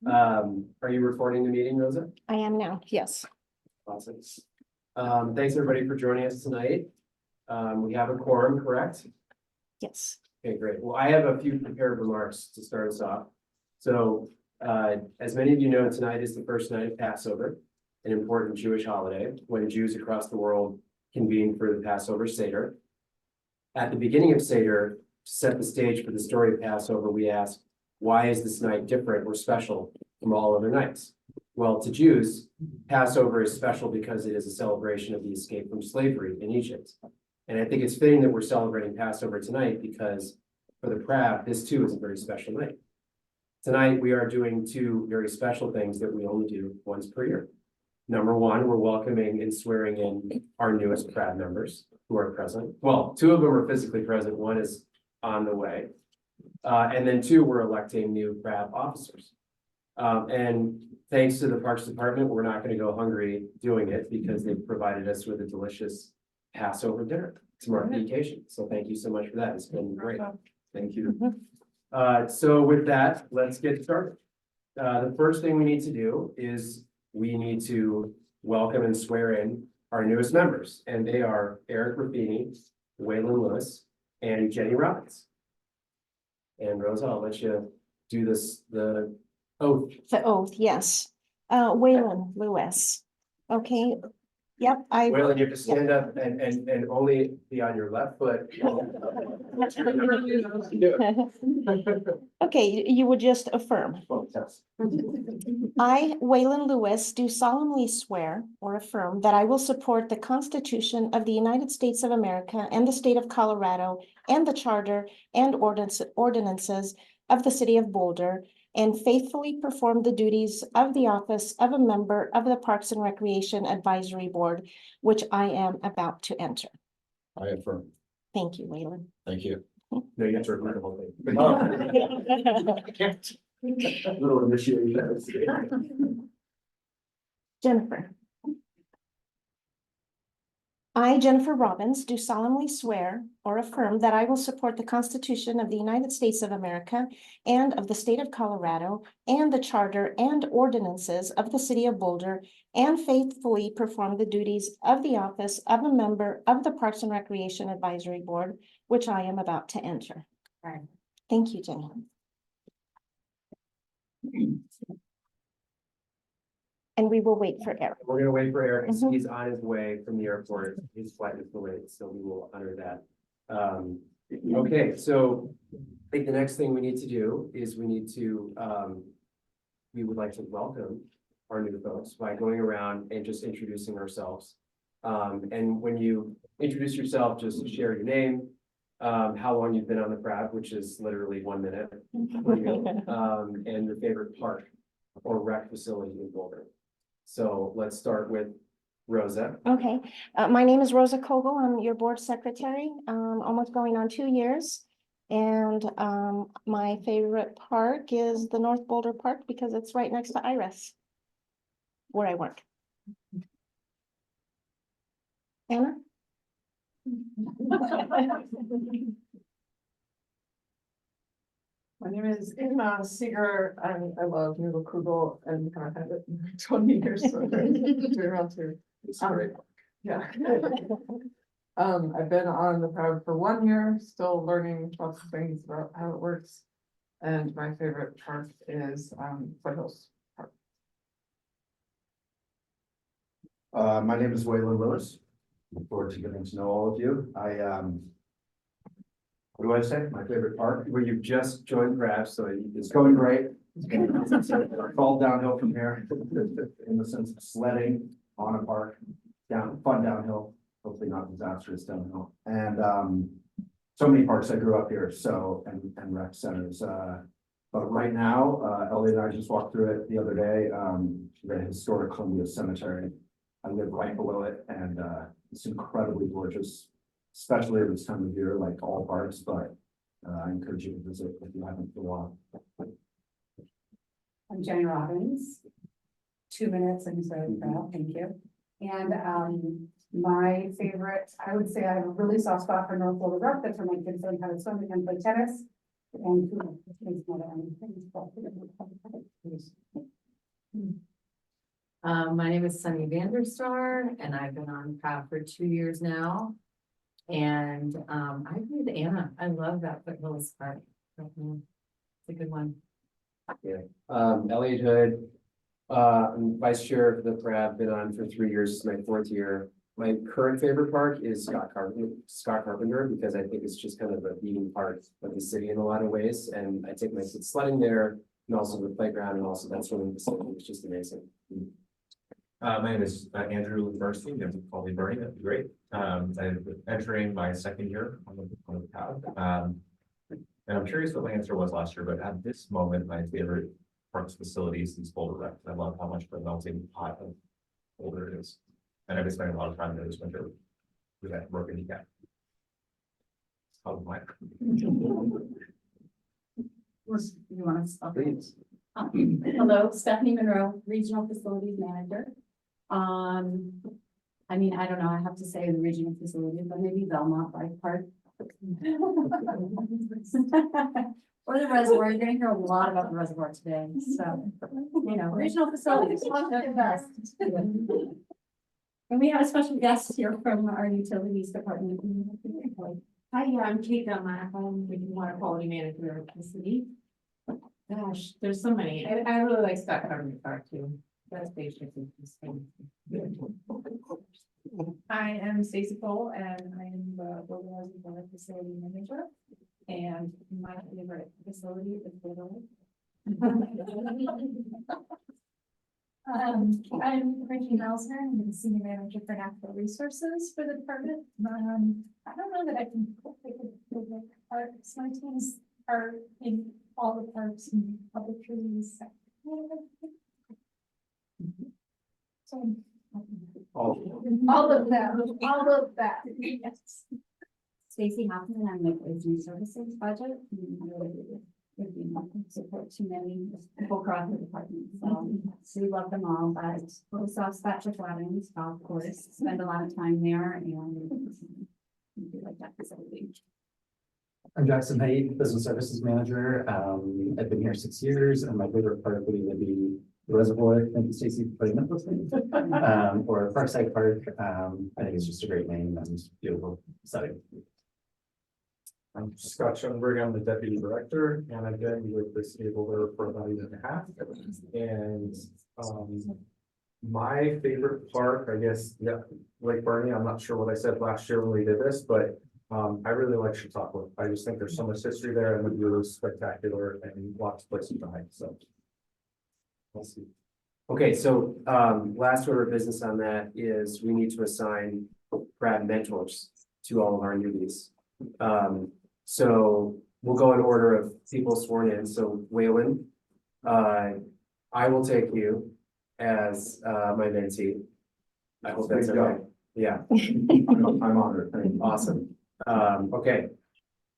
Are you recording the meeting, Rosa? I am now, yes. Awesome. Thanks everybody for joining us tonight. We have a quorum, correct? Yes. Okay, great. Well, I have a few prepared remarks to start us off. So, as many of you know, tonight is the first night of Passover, an important Jewish holiday when Jews across the world convene for the Passover Seder. At the beginning of Seder, to set the stage for the story of Passover, we ask, why is this night different or special from all other nights? Well, to Jews, Passover is special because it is a celebration of the escape from slavery in Egypt. And I think it's fitting that we're celebrating Passover tonight because for the Prav, this too is a very special night. Tonight, we are doing two very special things that we only do once per year. Number one, we're welcoming and swearing in our newest Prav members who are present. Well, two of them are physically present, one is on the way. And then two, we're electing new Prav officers. And thanks to the Parks Department, we're not going to go hungry doing it because they've provided us with a delicious Passover dinner to mark the occasion. So thank you so much for that. It's been great. Thank you. So with that, let's get started. The first thing we need to do is we need to welcome and swear in our newest members, and they are Eric Ruffini, Waylon Lewis, and Jenny Robbins. And Rosa, I'll let you do this, the oath. The oath, yes. Waylon Lewis. Okay, yep, Waylon, you have to stand up and only be on your left foot. Okay, you would just affirm. I, Waylon Lewis, do solemnly swear or affirm that I will support the Constitution of the United States of America and the state of Colorado and the charter and ordinances of the city of Boulder, and faithfully perform the duties of the office of a member of the Parks and Recreation Advisory Board, which I am about to enter. I affirm. Thank you, Waylon. Thank you. No, you have to repeat the whole thing. Oh. Little initiation. Jennifer. I, Jennifer Robbins, do solemnly swear or affirm that I will support the Constitution of the United States of America and of the state of Colorado and the charter and ordinances of the city of Boulder, and faithfully perform the duties of the office of a member of the Parks and Recreation Advisory Board, which I am about to enter. Right. Thank you, Jenny. And we will wait for Eric. We're gonna wait for Eric. Mhm. He's on his way from the airport. His flight is delayed, so we will honor that. Okay, so I think the next thing we need to do is we need to, we would like to welcome our new folks by going around and just introducing ourselves. And when you introduce yourself, just share your name, how long you've been on the Prav, which is literally 1 minute, and your favorite park or rec facility in Boulder. So let's start with Rosa. Okay, my name is Rosa Kogel. I'm your board secretary, almost going on 2 years. And my favorite park is the North Boulder Park because it's right next to Iris, where I work. Anna? My name is Emma Seeger, and I love Noodle Kugel and kind of had it in 20 years, so doing around too. It's great. Yeah. I've been on the Proud for 1 year, still learning lots of things about how it works. And my favorite park is Foothills Park. My name is Waylon Lewis. Look forward to getting to know all of you. What do I say? My favorite park? Where you've just joined Prav, so It's going great. It's all downhill from here in the sense of sledding on a park, fun downhill, hopefully not disastrous downhill. And so many parks I grew up here, so and rec centers. But right now, Elliot and I just walked through it the other day, the historic Columbia Cemetery. I live right below it, and it's incredibly gorgeous, especially at this time of year, like all parks, but I encourage you to visit if you haven't for a while. I'm Jenny Robbins. 2 minutes and so proud, thank you. And my favorite, I would say I have a really soft spot for North Boulder Rec. That's where my kids learn how to swim and play tennis. And My name is Sunny Vanderstar and I've been on PAB for 2 years now. And I agree with Anna. I love that Foothills Park. It's a good one. Elliot Hood, I'm vice chair of the PRAB, been on for 3 years, it's my 4th year. My current favorite park is Scott Carpenter, because I think it's just kind of a beating part of the city in a lot of ways, and I take my kids sledding there, and also the playground, and also that swimming facility, it's just amazing. My name is Andrew Bernstein. You can call me Bernie, that'd be great. I'm entering my 2nd year on the PAB. And I'm curious what my answer was last year, but at this moment, my favorite parks facilities is Boulder Rec. I love how much of a melting pot of Boulder it is. And I've been spending a lot of time there this winter with that broken cat. Oh, my. You want to stop? Please. Hello, Stephanie Monroe, Regional Facilities Manager. I mean, I don't know, I have to say the regional facilities, but maybe Belmont Bike Park. Or the reservoir, you're gonna hear a lot about the reservoir today, so, you know, regional facilities, the best. And we have a special guest here from our utilities department. Hi, I'm Kate Dunlap. I'm the water quality manager of the city. Gosh, there's so many. I really like Scott Carpenter Park too. That's basically interesting. I am Stacy Cole and I am the Boulder Water Facility Manager. And my favorite facility is Boulder. I'm Reggie Melsner. I'm the Senior Manager for Natural Resources for the department. I don't know that I can pick a favorite parks. My teams are in all the parks and other trees. So. All of them, all of that. Yes. Stacy Hoffman, I'm with Aging Services Budget. Would be nothing support too many people across the department, so we love them all, but we'll soft spot to Flatlands, of course, spend a lot of time there and we like that facility. I'm Jackson Haight, Business Services Manager. I've been here 6 years, and my favorite part would either be the reservoir. Thank you, Stacy, for putting up with me. Or Parkside Park. I think it's just a great name and beautiful setting. I'm Scott Schoenberg. I'm the deputy director, and I've been with the city of Boulder for about 1.5 years. And my favorite park, I guess, yeah, like Bernie, I'm not sure what I said last year when we did this, but I really like Chautauqua. I just think there's so much history there and the view is spectacular and lots of places to hike, so. We'll see. Okay, so last order of business on that is we need to assign PRAB mentors to all of our newbies. So we'll go in order of people sworn in. So Waylon, I will take you as my mentee. I hope that's okay. Yeah. I'm honored. Thank you. Awesome. Okay.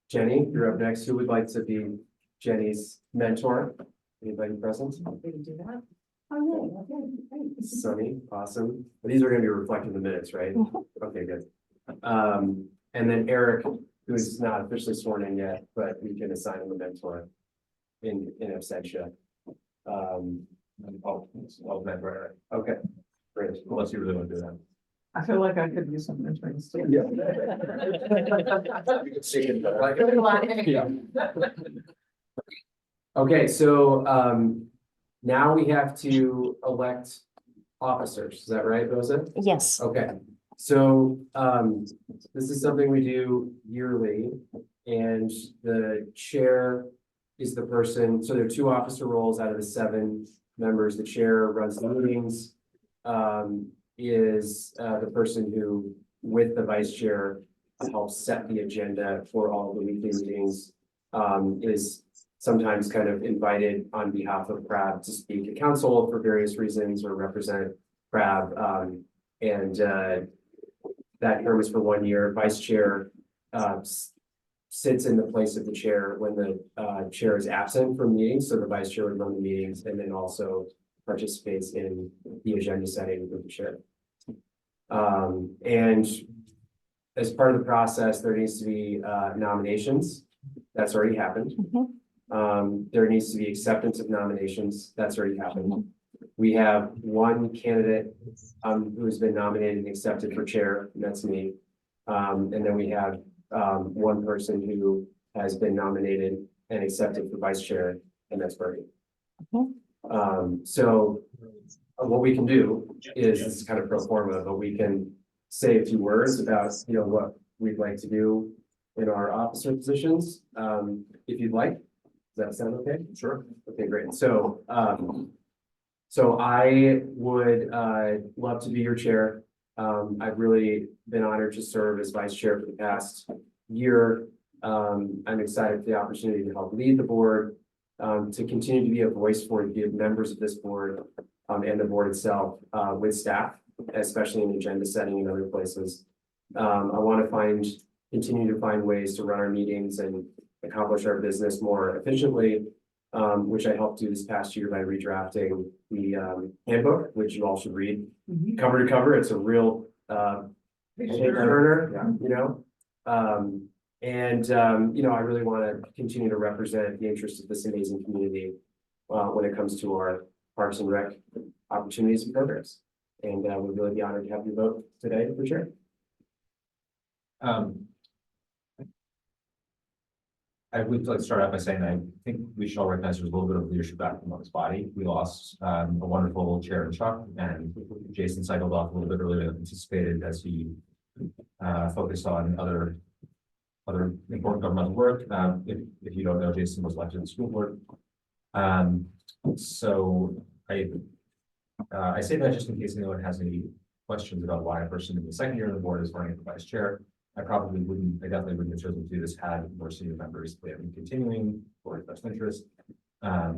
Jenny, you're up next. Who would like to be Jenny's mentor? Anybody present? We can do that. Oh, yeah, okay, great. Sunny, awesome. These are gonna be reflected in the minutes, right? Okay, good. And then Eric, who's not officially sworn in yet, but we can assign him a mentor in absentia. I'll mentor Eric, Okay, great. unless you really want to do that. I feel like I could use some mentoring too. Yeah. Okay, so now we have to elect officers. Is that right, Rosa? Yes. Okay, so this is something we do yearly, and the chair is the person, so there are 2 officer roles out of the 7 members. The chair runs the meetings, is the person who, with the vice chair, helps set the agenda for all the weekly meetings, is sometimes kind of invited on behalf of PRAB to speak at council for various reasons or represent PRAB. And that term is for 1 year. Vice chair sits in the place of the chair when the chair is absent from meetings. So the vice chair would run the meetings and then also participates in the agenda setting with the chair. And as part of the process, there needs to be nominations. That's already happened. Mhm. There needs to be acceptance of nominations. That's already happened. We have one candidate who's been nominated and accepted for chair, and that's me. And then we have one person who has been nominated and accepted for vice chair, and that's Bernie. So what we can do is, this is kind of pro forma, but we can say a few words about, what we'd like to do in our officer positions, if you'd like. Does that sound okay? Sure. Okay, great. So, so I would, love to be your chair. I've really been honored to serve as vice chair for the past year. I'm excited for the opportunity to help lead the board, to continue to be a voice for the members of this board, and the board itself, with staff, especially in agenda setting and other places. I want to continue to find ways to run our meetings and accomplish our business more efficiently, which I helped do this past year by redrafting the handbook, which you all should read cover to cover. It's a real learner, I really want to continue to represent the interests of this amazing community when it comes to our Parks and Rec opportunities and programs. And we'd really be honored to have you vote today for chair. I would like to start out by saying I think we should all recognize there's a little bit of leadership back from this body. We lost a wonderful chair in Chuck, and Jason cycled off a little bit earlier than anticipated as he focused on other important governmental work. If you don't know, Jason was elected to the school board. So I say that just in case anyone has any questions about why a person in the second year of the board is running for vice chair. I definitely wouldn't have chosen to do this had more senior members been continuing for his best interest. But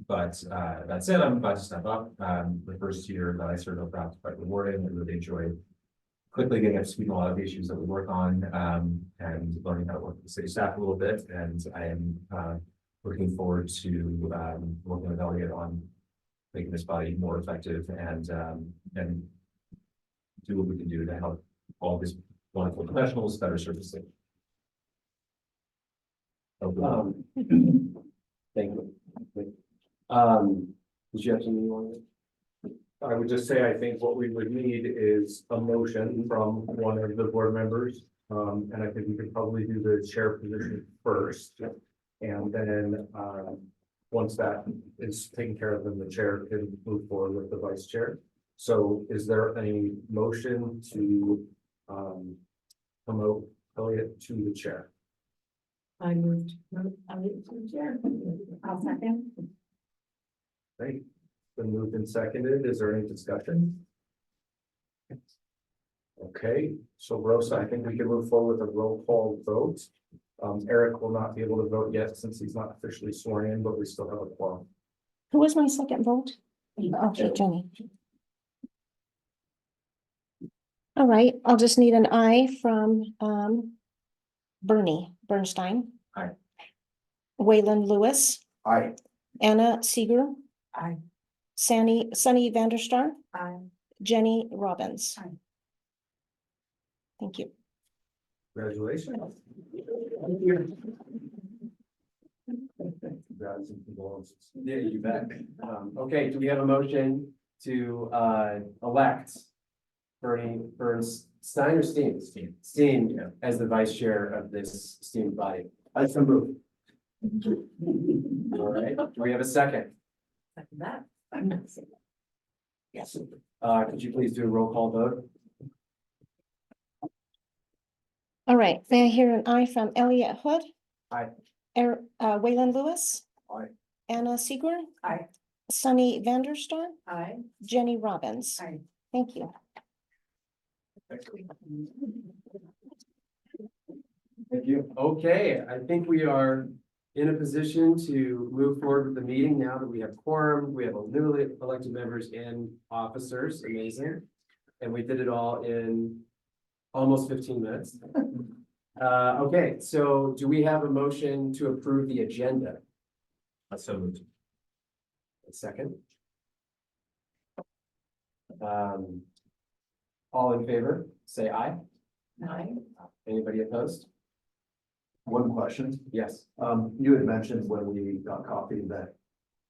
that said, I'm glad to step up. The first year that I served up was quite rewarding. I really enjoyed quickly getting up to speed on a lot of the issues that we work on, and learning how to work with the city staff a little bit. And I am looking forward to working with Elliot on making this body more effective and do what we can do to help all these wonderful professionals better servicing. Thank you. Did you have something you wanted? I would just say, I think what we would need is a motion from one of the board members. And I think we could probably do the chair position first. And then, once that is taken care of, then the chair can move forward with the vice chair. So is there any motion to promote Elliot to the chair? I moved Elliot to the chair. I'll second. Great. Been moved and seconded. Is there any discussion? Okay, so Rosa, I think we can move forward with a roll call vote. Eric will not be able to vote yet since he's not officially sworn in, but we still have a quorum. Who was my second vote? Okay, Jenny. All right, I'll just need an aye from Bernie Bernstein. Aye. Waylon Lewis, Aye. Anna Seeger, Aye. Sunny Vanderstar, Aye. Jenny Robbins. Aye. Thank you. Congratulations. Yeah, you bet. Okay, do we have a motion to elect Bernie Bernstein or Steen as the vice chair of this esteemed body? I so move. All right, do we have a second? Second that. Yes. Could you please do a roll call vote? All right, may I hear an aye from Elliot Hood? Aye. Waylon Lewis? Aye. Anna Seeger? Aye. Sunny Vanderstar? Aye. Jenny Robbins? Aye. Thank you. Thank you. Okay, I think we are in a position to move forward with the meeting now that we have quorum. We have newly elected members and officers. Amazing. And we did it all in almost 15 minutes. Okay, so do we have a motion to approve the agenda? So moved. A second. All in favor, say aye. Aye. Anybody opposed? One question. Yes. You had mentioned when we got coffee that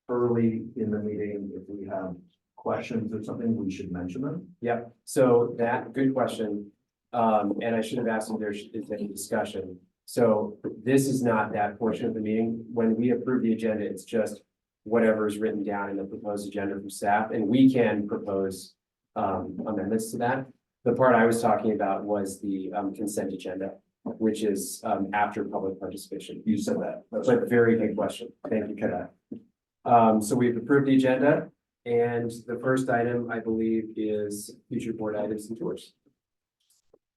early in the meeting, if we have questions or something, we should mention them. Yep, so that, good question. And I should have asked if there is any discussion. So this is not that portion of the meeting. When we approve the agenda, it's just whatever is written down in the proposed agenda from staff, and we can propose amendments to that. The part I was talking about was the consent agenda, which is after public participation. You said that, but very good question. Thank you for that. So we've approved the agenda, and the first item, I believe, is future board items and tours.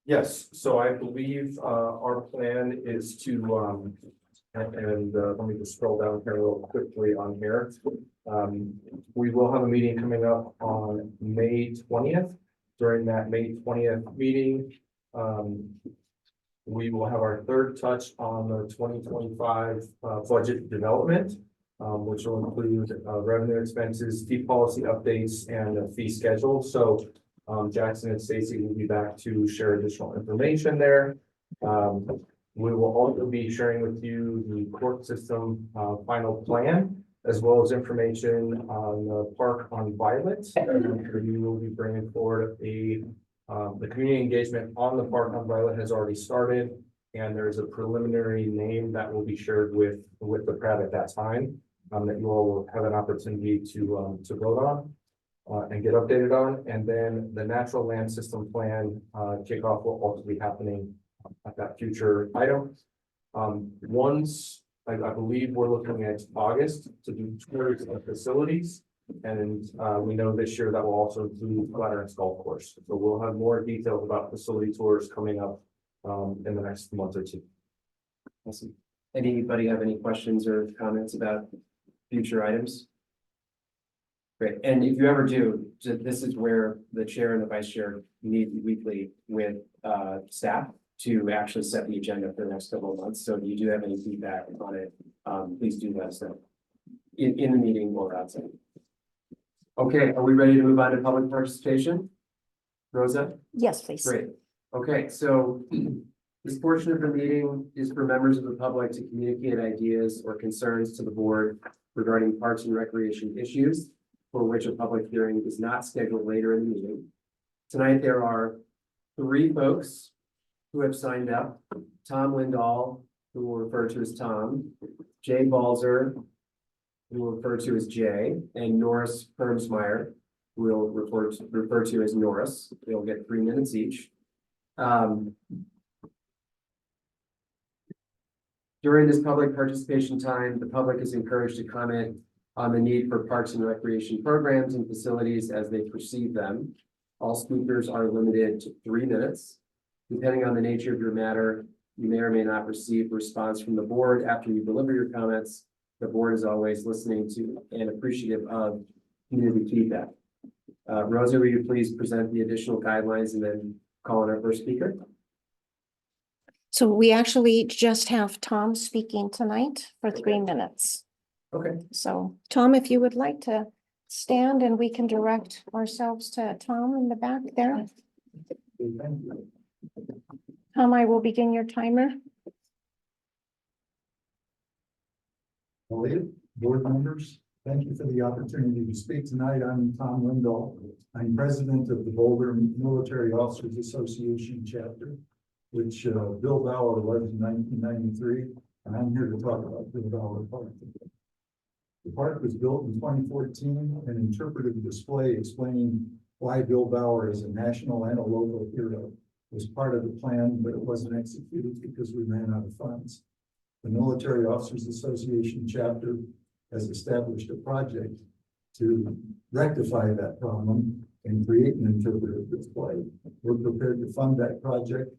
Yes, so I believe our plan is to let me just scroll down here real quickly on here. We will have a meeting coming up on May 20th. During that May 20th meeting, we will have our third touch on the 2025 budget development, which will include revenue expenses, fee policy updates, and a fee schedule. So Jackson and Stacy will be back to share additional information there. We will also be sharing with you the court system final plan, as well as information on the park on Violet. And we will be bringing forward the community engagement on the park on Violet has already started. And there's a preliminary name that will be shared with the crowd at that time, that you all will have an opportunity to vote on. And get updated on, and then the natural land system plan kickoff will also be happening at that future item. Once, I believe we're looking at August to do tours of facilities. And we know this year that will also include Flatirons Golf Course. So we'll have more details about facility tours coming up in the next month or two. Awesome. Anybody have any questions or comments about future items? Great, and if you ever do, this is where the chair and the vice chair meet weekly with staff to actually set the agenda for the next couple of months. So if you do have any feedback on it, please do let us know in the meeting or outside. Okay, are we ready to move on to public participation? Rosa? Yes, please. Great. Okay, so this portion of the meeting is for members of the public to communicate ideas or concerns to the board regarding parks and recreation issues, for which a public hearing is not scheduled later in the meeting. Tonight, there are 3 folks who have signed up. Tom Lindahl, who we'll refer to as Tom, Jay Balzer, who we'll refer to as Jay, and Norris Permsmeyer, who we'll refer to as Norris. They'll get 3 minutes each. During this public participation time, the public is encouraged to comment on the need for parks and recreation programs and facilities as they perceive them. All speakers are limited to 3 minutes. Depending on the nature of your matter, you may or may not receive a response from the board after you deliver your comments. The board is always listening to and appreciative of community feedback. Rosa, will you please present the additional guidelines and then call on our first speaker? So we actually just have Tom speaking tonight for 3 minutes. Okay. So Tom, if you would like to stand and we can direct ourselves to Tom in the back there. Tom, I will begin your timer. Board members, thank you for the opportunity to speak tonight. I'm Tom Lindahl. I'm president of the Boulder Military Officers Association chapter, which Bill Bauer led in 1993, and I'm here to talk about Bill Bauer Park. The park was built in 2014, an interpretive display explaining why Bill Bauer is a national and a local hero was part of the plan, but it wasn't executed because we ran out of funds. The Military Officers Association chapter has established a project to rectify that problem and create an interpretive display. We're prepared to fund that project.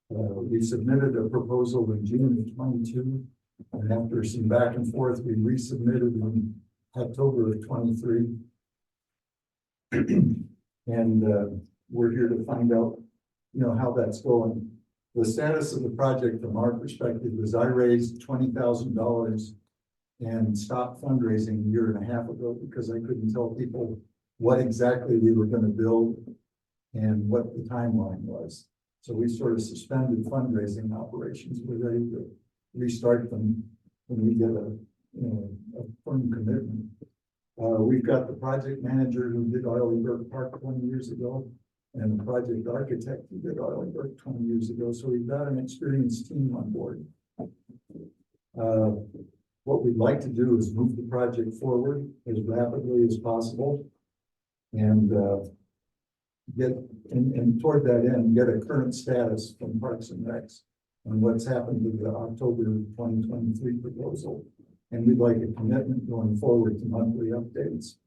We submitted a proposal in June of 22, and after some back and forth, we resubmitted in October of 23. And we're here to find out, how that's going. The status of the project from our perspective is I raised $20,000 and stopped fundraising a year and a half ago because I couldn't tell people what exactly we were going to build and what the timeline was. So we sort of suspended fundraising operations. We're ready to restart them when we get a firm commitment. We've got the project manager who did Arleyburg Park 20 years ago, and the project architect who did Arleyburg 20 years ago, so we've got an experienced team on board. What we'd like to do is move the project forward as rapidly as possible. And and toward that end, get a current status from Parks and Recs on what's happened with the October 2023 proposal. And we'd like a commitment going forward to monthly updates.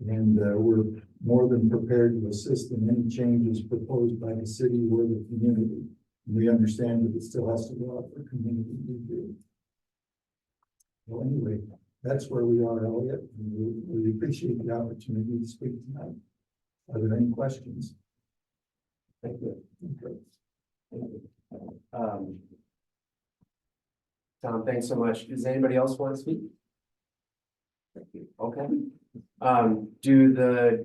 And we're more than prepared to assist in any changes proposed by the city or the community. We understand that it still has to go out for community review. Well, anyway, that's where we are, Elliot, and we appreciate the opportunity to speak tonight. Are there any questions? Thank you. Okay. Thank you. Tom, thanks so much. Does anybody else want to speak? Okay. Do the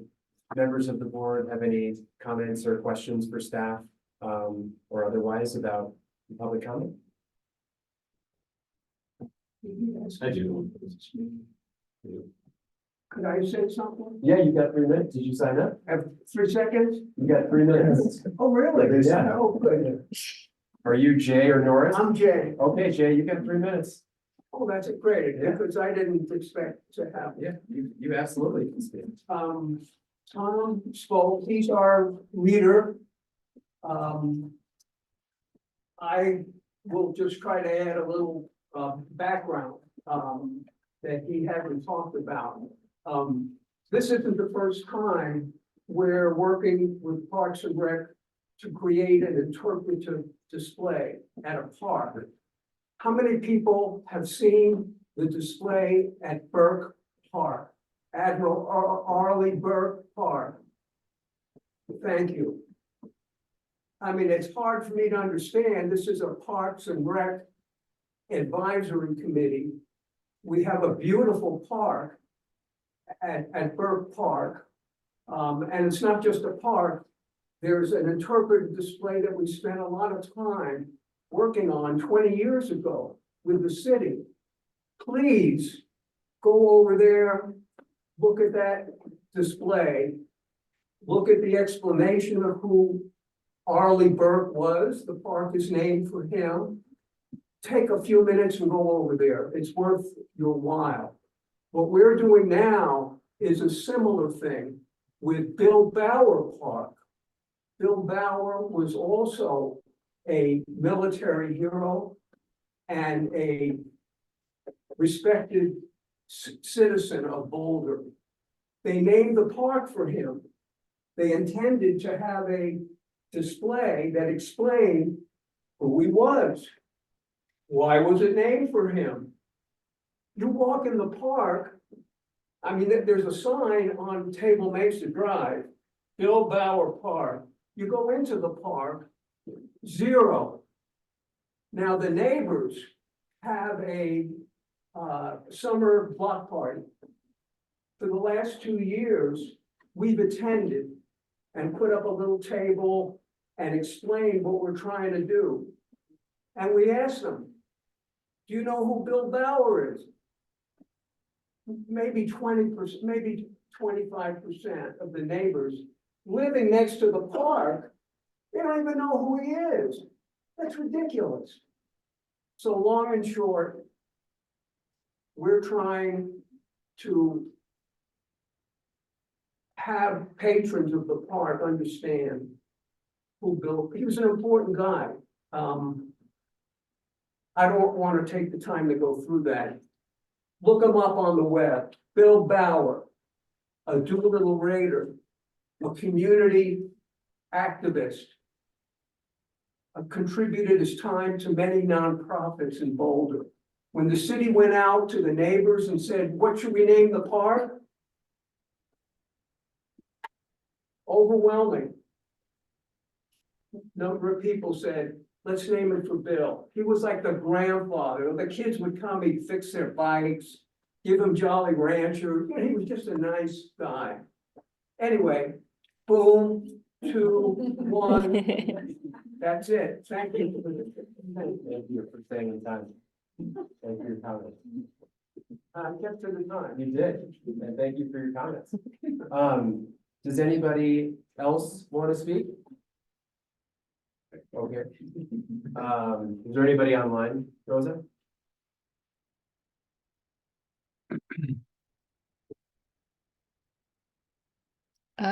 members of the board have any comments or questions for staff, or otherwise about the public comment? I do. Could I say something? Yeah, you got 3 minutes. Did you sign up? Have 3 seconds? You got 3 minutes. Oh, really? Yeah. Oh, good. Are you Jay or Norris? I'm Jay. Okay, Jay, you got 3 minutes. Oh, that's great, Yeah. because I didn't expect to have. Yeah, you absolutely can speak. Tom spoke, he's our leader. I will just try to add a little, background, that he hadn't talked about. This isn't the first time we're working with Parks and Rec to create an interpretive display at a park. How many people have seen the display at Burke Park, Admiral Arleigh Burke Park? Thank you. I mean, it's hard for me to understand. This is a Parks and Rec advisory committee. We have a beautiful park at Burke Park. And it's not just a park. There's an interpretive display that we spent a lot of time working on 20 years ago with the city. Please go over there, look at that display, look at the explanation of who Arleigh Burke was. The park is named for him. Take a few minutes and go over there. It's worth your while. What we're doing now is a similar thing with Bill Bower Park. Bill Bower was also a military hero and a respected citizen of Boulder. They named the park for him. They intended to have a display that explained who he was. Why was it named for him? You walk in the park, I mean, there's a sign on Table Mesa Drive, Bill Bower Park. You go into the park, 0. Now the neighbors have a summer block party. For the last 2 years, we've attended and put up a little table and explained what we're trying to do. And we asked them, do you know who Bill Bower is? Maybe 20%, maybe 25% of the neighbors living next to the park, they don't even know who he is. That's ridiculous. So long and short, we're trying to have patrons of the park understand who Bill, he was an important guy. I don't want to take the time to go through that. Look him up on the web. Bill Bower, a Doolittle Raider, a community activist, contributed his time to many nonprofits in Boulder. When the city went out to the neighbors and said, what should we name the park? Overwhelming number of people said, let's name it for Bill. He was like the grandfather. The kids would come, he'd fix their bikes, give them Jolly Rancher. You know, he was just a nice guy. Anyway, boom, 2, 1. That's it. Thank you. Thank you for staying in time. Thank you for your comment. I kept to the time. You did, and thank you for your comments. Does anybody else want to speak? Okay. Is there anybody online, Rosa?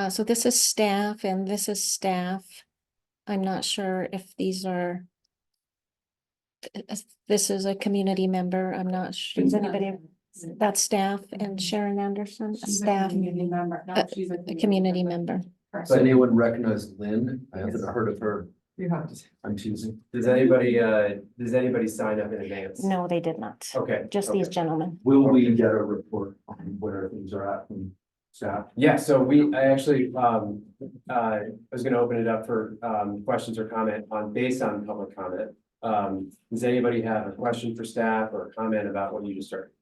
So this is staff and this is staff. I'm not sure if these are. This is a community member. I'm not sure. Does anybody? That's staff and Sharon Anderson, staff, Community member. No, she's a community member. Does anyone recognize Lynn? I haven't heard of her. You have to. I'm choosing. Does anybody sign up in advance? No, they did not. Okay. Just these okay. gentlemen. Will we get a report on where things are at from staff? Yeah, so I actually, was gonna open it up for, questions or comment based on public comment. Does anybody have a question for staff or a comment about what you just heard?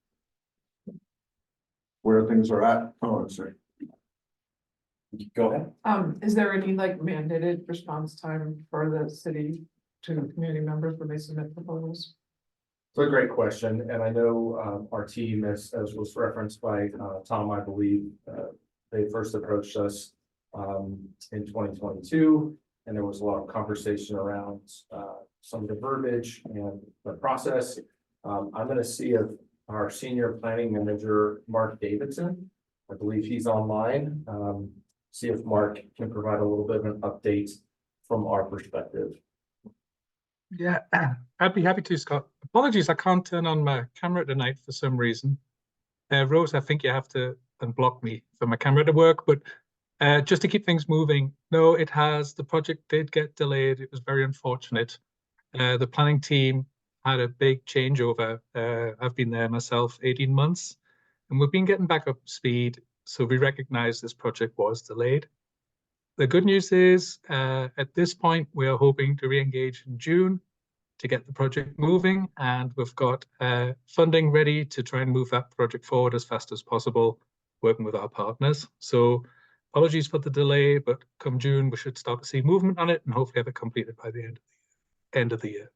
Where things are at? Oh, I'm sorry. Go ahead. Is there any like mandated response time for the city to community members when they submit proposals? It's a great question, and I know our team, as was referenced by Tom, I believe, they first approached us in 2022, and there was a lot of conversation around some of the verbiage and the process. I'm gonna see if our senior planning manager, Mark Davidson, I believe he's online. See if Mark can provide a little bit of an update from our perspective. Yeah, I'd be happy to, Scott. Apologies, I can't turn on my camera tonight for some reason. Rose, I think you have to unblock me for my camera to work, but just to keep things moving, no, it has. The project did get delayed. It was very unfortunate. The planning team had a big changeover. I've been there myself 18 months, and we've been getting back up to speed. So we recognize this project was delayed. The good news is, at this point, we are hoping to re-engage in June to get the project moving, and we've got funding ready to try and move that project forward as fast as possible, working with our partners. So apologies for the delay, but come June, we should start to see movement on it and hopefully have it completed by the end of the year.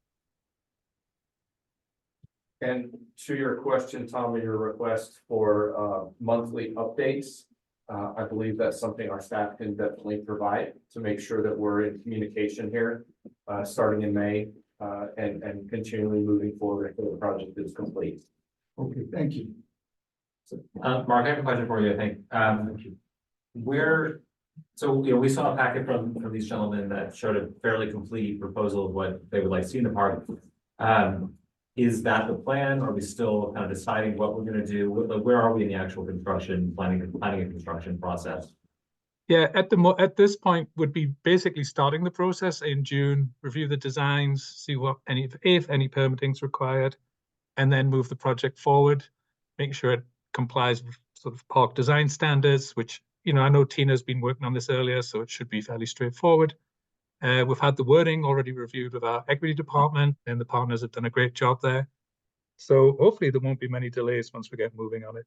And to your question, Tom, your request for monthly updates, I believe that's something our staff can definitely provide to make sure that we're in communication here, starting in May, and continually moving forward until the project is complete. Okay, thank you. Mark, I have a question for you, I think. We saw a packet from these gentlemen that showed a fairly complete proposal of what they would like to see in the park. Is that the plan? Are we still kind of deciding what we're gonna do? Where are we in the actual construction, planning and construction process? Yeah, at this point would be basically starting the process in June, review the designs, see if any permitting's required, and then move the project forward, make sure it complies with sort of park design standards, which, I know Tina's been working on this earlier, so it should be fairly straightforward. We've had the wording already reviewed with our equity department, and the partners have done a great job there. So hopefully there won't be many delays once we get moving on it.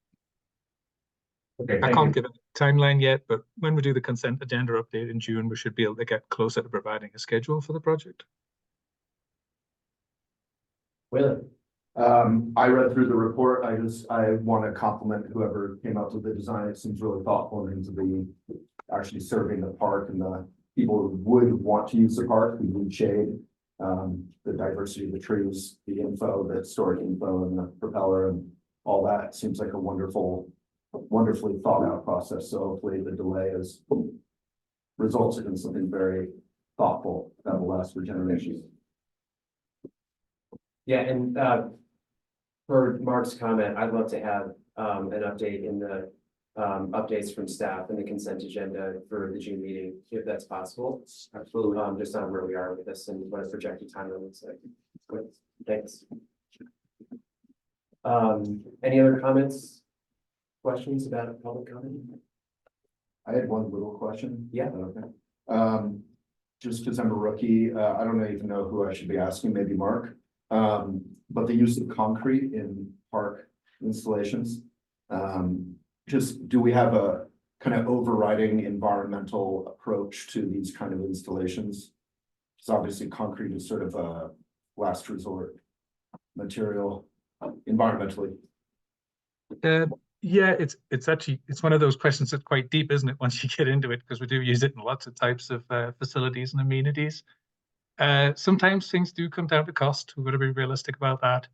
Okay, I can't give a timeline yet, but when we do the consent agenda update in June, we should be able to get closer to providing a schedule for the project. Will. I read through the report. I want to compliment whoever came up with the design. It seems really thoughtful and to be actually serving the park and the people who would want to use the park, who need shade. The diversity of the trees, the info, the historic info and the propeller and all that seems like a wonderfully thought out process. So hopefully the delay has resulted in something very thoughtful that will last for generations. Yeah, and for Mark's comment, I'd love to have an update in the updates from staff and the consent agenda for the June meeting, if that's possible. Absolutely. Just on where we are with this and what a projected timeline looks like. Good. Thanks. Any other comments? Questions about public comment? I had one little question. Yeah. Okay. Just because I'm a rookie, I don't even know who I should be asking, maybe Mark. But the use of concrete in park installations. Just do we have a kind of overriding environmental approach to these kind of installations? Because obviously concrete is sort of a last resort material environmentally. Yeah, it's actually, it's one of those questions that's quite deep, isn't it, once you get into it, because we do use it in lots of types of facilities and amenities. Sometimes things do come down to cost. We've got to be realistic about that.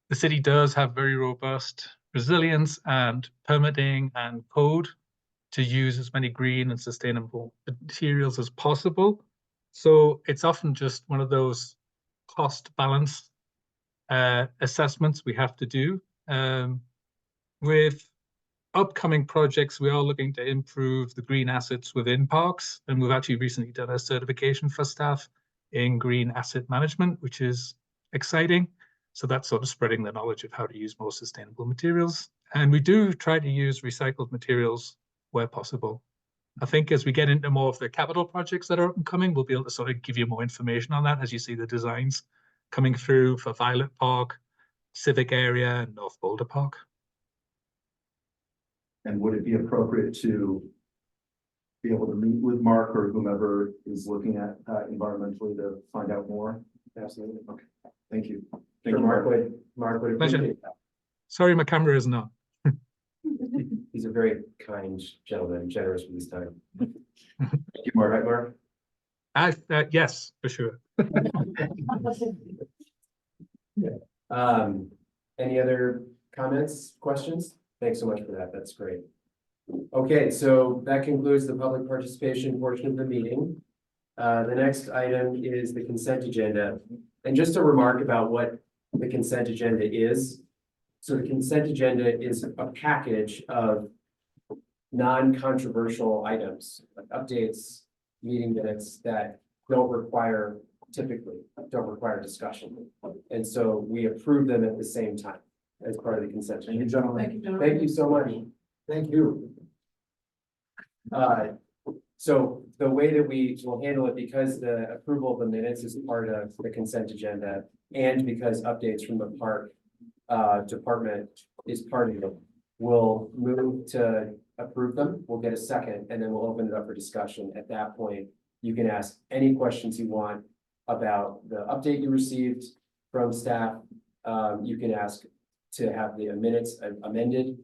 The city does have very robust resilience and permitting and code to use as many green and sustainable materials as possible. So it's often just one of those cost balance assessments we have to do. With upcoming projects, we are looking to improve the green assets within parks, and we've actually recently done a certification for staff in green asset management, which is exciting. So that's sort of spreading the knowledge of how to use more sustainable materials. And we do try to use recycled materials where possible. I think as we get into more of the capital projects that are up and coming, we'll be able to sort of give you more information on that as you see the designs coming through for Violet Park, Civic Area, and North Boulder Park. And would it be appropriate to be able to meet with Mark or whomever is looking at environmentally to find out more? Absolutely. Okay. Thank you. Thank you, Mark. Mark would Pleasure. appreciate that. Sorry, my camera isn't on. He's a very kind gentleman, generous with his time. Thank you, Mark. Right, Mark? Yes, for sure. Any other comments, questions? Thanks so much for that. That's great. Okay, so that concludes the public participation portion of the meeting. The next item is the consent agenda. And just a remark about what the consent agenda is. So the consent agenda is a package of non-controversial items, like updates, meeting minutes that typically don't require discussion. And so we approve them at the same time as part of the consent Thank you, agenda. gentlemen. Thank you so much. Thank you. So the way that we will handle it, because the approval of the minutes is part of the consent agenda, and because updates from the park department is part of it, we'll move to approve them. We'll get a second, and then we'll open it up for discussion. At that point, you can ask any questions you want about the update you received from staff. You can ask to have the minutes amended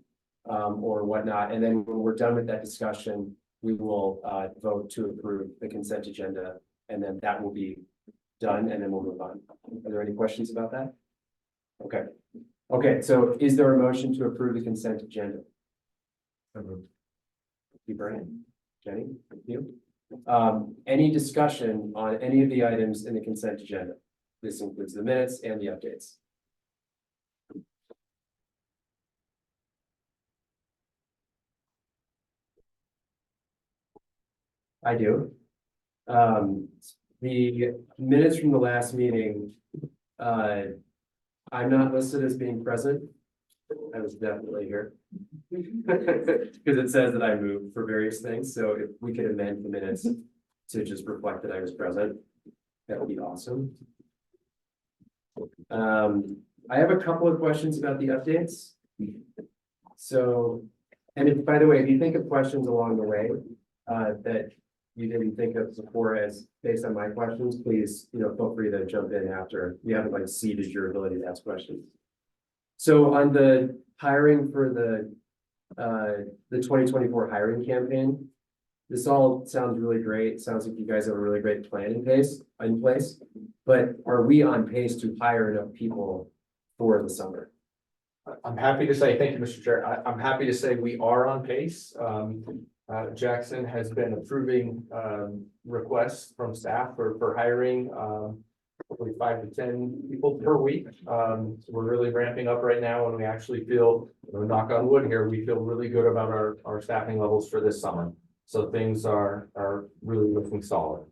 or whatnot. And then when we're done with that discussion, we will vote to approve the consent agenda, and then that will be done, and then we'll move on. Are there any questions about that? Okay. Okay, so is there a motion to approve the consent agenda? Thank you, Brian. Jenny, thank you. Any discussion on any of the items in the consent agenda? This includes the minutes and the updates. I do. The minutes from the last meeting, I'm not listed as being present. I was definitely here. Because it says that I moved for various things, so if we could amend the minutes to just reflect that I was present, that would be awesome. I have a couple of questions about the updates. So, and if, by the way, if you think of questions along the way, that you didn't think of before as based on my questions, please, feel free to jump in after. You haven't like ceded your ability to ask questions. So on the hiring for the 2024 hiring campaign, this all sounds really great. Sounds like you guys have a really great plan in place, but are we on pace to hire enough people for the summer? I'm happy to say, thank you, Mr. Chair. I'm happy to say we are on pace. Jackson has been approving requests from staff for hiring hopefully 5 to 10 people per week. So we're really ramping up right now, and we actually feel, knock on wood here, we feel really good about our staffing levels for this summer. So things are really looking solid.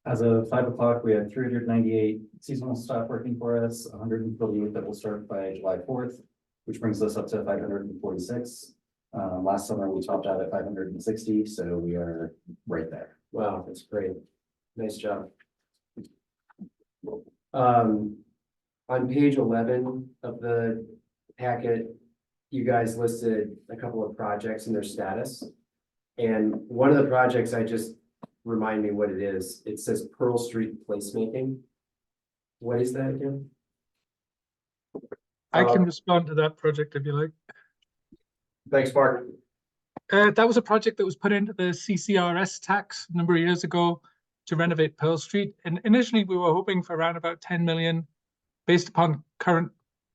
As of 5 o'clock, we had 398 seasonal staff working for us, 148 that will start by July 4th, which brings us up to 546. Last summer, we topped out at 560, so we are right there. Wow, that's great. Nice job. On page 11 of the packet, you guys listed a couple of projects and their status. And one of the projects, remind me what it is. It says Pearl Street Placemaking. What is that again? I can respond to that project if you like. Thanks, Mark. That was a project that was put into the CCRS tax a number of years ago to renovate Pearl Street. And initially we were hoping for around about 10 million based upon current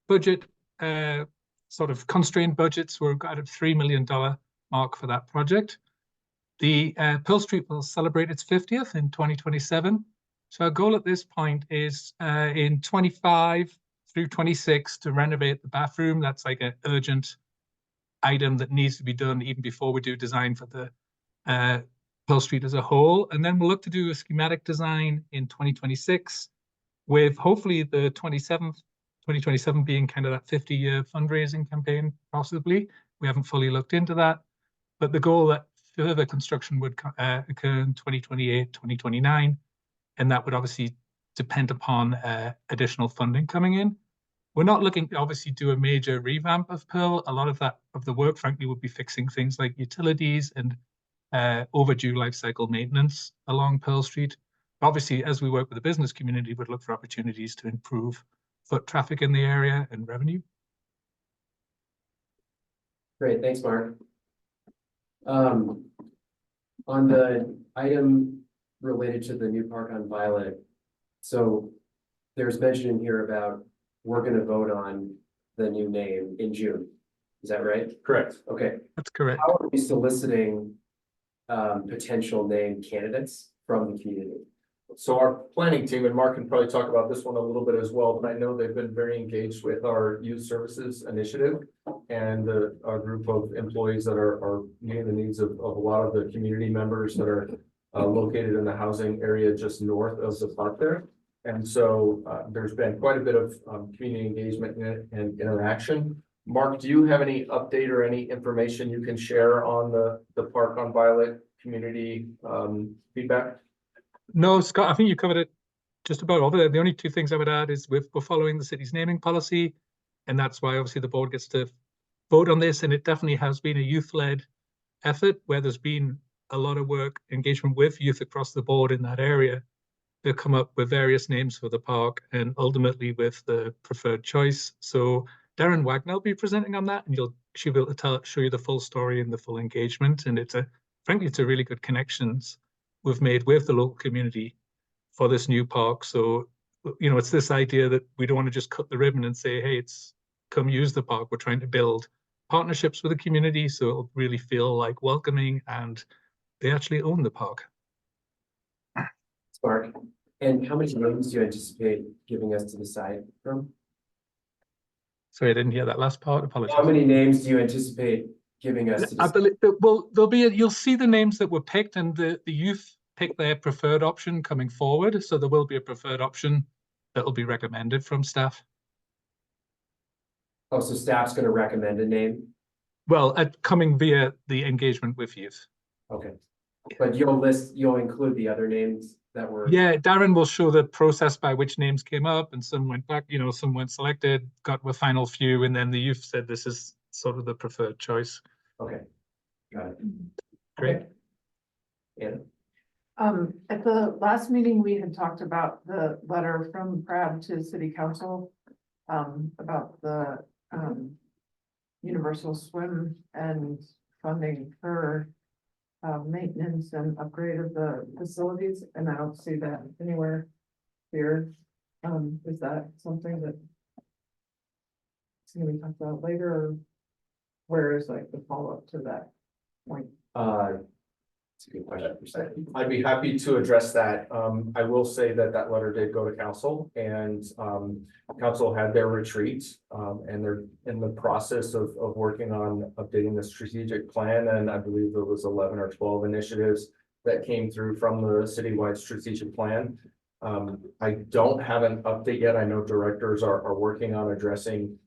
budget, sort of constrained budgets. We're at a $3 million mark for that project. The Pearl Street will celebrate its 50th in 2027. So our goal at this point is in 25 through 26 to renovate the bathroom. That's like an urgent item that needs to be done even before we do design for the Pearl Street as a whole. And then we'll look to do a schematic design in 2026 with hopefully the 2027 being kind of that 50-year fundraising campaign, possibly. We haven't fully looked into that, but the goal that further construction would occur in 2028, 2029, and that would obviously depend upon additional funding coming in. We're not looking to obviously do a major revamp of Pearl. A lot of the work, frankly, would be fixing things like utilities and overdue life cycle maintenance along Pearl Street. Obviously, as we work with the business community, we'd look for opportunities to improve foot traffic in the area and revenue. Great, thanks, Mark. On the item related to the new park on Violet, so there's mention in here about we're going to vote on the new name in June. Is that right? Correct. Okay. That's correct. How are we soliciting potential name candidates from the community? So our planning team, and Mark can probably talk about this one a little bit as well, but I know they've been very engaged with our youth services initiative and our group of employees that are meeting the needs of a lot of the community members that are located in the housing area just north of the park there. And so there's been quite a bit of community engagement and interaction. Mark, do you have any update or any information you can share on the Park on Violet community feedback? No, Scott, I think you covered it just about over there. The only two things I would add is we're following the city's naming policy, and that's why obviously the board gets to vote on this. And it definitely has been a youth-led effort where there's been a lot of work, engagement with youth across the board in that area to come up with various names for the park and ultimately with the preferred choice. So Darren Wagner will be presenting on that, and she'll be able to show you the full story and the full engagement. And frankly, it's a really good connections we've made with the local community for this new park. So, it's this idea that we don't want to just cut the ribbon and say, hey, come use the park. We're trying to build partnerships with the community so it'll really feel like welcoming and they actually own the park. Mark, and how many names do you anticipate giving us to decide from? Sorry, I didn't hear that last part. Apologies. How many names do you anticipate giving us? I believe, well, you'll see the names that were picked, and the youth pick their preferred option coming forward. So there will be a preferred option that will be recommended from staff. Oh, so staff's going to recommend a name? Well, coming via the engagement with youth. Okay, but you'll include the other names that were. Yeah, Darren will show the process by which names came up, and some went back. Some went selected, got a final few, and then the youth said this is sort of the preferred choice. Okay, got it. Great. Yeah. At the last meeting, we had talked about the letter from Crab to City Council about the Universal Swim and funding for maintenance and upgrade of the facilities, and I don't see that anywhere here. Is that something that it's gonna be talked about later, or where is like the follow-up to that point? It's a good question. I'd be happy to address that. I will say that letter did go to council, and council had their retreat, and they're in the process of working on updating the strategic plan. And I believe there was 11 or 12 initiatives that came through from the citywide strategic plan. I don't have an update yet. I know directors are working on addressing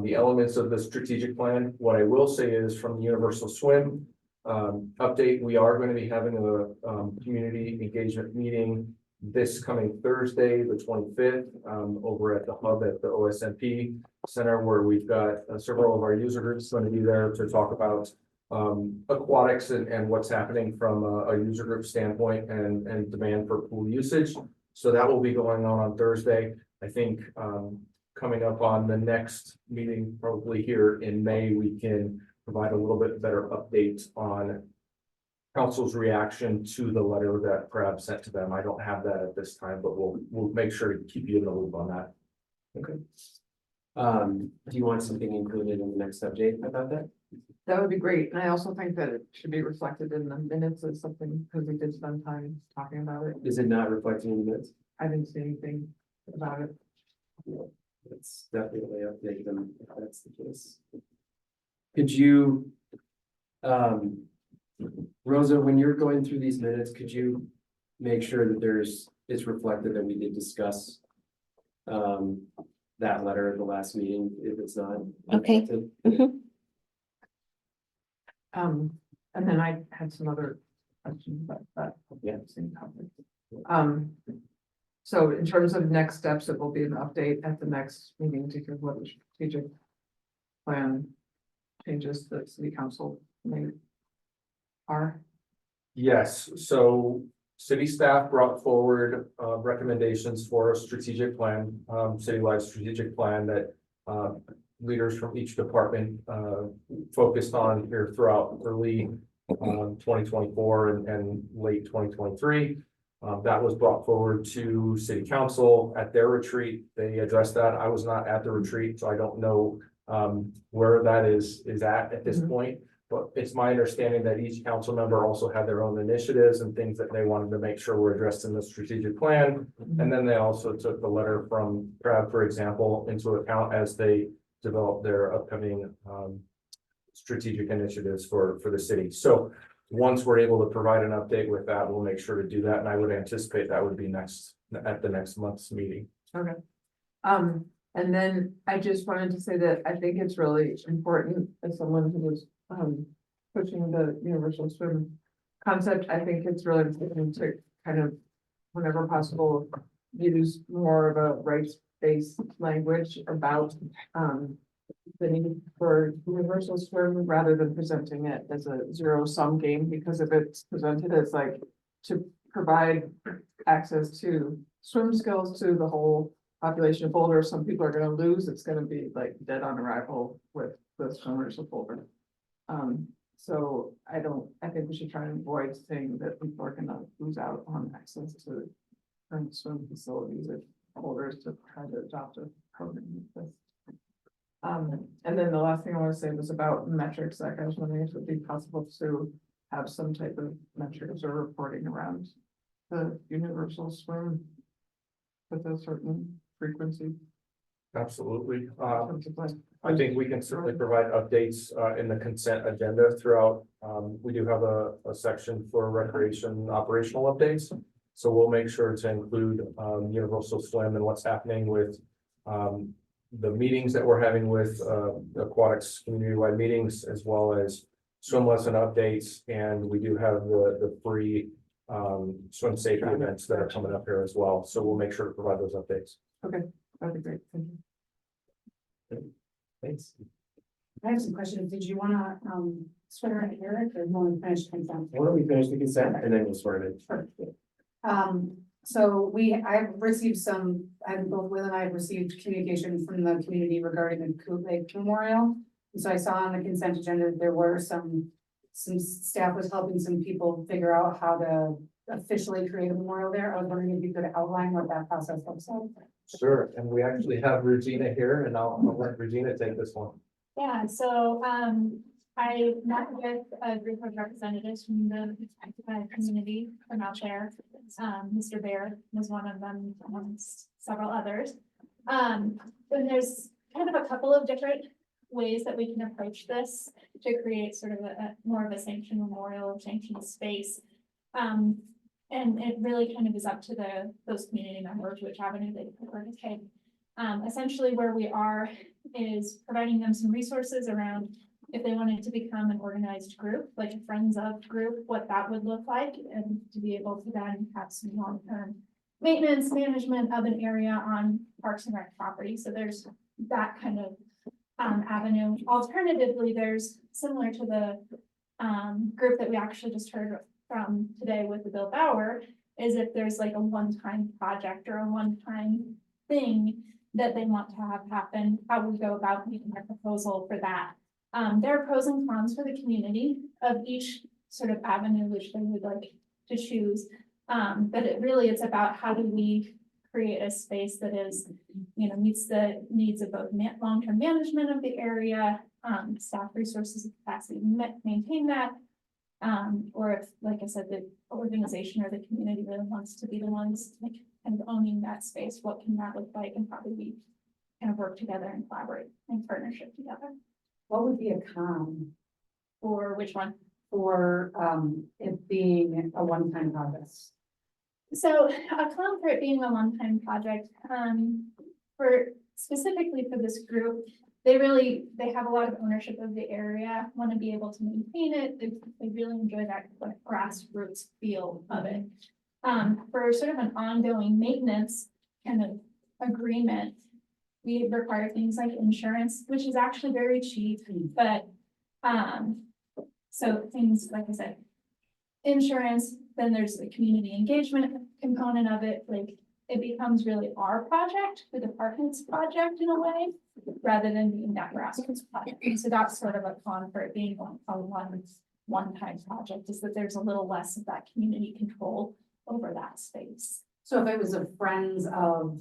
the elements of the strategic plan. What I will say is from the Universal Swim update, we are going to be having a community engagement meeting this coming Thursday, the 25th, over at the hub at the OSMP Center, where we've got several of our user groups going to be there to talk about aquatics and what's happening from a user group standpoint and demand for pool usage. So that will be going on Thursday. I think coming up on the next meeting, probably here in May, we can provide a little bit better update on council's reaction to the letter that Crab sent to them. I don't have that at this time, but we'll make sure to keep you in the loop on that. Okay. Do you want something included in the next update about that? That would be great, and I also think that it should be reflected in the minutes as something, because we did spend time talking about it. Is it not reflecting in the minutes? I didn't see anything about it. Let's definitely update them if that's the case. Could you, Rosa, when you're going through these minutes, could you make sure that it's reflected that we did discuss that letter at the last meeting, if it's not? Okay. reflected? Mhm. And then I had some other questions about that. Yeah. Same topic. So in terms of next steps, it will be an update at the next meeting to hear what the strategic plan changes that city council made are. Yes, so city staff brought forward recommendations for a strategic plan, citywide strategic plan that leaders from each department focused on here throughout early 2024 and late 2023. That was brought forward to city council at their retreat. They addressed that. I was not at the retreat, so I don't know where that is at this point. But it's my understanding that each council member also had their own initiatives and things that they wanted to make sure were addressed in the strategic plan. And then they also took the letter from Crab, for example, into account as they developed their upcoming strategic initiatives for the city. So once we're able to provide an update with that, we'll make sure to do that. And I would anticipate that would be at the next month's meeting. Okay. And then I just wanted to say that I think it's really important as someone who was pushing the universal swim concept. I think it's really important to kind of, whenever possible, use more of a rights-based language about the need for universal swim rather than presenting it as a zero-sum game, because if it's presented as like to provide access to swim skills to the whole population of Boulder, some people are gonna lose. It's gonna be like dead on arrival with the swimmers of Boulder. So I think we should try and avoid saying that people are gonna lose out on access to current swim facilities if Boulder is to try to adopt a program like this. And then the last thing I want to say was about metrics. Like I was wondering if it would be possible to have some type of metrics or reporting around the universal swim with a certain frequency. Absolutely. In terms of like, I think we can certainly provide updates in the consent agenda throughout. We do have a section for recreation operational updates. So we'll make sure to include universal swim and what's happening with the meetings that we're having with aquatics community-wide meetings, as well as swim lesson updates. And we do have the free swim safety events that are coming up here as well. So we'll make sure to provide those updates. okay, that'd be great. Thank you. Thanks. I have some questions. Did you wanna, swear in Eric or want to finish consent? Why don't we finish the consent and then we'll sort it. So I've received both Will and I have received communication from the community regarding the Coot Lake Memorial. And so I saw on the consent agenda, there were some staff was helping some people figure out how to officially create a memorial there. I was wondering if you could outline what that process looks like. Sure, and we actually have Regina here, and I'll let Regina take this one. Yeah, so, I met with a group of representatives from the community from out there. Mr. Baird was one of them, amongst several others. And there's kind of a couple of different ways that we can approach this to create sort of a more of a sanctioned memorial, sanctioned space. And it really kind of is up to those community members, which avenue they prefer to take. Essentially where we are is providing them some resources around if they wanted to become an organized group, like a Friends of group, what that would look like, and to be able to then have some long-term maintenance, management of an area on Parks and Rec property. So there's that kind of avenue. Alternatively, there's similar to the group that we actually just heard from today with the Bill Bauer, is if there's like a one-time project or a one-time thing that they want to have happen, how we go about making a proposal for that. There are pros and cons for the community of each sort of avenue which they would like to choose. But it's about how do we create a space that is, meets the needs of both long-term management of the area, staff resources and capacity to maintain that. Or if, like I said, the organization or the community really wants to be the ones like kind of owning that space, what can that look like, and how do we kind of work together and collaborate in partnership together? What would be a con For which one? for it being a one-time project? So a con for it being a one-time project, specifically for this group, they have a lot of ownership of the area, want to be able to maintain it. They really enjoy that like grassroots feel of it. For sort of an ongoing maintenance kind of agreement, we require things like insurance, which is actually very cheap, but so things like I said, insurance, then there's the community engagement component of it, like it becomes really our project, the department's project in a way, rather than being that grassroots project. So that's sort of a con for it being a one-time project, is that there's a little less of that community control over that space. So if it was a Friends of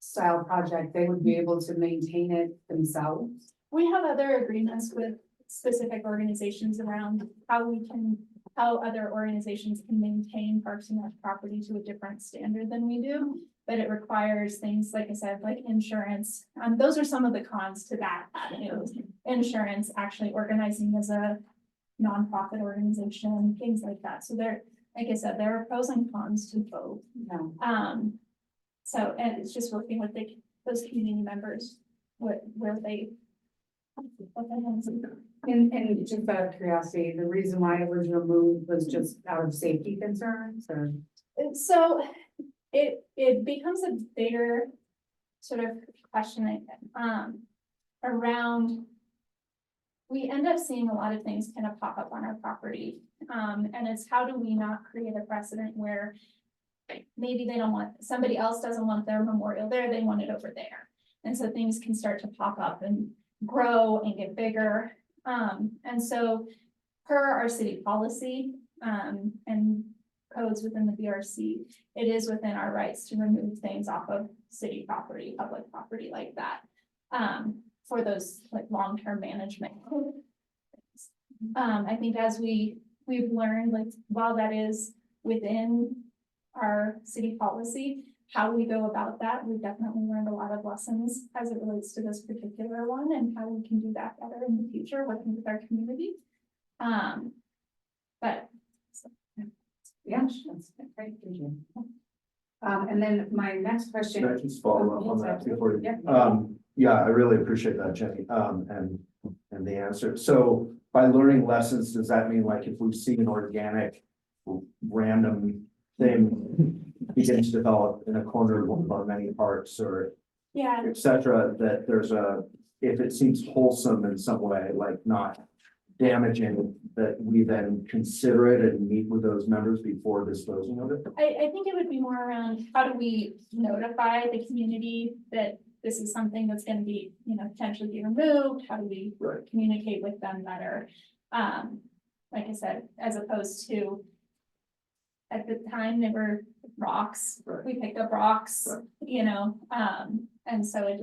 style project, they would be able to maintain it themselves? We have other agreements with specific organizations around how other organizations can maintain Parks and Rec property to a different standard than we do. But it requires things, like I said, like insurance. Those are some of the cons to that avenue. Insurance, actually organizing as a nonprofit organization, things like that. So like I said, there are pros and cons to both. No. So, and it's just working with those community members, where they. And just out of curiosity, the reason why it was removed was just out of safety concerns, or? So it becomes a bigger sort of question around. We end up seeing a lot of things kind of pop up on our property. And it's how do we not create a precedent where maybe somebody else doesn't want their memorial there, they want it over there. And so things can start to pop up and grow and get bigger. And so per our city policy, and codes within the BRC, it is within our rights to remove things off of city property, public property like that. For those like long-term management. I think as we've learned, like while that is within our city policy, how we go about that, we've definitely learned a lot of lessons as it relates to this particular one and how we can do that better in the future, working with our community. But Yeah, that's great, thank you. And then my next question. Can I just follow up on that before? Yeah. Yeah, I really appreciate that, Jenny, and the answer. So by learning lessons, does that mean like if we see an organic random thing begin to develop in a corner of one of our many parks or yeah, et cetera, that if it seems wholesome in some way, like not damaging, that we then consider it and meet with those members before disposing of it? I think it would be more around how do we notify the community that this is something that's going to be, potentially be removed? How do we communicate with them better? Like I said, as opposed to at the time they were rocks, we picked up rocks, and so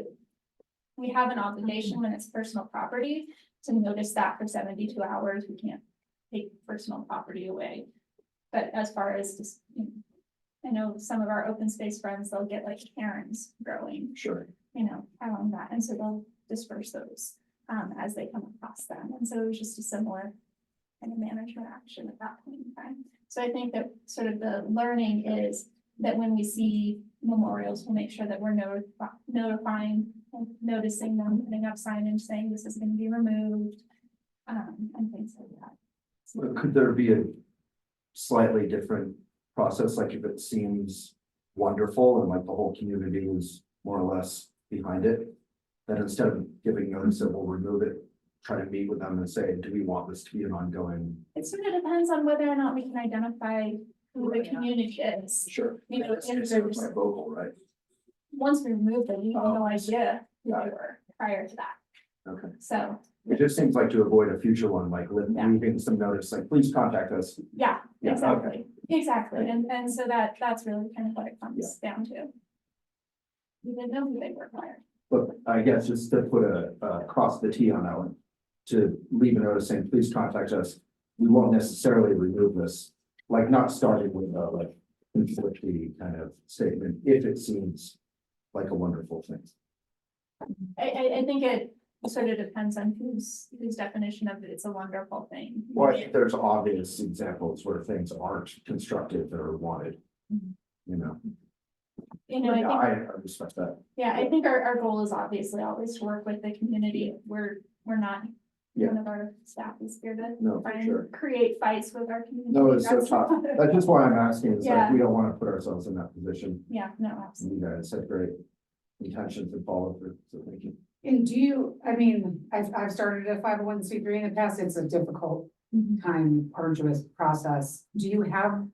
we have an obligation when it's personal property to notice that for 72 hours. We can't take personal property away. But as far as just, I know some of our open space friends, they'll get like cairns growing. Sure. Around that, and so they'll disperse those as they come across them. And so it was just a similar kind of management action at that point in time. So I think that sort of the learning is that when we see memorials, we'll make sure that we're notifying, noticing them, putting up signage saying this is going to be removed, and things like that. So, Could there be a slightly different process, like if it seems wonderful and like the whole community is more or less behind it, then instead of giving notice that we'll remove it, try to meet with them and say, do we want this to be an ongoing? it sort of depends on whether or not we can identify who the community is. Sure. If It's there's, my vocal, right? once we remove them, you have no idea who Got they it. were prior to that. Okay. So It just seems like to avoid a future one, like Yeah. leaving some notice, like, please contact us. Yeah, Yeah, exactly, exactly, and so that's really kind of what it comes down to. We didn't know who they were hired. But I guess just to put a cross the T on that one, to leave a notice saying, please contact us. We won't necessarily remove this, like not starting with a like conflicting kind of statement, if it seems like a wonderful thing. I think it sort of depends on whose definition of it's a wonderful thing. Well, I think there's obvious examples where things aren't constructive or wanted. Mhm. You know, You know, I yeah, think, I respect that. yeah, I think our goal is obviously always to work with the community. We're not, Yeah. none of our staff is here to No, for try sure. and create fights with our community. No, it's so That's tough. not- That's just why I'm asking, is like, Yeah. we don't want to put ourselves in that position. Yeah, no, absolutely. You guys had great intentions and follow through, so thank you. And do you, I mean, I've started a 501c3 in the past, it's a difficult Mhm. time, arduous process. Do you have,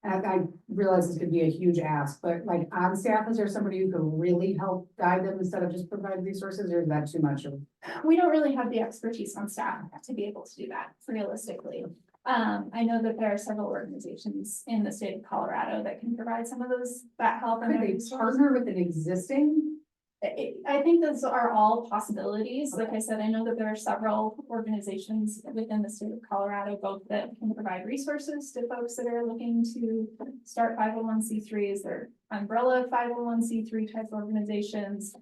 I realize this could be a huge ask, but like on staff, is there somebody who can really help guide them instead of just provide resources, or is that too much of? We don't really have the expertise on staff to be able to do that realistically. I know that there are several organizations in the state of Colorado that can provide some of that help. and Could their they resources. partner with an existing? I think those are all possibilities. Like I said, I know that there are several organizations within the state of Colorado, both that can provide resources to folks that are looking to start 501c3s or umbrella 501c3 type organizations.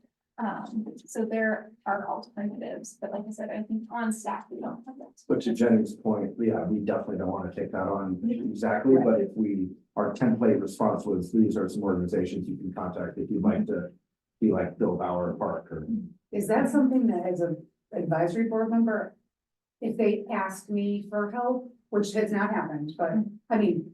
So there are alternatives, but like I said, I think on staff, we don't have that. But to Jenny's point, yeah, we definitely don't want to take that on exactly, but if our template response was, these are some organizations you can contact if you'd like to be like Bill Bauer Park or. Is that something that as an advisory board member, if they ask me for help, which has not happened, but I mean,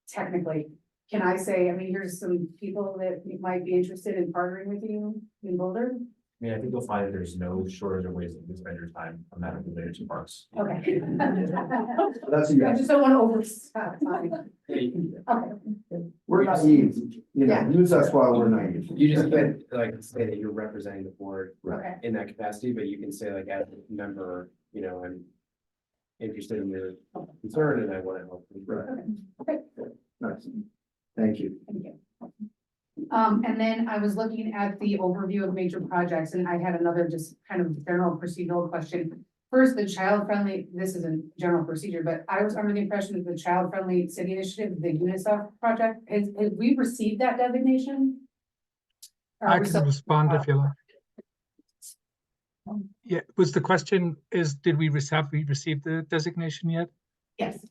technically, can I say, I mean, here's some people that might be interested in partnering with you in Boulder? I mean, I think you'll find that there's no shortage of ways to spend your time on that related to parks. Okay. That's a I yes. just don't want to overstep. Okay. We're naive, you know, Yeah. use us while we're naive. You just can't like say that you're representing the board Okay. in that capacity, but you can say like as a member, you know, I'm interested in your concern and I want to help. you. Right. Okay. Nice. Thank you. Thank you. And then I was looking at the overview of major projects and I had another just kind of general procedural question. First, the child-friendly, this isn't general procedure, but I was under the impression that the child-friendly city initiative, the UNICEF project, has we received that designation? Or are I we can still- respond if you like. Yeah, was the question did we have we received the designation yet? Yes.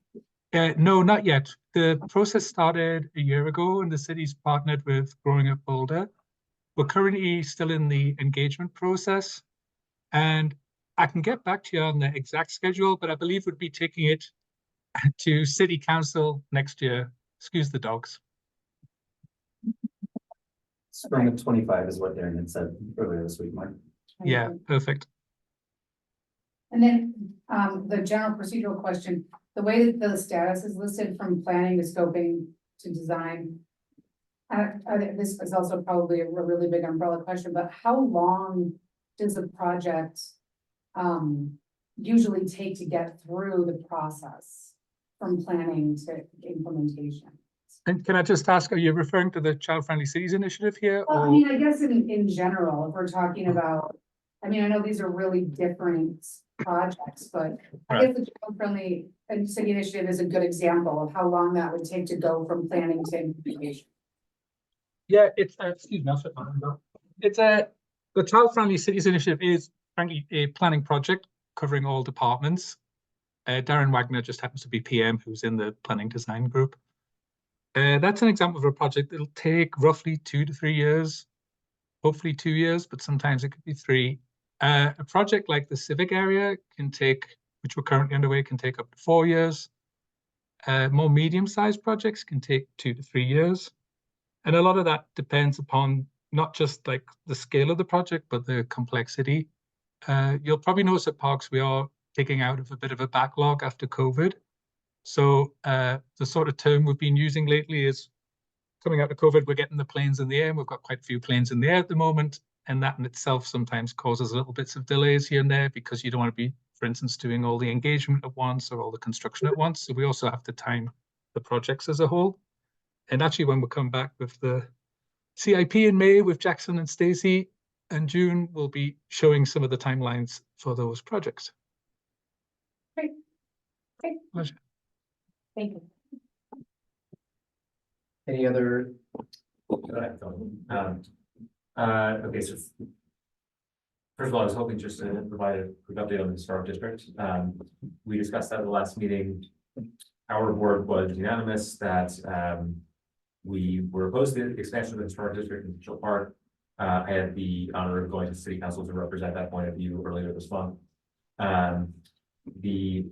No, not yet. The process started a year ago and the city's partnered with Growing Up Boulder. We're currently still in the engagement process. And I can get back to you on the exact schedule, but I believe we'd be taking it to city council next year. Excuse the dogs. Spring of 25 is what Darren had said earlier this week, Mike. Yeah, perfect. And then, the general procedural question, the way that the status is listed from planning to scoping to design. This is also probably a really big umbrella question, but how long does the project usually take to get through the process from planning to implementation? And can I just ask, are you referring to the Child Friendly Cities Initiative here? Well, I Or mean, I guess in general, if we're talking about, I mean, I know these are really different projects, but I guess the child-friendly city initiative is a good example of how long that would take to go from planning to implementation. yeah, it's excuse me, I'll shut my window. It's the Child Friendly Cities Initiative is frankly a planning project covering all departments. Darren Wagner just happens to be PM, who's in the planning design group. That's an example of a project that'll take roughly 2 to 3 years, hopefully 2 years, but sometimes it could be 3. A project like the civic area can take, which we're currently underway, can take up to 4 years. More medium-sized projects can take 2 to 3 years. And a lot of that depends upon not just like the scale of the project, but the complexity. You'll probably notice at Parks, we are taking out of a bit of a backlog after COVID. So the sort of term we've been using lately is coming out of COVID, we're getting the planes in the air. And we've got quite a few planes in the air at the moment. And that in itself sometimes causes little bits of delays here and there because you don't want to be for instance, doing all the engagement at once or all the construction at once. So we also have to time the projects as a whole. And actually, when we come back with the CIP in May with Jackson and Stacy, and June, we'll be showing some of the timelines for those projects. Great. Pleasure. Thank you. Any other? Okay, so. First of all, I was hoping just to provide a quick update on the historic district. We discussed that at the last meeting. Our board was unanimous that, we were opposed to the expansion of the historic district in Mitchell Park. I had the honor of going to city council to represent that point of view earlier this month. The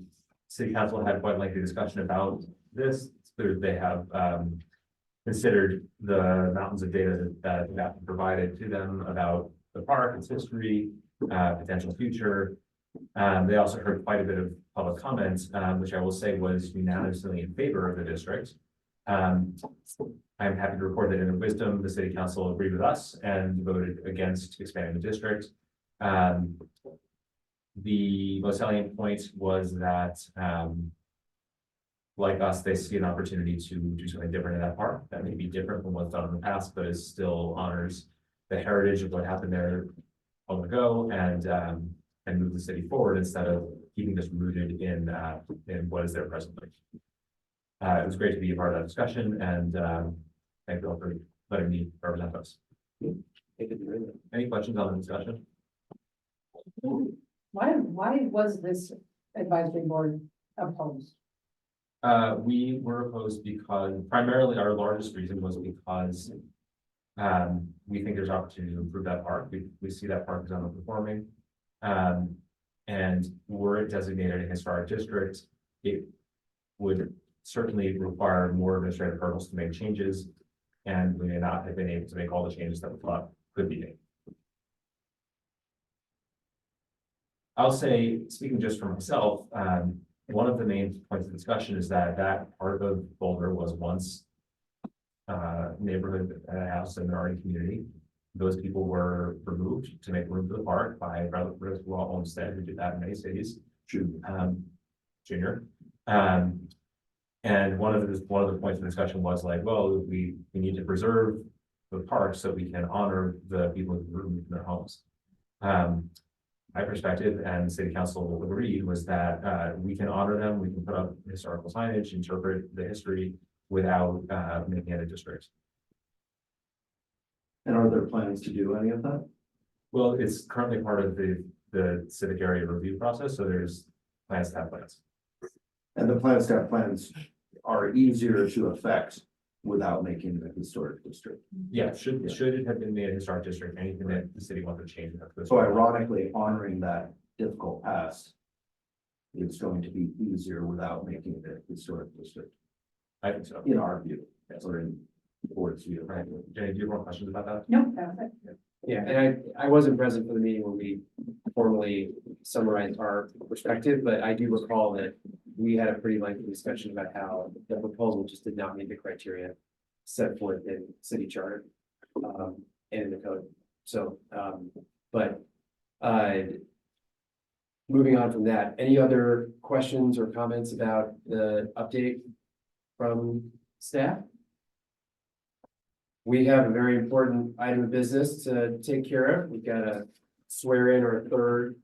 city council had quite a lengthy discussion about this. It's clear they have, considered the mountains of data that have been provided to them about the park, its history, potential future. They also heard quite a bit of public comments, which I will say was unanimously in favor of the district. I'm happy to report that in their wisdom, the city council agreed with us and voted against expanding the district. The most salient point was that, like us, they see an opportunity to do something different in that park that may be different from what's done in the past, but is still honors the heritage of what happened there long ago and move the city forward instead of keeping this rooted in what is there presently. It was great to be a part of that discussion, and thank you all for letting me represent us. Any questions on the discussion? Why was this advisory board opposed? We were opposed because primarily our largest reason was because we think there's opportunity to improve that park. We see that park as underperforming. And were it designated a historic district, it would certainly require more administrative hurdles to make changes. And we may not have been able to make all the changes that we thought could be made. I'll say, speaking just for myself, one of the main points of discussion is that that part of Boulder was once neighborhood house in the already community. Those people were removed to make room for the park by Roosevelt Olmsted, who did that in many cities. Junior. And one of the points of discussion was like, well, we need to preserve the park so we can honor the people who were removed from their homes. My perspective, and city council agreed, was that we can honor them, we can put up historical signage, interpret the history without making it a district. And are there plans to do any of that? Well, it's currently part of the civic area review process, so there's plans to have plans. And the plans to have plans are easier to affect without making it a historic district. Yeah, should it have been made a historic district, anything that the city wants to change would have to go So through. ironically, honoring that difficult past is going to be easier without making it a historic district, I think so. in our view, or in the board's view. Right. Jenny, do you have more questions about that? No, that was it. Yeah, and I wasn't present for the meeting when we formally summarized our perspective, but I do recall that we had a pretty lengthy discussion about how the proposal just did not meet the criteria set forth in city charter and in the code. So, moving on from that, any other questions or comments about the update from staff? We have a very important item of business to take care of. We've got to swear in our third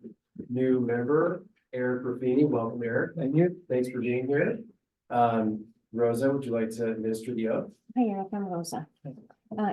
new member, Eric Ruffini. Welcome, Eric. Thank you. Thanks for being here. Rosa, would you like to administer the oath? Hi, Eric, I'm Rosa.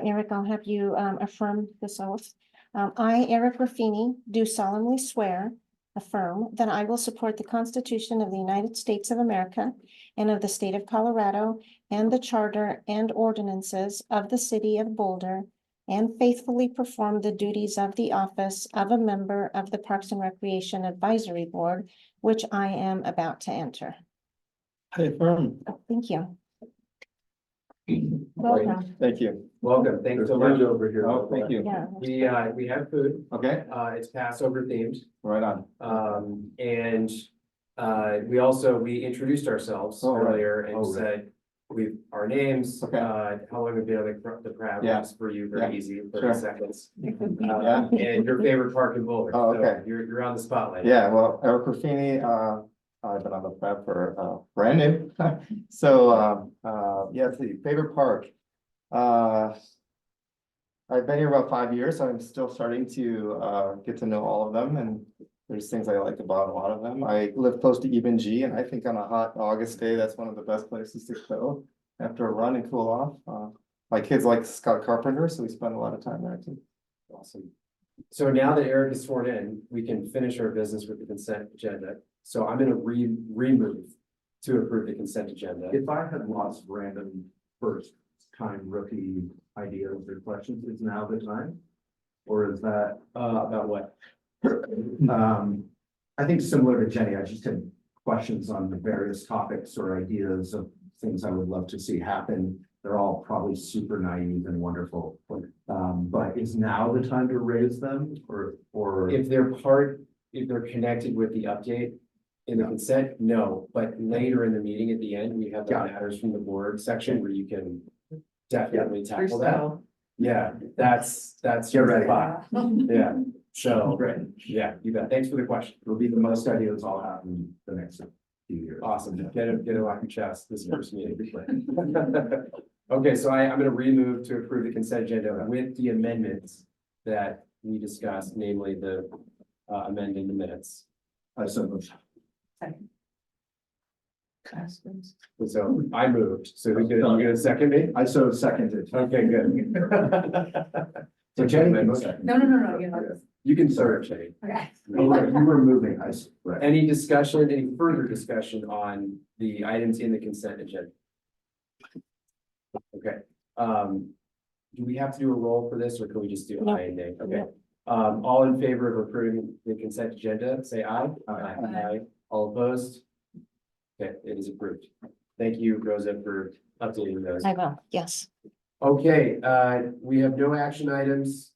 Eric, I'll have you affirm this oath. I, Eric Ruffini, do solemnly swear, affirm that I will support the Constitution of the United States of America and of the state of Colorado and the charter and ordinances of the city of Boulder, and faithfully perform the duties of the office of a member of the Parks and Recreation Advisory Board, which I am about to enter. I affirm. Thank you. Welcome. Thank you. Welcome. Thanks so There's much. over here. Oh, thank you. Yeah. We have food. Okay, It's Passover themed. right on. And we introduced ourselves Oh, right. earlier and Oh, right. said, we've, our names, Okay. how long we've been on the crowd, Yeah. that's for you, Yeah. very easy, Sure. 30 seconds. Yeah. And your favorite park in Boulder. Oh, So okay. You're on the spotlight. Yeah, well, Eric Ruffini, I've been on the prep for, brand new. So, yeah, the favorite park. I've been here about 5 years, so I'm still starting to, get to know all of them, and there's things I like about a lot of them. I live close to Ebon-G, and I think on a hot August day, that's one of the best places to go after a run and cool off. My kids like Scott Carpenter, so we spend a lot of time there too. Awesome. So now that Eric is sworn in, we can finish our business with the consent agenda. So I'm gonna remove to approve the consent agenda. If I had lost random first time rookie ideas or questions, is now the time? Or is that, About what? I think similar to Jenny, I just had questions on the various topics or ideas of things I would love to see happen. They're all probably super naive and wonderful. But is now the time to raise them or? If they're connected with the update in the consent, no, but later in the meeting at the end, we have the Got it. matters from the board section where you can definitely tackle Freestyle. that. Yeah, that's Get your ready. spot. Yeah, so, Great. yeah, you bet. Thanks for the question. It'll be the most ideas I'll have in the next few years. Awesome. Get it off your chest this first meeting. Okay, so I'm gonna remove to approve the consent agenda with the amendments that we discussed, namely the amending the minutes. I so moved. So I moved. So who's gonna second me? I so seconded. Okay, good. So Jenny can second. No, you know. You can serve, Jenny. Okay. You were moving, right. Any discussion, any further discussion on the items in the consent agenda? Okay, do we have to do a roll for this, or can we just do No. aye and nay? Okay. All in favor of approving the consent agenda, say aye. Aye. All opposed? Okay, it is approved. Thank you, Rosa, for updating those. I will, yes. Okay, we have no action items.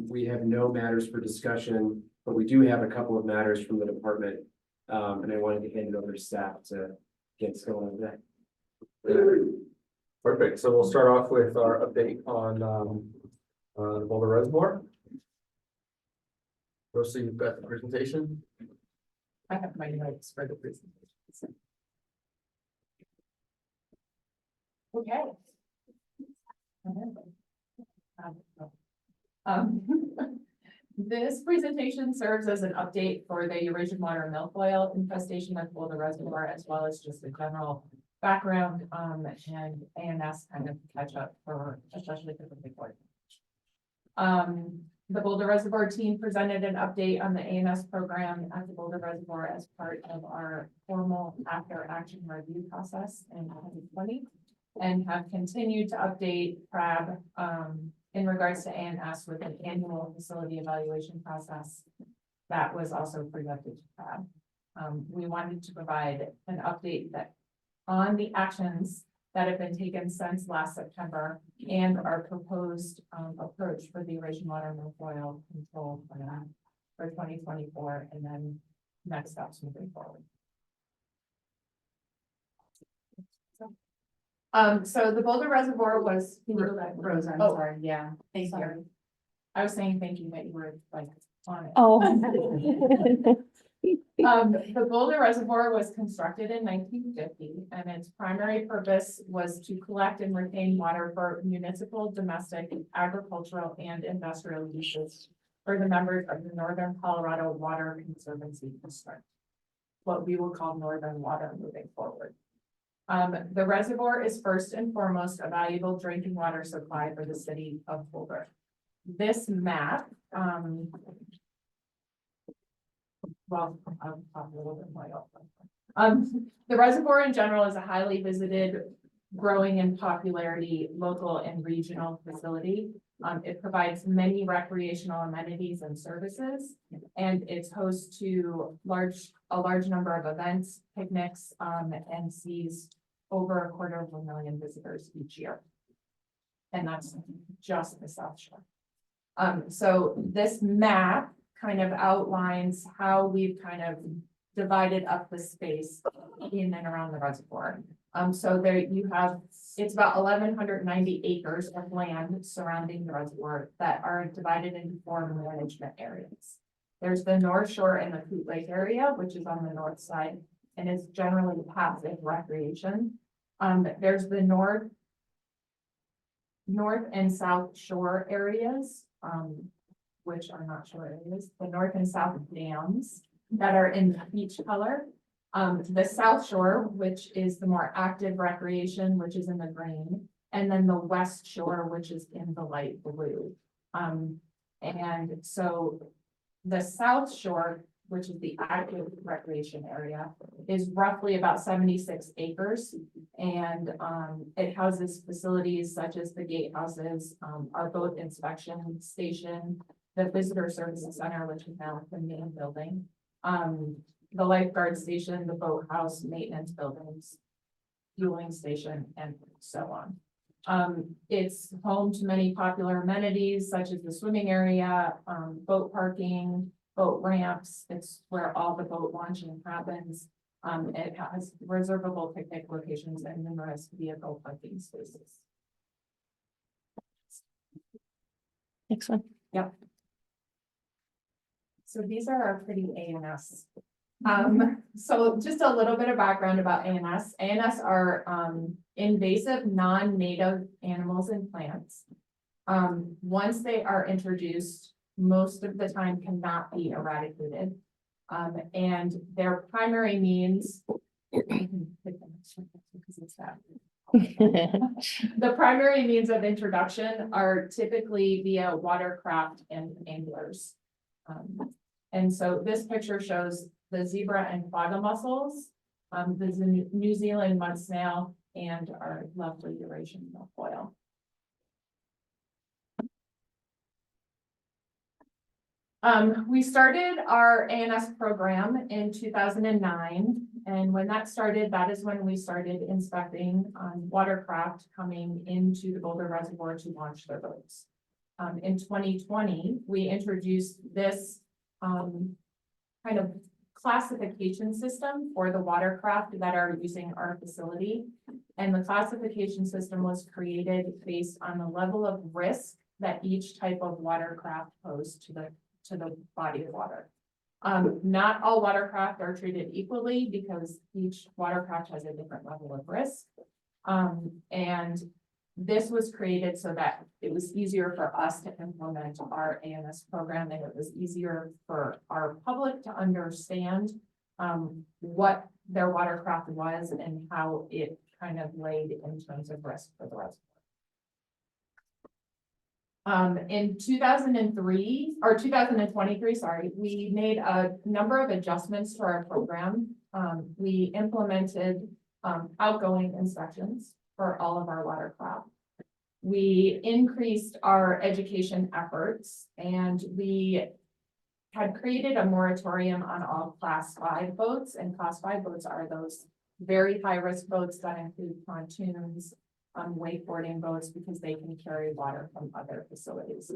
We have no matters for discussion, but we do have a couple of matters from the department. And I wanted to hand it over to staff to get us going with that. Perfect. So we'll start off with our update on, the Boulder Reservoir. Rosa, you've got the presentation. I have my notes for the presentation. Okay. This presentation serves as an update for the Eurasian water milfoil infestation at Boulder Reservoir, as well as just a general background, and ANS kind of catch up for, especially for the big board. The Boulder Reservoir team presented an update on the ANS program at the Boulder Reservoir as part of our formal after action review process in 2020. And have continued to update PRAB in regards to ANS with an annual facility evaluation process that was also presented to PRAB. We wanted to provide an update that on the actions that have been taken since last September and our proposed approach for the Eurasian water milfoil control plan for 2024, and then next steps moving forward. So the Boulder Reservoir was. Rosa, I'm Oh. sorry, yeah, thank Sorry. you. I was saying thank you that you were like on it. Oh. The Boulder Reservoir was constructed in 1950, and its primary purpose was to collect and retain water for municipal, domestic, agricultural, and industrial uses for the members of the Northern Colorado Water Conservancy District, what we will call Northern Water moving forward. The reservoir is first and foremost a valuable drinking water supply for the city of Boulder. This map, well, I'll talk a little bit more. The reservoir in general is a highly visited, growing in popularity, local and regional facility. It provides many recreational amenities and services, and it's host to a large number of events, picnics, and sees over 250,000 visitors each year. And that's just the South Shore. So this map kind of outlines how we've kind of divided up the space in and around the reservoir. So there you have, it's about 1,190 acres of land surrounding the reservoir that are divided into 4 management areas. There's the North Shore and the Coot Lake area, which is on the north side and is generally passive recreation. There's the north and south shore areas, which are not shore areas, the north and south dams that are in peach color. The South Shore, which is the more active recreation, which is in the green, and then the West Shore, which is in the light blue. And so the South Shore, which is the active recreation area, is roughly about 76 acres. And it houses facilities such as the gatehouses, our boat inspection station, the visitor services center, which is now the main building, the lifeguard station, the boathouse, maintenance buildings, fueling station, and so on. It's home to many popular amenities such as the swimming area, boat parking, boat ramps. It's where all the boat launching happens. It has reservable picnic locations and numerous vehicle parking spaces. Next one. Yep. So these are our pretty ANS. So just a little bit of background about ANS. ANS are invasive, non-native animals and plants. Once they are introduced, most of the time cannot be eradicated. And their primary means, the primary means of introduction are typically via watercraft and anglers. And so this picture shows the zebra and quagga mussels, the New Zealand mud snail, and our lovely Eurasian milfoil. We started our ANS program in 2009, and when that started, that is when we started inspecting watercraft coming into the Boulder Reservoir to launch their boats. In 2020, we introduced this kind of classification system for the watercraft that are using our facility. And the classification system was created based on the level of risk that each type of watercraft posed to the body of water. Not all watercraft are treated equally because each watercraft has a different level of risk. And this was created so that it was easier for us to implement our ANS program, and it was easier for our public to understand what their watercraft was and how it kind of laid in terms of risk for the reservoir. In 2023, sorry, we made a number of adjustments to our program. We implemented outgoing inspections for all of our watercraft. We increased our education efforts, and we had created a moratorium on all Class 5 boats, and Class 5 boats are those very high-risk boats that include pontoons, wakeboarding boats, because they can carry water from other facilities.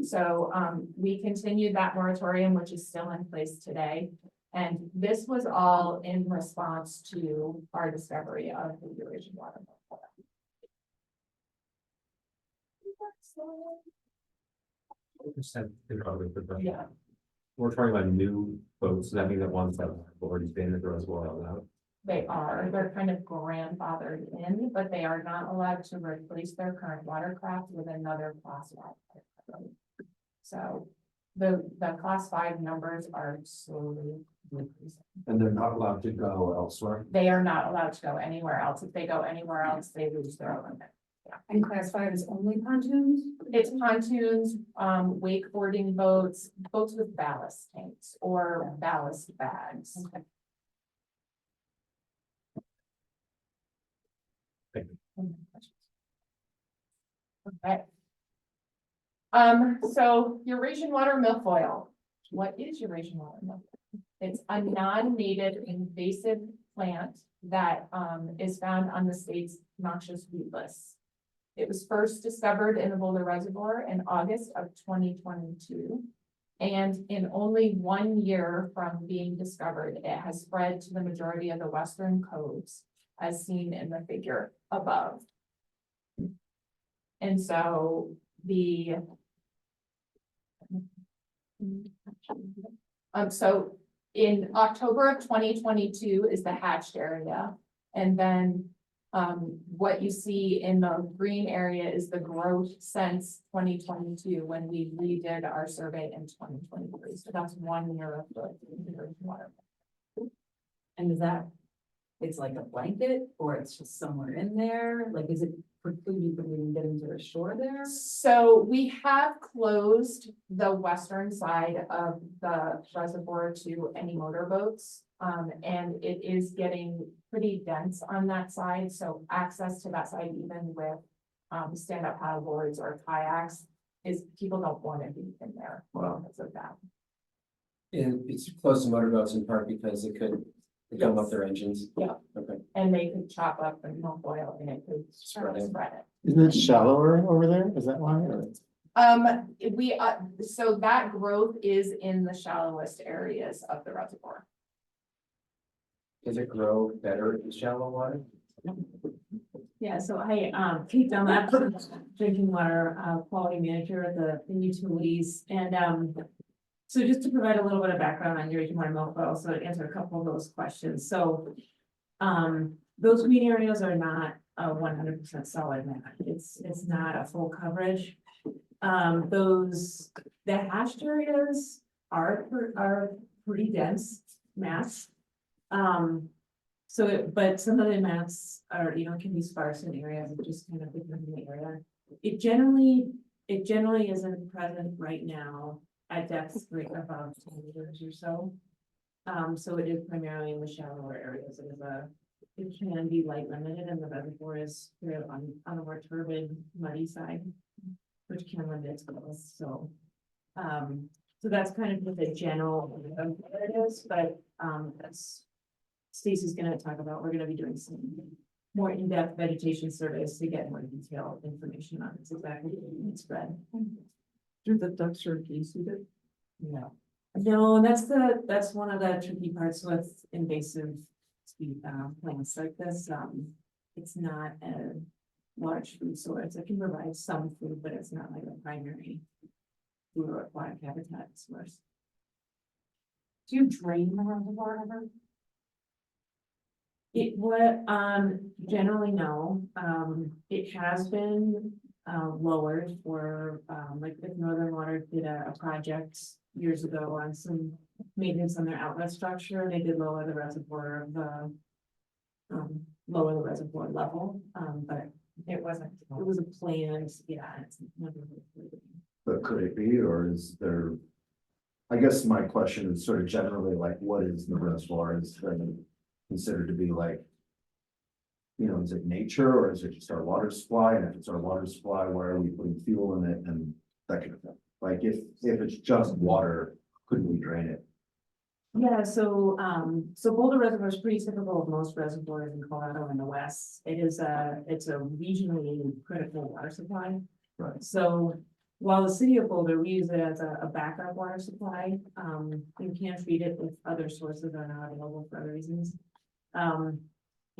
So we continued that moratorium, which is still in place today. And this was all in response to our discovery of the Eurasian water milfoil. Yeah. We're talking about new boats. Does that mean that ones that have already been at the reservoir are allowed? They're kind of grandfathered in, but they are not allowed to replace their current watercraft with another Class 5. So the Class 5 numbers are slowly decreasing. And they're not allowed to go elsewhere. They are not allowed to go anywhere else. If they go anywhere else, they lose their limit. And Class 5 is only pontoons? It's pontoons, wakeboarding boats, boats with ballast tanks or ballast bags. Okay. So Eurasian water milfoil. What is Eurasian water milfoil? It's a non-native invasive plant that is found on the state's noxious weed list. It was first discovered in the Boulder Reservoir in August of 2022. And in only 1 year from being discovered, it has spread to the majority of the western coves. as seen in the figure above. And so so in October of 2022 is the hatched area. And then what you see in the green area is the growth since 2022, when we redid our survey in 2023. So that's 1 year of the water. And is that, it's like a blanket, or it's just somewhere in there? Like, is it preclude you from even getting to the shore there? So we have closed the western side of the reservoir to any motorboats. And it is getting pretty dense on that side, so access to that side, even with stand-up paddleboards or kayaks, is people don't want to be in there. Wow. Because of that. And it's close to motorboats in part because it could come Yes. up their engines. Yeah. Okay. And they could chop up and milk oil and it could Spread it. spread it. Isn't it shallower over there? Is that why? Or- So that growth is in the shallowest areas of the reservoir. Does it grow better in shallow water? Yeah, so I, Kate Dunlap, drinking water, quality manager at the utilities, and, so just to provide a little bit of background on drinking water milk, but also to answer a couple of those questions, so, those green areas are not a 100% solid map, it's not a full coverage. The hashed areas are pretty dense mass. But some of the maps are, can be sparse in areas that just kind of different in the area. It generally isn't present right now at depths right above 10 meters or so. So it is primarily in the shallower areas. It can be light limited, and the reservoir is on a more turbid, muddy side, which can limit its growth. So that's kind of the general of what it is, but that's Stacy's gonna talk about. We're gonna be doing some more in-depth vegetation surveys to get more detailed information on its exactly spread. Do the ducks or geese eat it? No. No, that's one of the tricky parts with invasive plants like this. It's not a large food source. It can provide some food, but it's not like a primary food or aquatic habitat source. Do you drain the reservoir ever? It would, generally no, it has been, lowered for, like if Northern Water did a project years ago on some maintenance on their outlet structure, they did lower the reservoir lower the reservoir level, but it was a planned, yeah. It's never really. But could it be, or is there? I guess my question is sort of generally like, what is the reservoir? Is there considered to be like, is it nature or is it just our water supply? And if it's our water supply, why are we putting fuel in it and that kind of thing? Like if it's just water, couldn't we drain it? Yeah, so Boulder Reservoir is pretty typical of most reservoirs in Colorado in the west. It's a regionally critical water supply. Right. So while the city of Boulder, we use it as a backup water supply, you can't treat it with other sources that are not available for other reasons.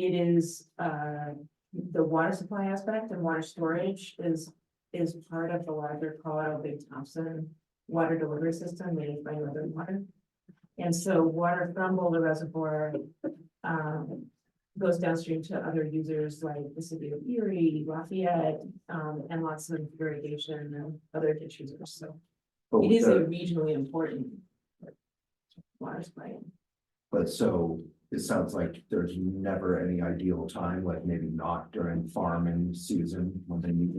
It is, the water supply aspect and water storage is part of the larger Colorado Big Thompson water delivery system managed by Northern Water. And so water from Boulder Reservoir, goes downstream to other users like the city of Erie, Lafayette, and lots of irrigation and other ditch users. So it is a regionally important water supply. But so it sounds like there's never any ideal time, like maybe not during farming season when they need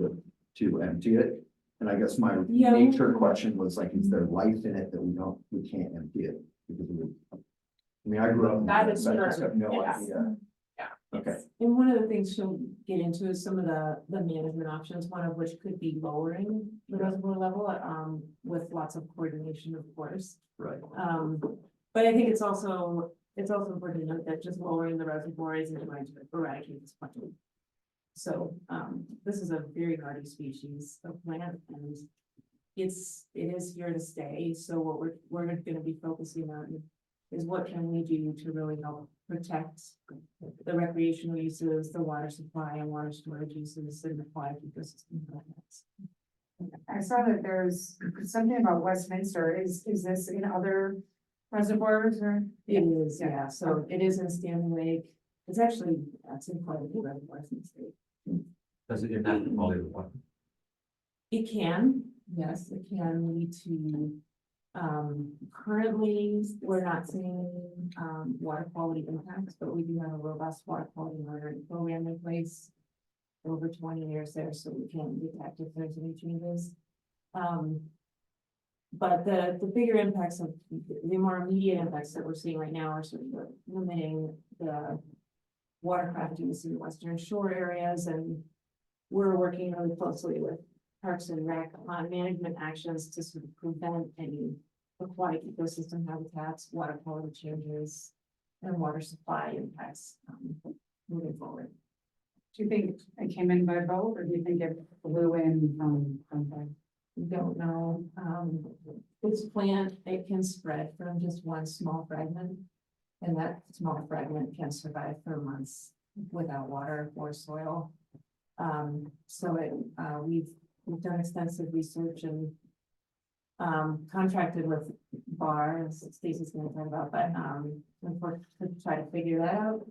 to empty it. And I guess my nature question was like, is there life in it that we can't empty it? Because I grew up. That is I just have no yes. idea. Yeah. Okay. And one of the things she'll get into is some of the management options, one of which could be lowering the reservoir level, with lots of coordination, of course. Right. But I think it's also important to note that just lowering the reservoir isn't going to eradicate this plant. So, this is a very hardy species of plant, and it is here to stay. So what we're going to be focusing on is what can we do to really help protect the recreational uses, the water supply and water storage uses and aquatic ecosystem projects. I saw that there's something about Westminster. Is this in other reservoirs or? It is, yeah, so it is in Stanley Lake. It's actually, that's in quite a few reservoirs in the state. Does it impact the quality of the water? It can, yes, it can lead to, currently, we're not seeing, water quality impacts, but we do have a robust water quality monitoring program in place. Over 20 years there, so we can detect if there's any changes. But the bigger impacts of, the more immediate impacts that we're seeing right now are sort of limiting the watercraft use in the Western Shore areas, and we're working really closely with Parks and Rec on management actions to sort of prevent any aquatic ecosystem habitats, water quality changes, and water supply impacts moving forward. Do you think it came in by boat or do you think it blew in from there? Don't know, this plant, it can spread from just one small fragment. And that small fragment can survive for months without water or soil. So we've done extensive research and contracted with BAR, as Stacey's gonna talk about, but to try to figure that out.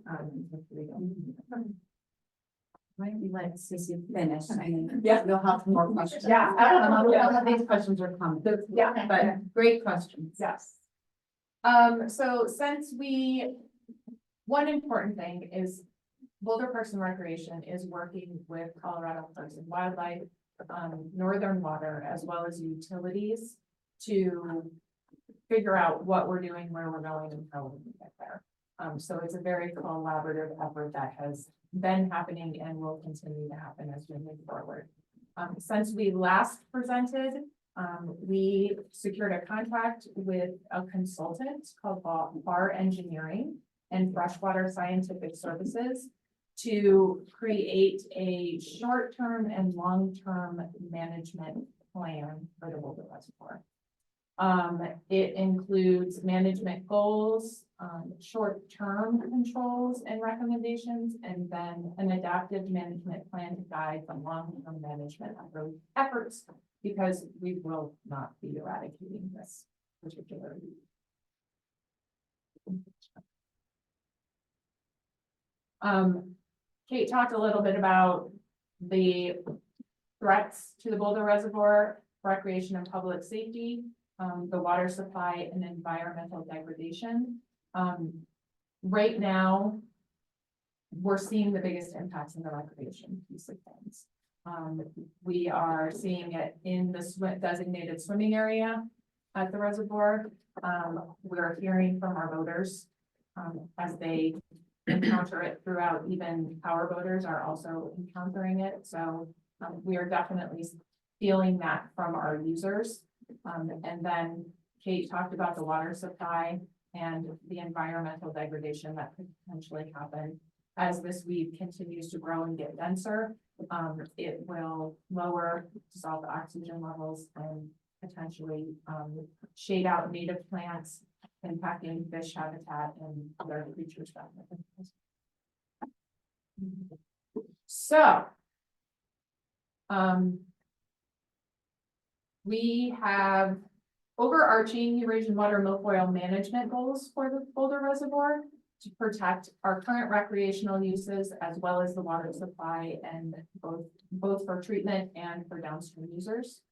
Why don't we let Cissy finish? I mean, Yeah. we'll have more questions. Yeah. I don't know if these questions are coming. Yeah. But great questions. Yes. So since one important thing is Boulder Parks and Recreation is working with Colorado Parks and Wildlife, Northern Water, as well as utilities to figure out what we're doing, where we're going and how we're gonna get there. So it's a very collaborative effort that has been happening and will continue to happen as we move forward. Since we last presented, we secured a contract with a consultant called BAR Engineering and Freshwater Scientific Services to create a short-term and long-term management plan for the Boulder Reservoir. It includes management goals, short-term controls and recommendations, and then an adaptive management plan to guide the long-term management efforts, because we will not be eradicating this particular. Kate talked a little bit about the threats to the Boulder Reservoir, recreation and public safety, the water supply and environmental degradation. Right now, we're seeing the biggest impacts in the recreation piece of things. We are seeing it in the designated swimming area at the reservoir. We're hearing from our boaters as they encounter it throughout. Even power boaters are also encountering it. So we are definitely feeling that from our users. And then Kate talked about the water supply and the environmental degradation that could potentially happen as this weed continues to grow and get denser. It will lower dissolved oxygen levels and potentially shade out native plants, impacting fish habitat and other creatures. So we have overarching Eurasian water milfoil management goals for the Boulder Reservoir to protect our current recreational uses as well as the water supply, and both for treatment and for downstream users.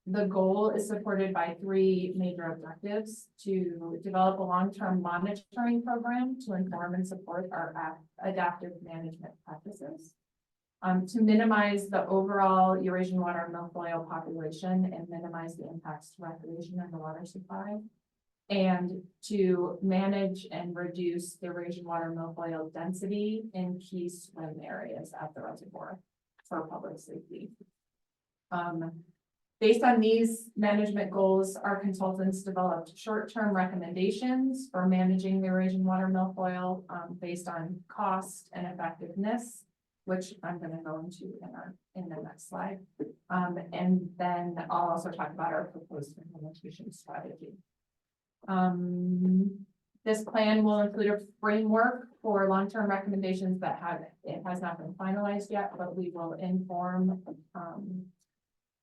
The goal is supported by 3 major objectives: to develop a long-term monitoring program to inform and support our adaptive management practices, to minimize the overall Eurasian water milfoil population and minimize the impacts to recreation and the water supply, and to manage and reduce the Eurasian water milfoil density in key swim areas at the reservoir for public safety. Based on these management goals, our consultants developed short-term recommendations for managing the Eurasian water milfoil based on cost and effectiveness, which I'm going to go into in the next slide. And then I'll also talk about our proposed implementation strategy. This plan will include a framework for long-term recommendations it has not been finalized yet, but we will inform,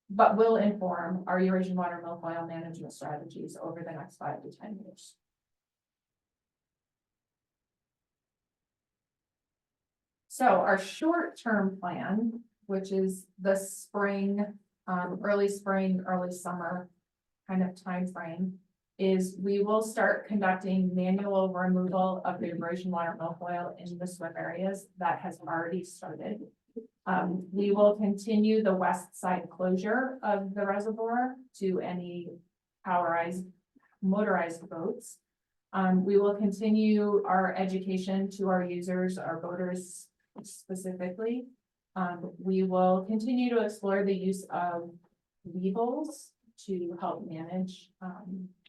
will inform our Eurasian water milfoil management strategies over the next 5 to 10 years. So our short-term plan, which is the spring, early spring, early summer kind of timeframe, is we will start conducting manual removal of the Eurasian water milfoil in the swim areas. That has already started. We will continue the west side closure of the reservoir to any motorized boats. We will continue our education to our users, our boaters specifically. We will continue to explore the use of weevils to help manage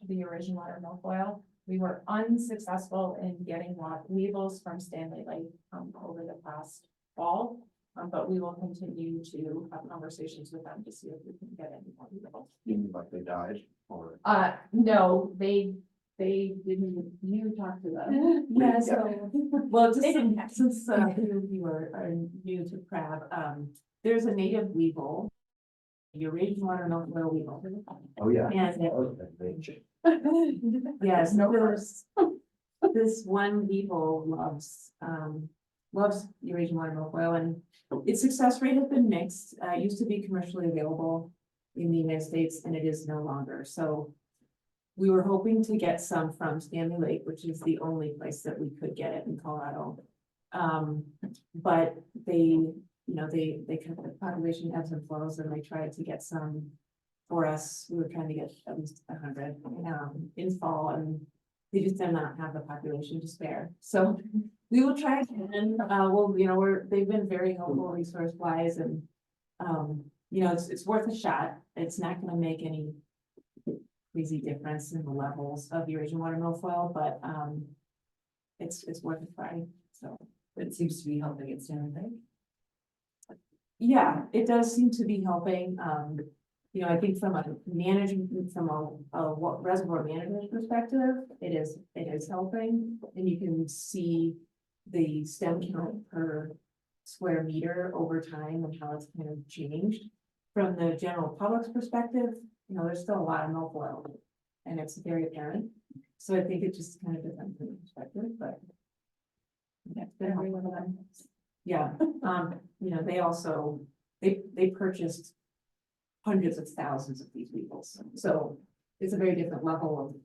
the Eurasian water milfoil. We were unsuccessful in getting weevils from Stanley Lake over the past fall, but we will continue to have conversations with them to see if we can get any more weevils. You mean like they died or? No, they didn't, you talked to them. Yeah, so, well, just since you are new to crab, there's a native weevil. Eurasian water milfoil weevil. Oh, yeah. And yes, there's this one weevil loves Eurasian water milfoil, and its success rate has been mixed. It used to be commercially available in the United States, and it is no longer. So we were hoping to get some from Stanley Lake, which is the only place that we could get it in Colorado. But they kept the population ebbs and flows, and they tried to get some for us. We were trying to get at least 100 in fall, and they just did not have the population to spare. So we will try again. They've been very helpful resource wise, and it's worth a shot. It's not going to make any crazy difference in the levels of Eurasian water milfoil, but it's worth a try. So It seems to be helping at Stanley Lake. yeah, it does seem to be helping. I think from a reservoir management perspective, it is helping, and you can see the stem count per square meter over time and how it's kind of changed. From the general public's perspective, there's still a lot of milfoil, and it's very apparent. So I think it just kind of depends on the perspective, but that's been helpful. Yeah, they also, they purchased hundreds of thousands of these weevils. So it's a very different level of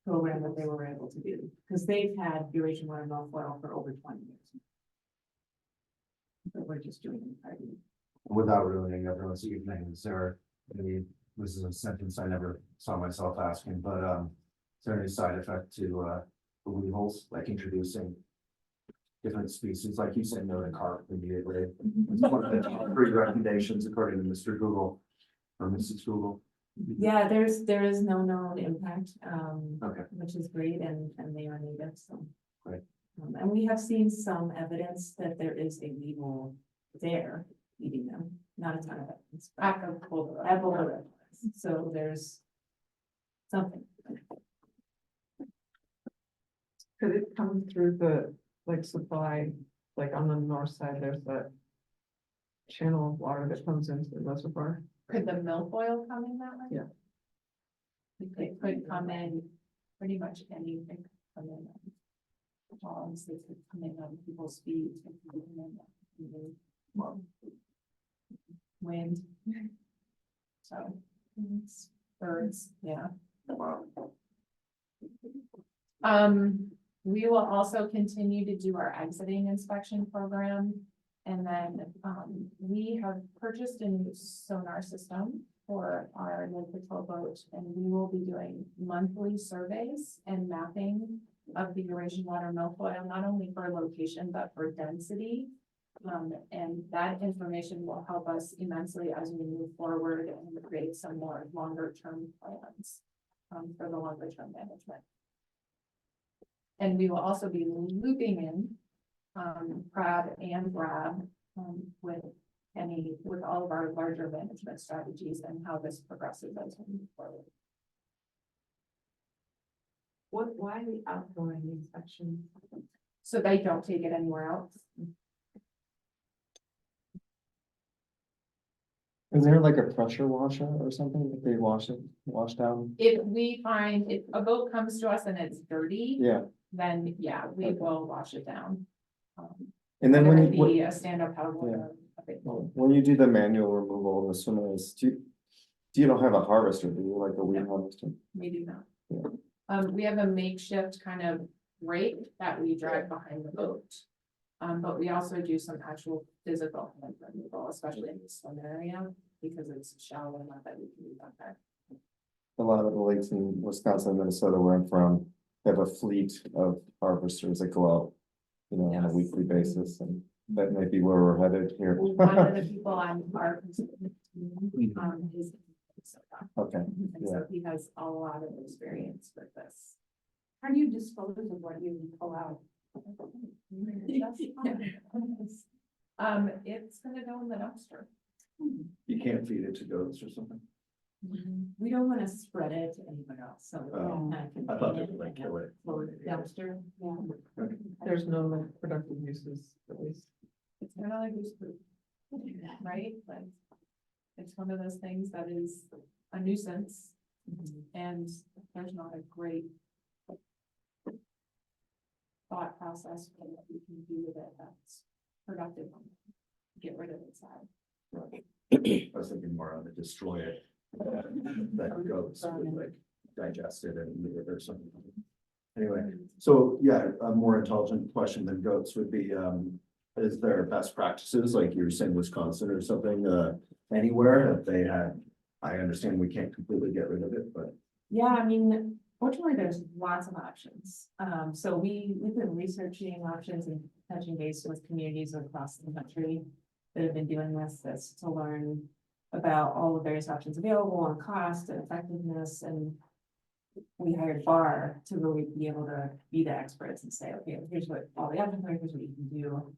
program that they were able to do, because they've had Eurasian water milfoil for over 20 years. But we're just doing it. Without ruining everyone's evening, is there any, this is a sentence I never saw myself asking, but is there any side effect to the weevils, like introducing different species, like you said, no to carp immediately? It's one of the top 3 recommendations according to Mr. Google or Mrs. Google. Yeah, there is no known impact, Okay. which is great, and they are native, so. Great. And we have seen some evidence that there is a weevil there eating them, not a ton of evidence. Apple, so there's something. Could it come through the, supply, on the north side, there's that channel of water that comes into the reservoir? Could the milfoil come in that way? Yeah. It could come in, pretty much anything could come in. Obviously, it could come in on people's feet, it could come in, wind. So, birds, yeah. We will also continue to do our exiting inspection program. And then, we have purchased a new sonar system for our new patrol boat, and we will be doing monthly surveys and mapping of the Eurasian water milfoil, not only for location, but for density. And that information will help us immensely as we move forward and create some more longer-term plans for the longer-term management. And we will also be looping in crab and grab with all of our larger management strategies and how this progresses as we move forward. why the outgoing inspection? So they don't take it anywhere else. Is there like a pressure washer or something that they wash down? If we find, if a boat comes to us and it's dirty, Yeah, then yeah, we will wash it down. and then Whether when it you, be a stand-up paddle Yeah. or a big boat. when you do the manual removal of the swimmers, do you don't have a harvester, do you, like a weed harvester? We do not. Yeah. We have a makeshift kind of rake that we drive behind the boat. But we also do some actual physical hand removal, especially in the swim area, because it's shallow enough that we can do that there. A lot of the lakes in Wisconsin and Minnesota where I'm from, they have a fleet of harvesters that go out, you know, on a Yes. weekly basis, and that might be where we're headed here. One of the people on our consultant team, is in Minnesota. Okay, And so he has a lot of experience with this. How do you dispose of what you pull out? It's gonna go in the dumpster. You can't feed it to goats or something? We don't wanna spread it to anyone else, so. Oh, I thought they would like kill it. Dumpster, yeah. There's no like productive uses, at least. It's kind of like loose poop, right? Like, it's one of those things that is a nuisance. And there's not a great thought process for what we can do with it that's productive. Get rid of it side. I was thinking more on the destroy it. That goats would like digest it and eat it or something. Anyway, so yeah, a more intelligent question than goats would be, is there best practices, like you were saying Wisconsin or something, anywhere that they had? I understand we can't completely get rid of it, but. Yeah, I mean, fortunately, there's lots of options. So we've been researching options and touching base with communities across the country that have been doing this to learn about all the various options available and cost and effectiveness. And we hired BAR to really be able to be the experts and say, okay, here's what all the options are, here's what you can do.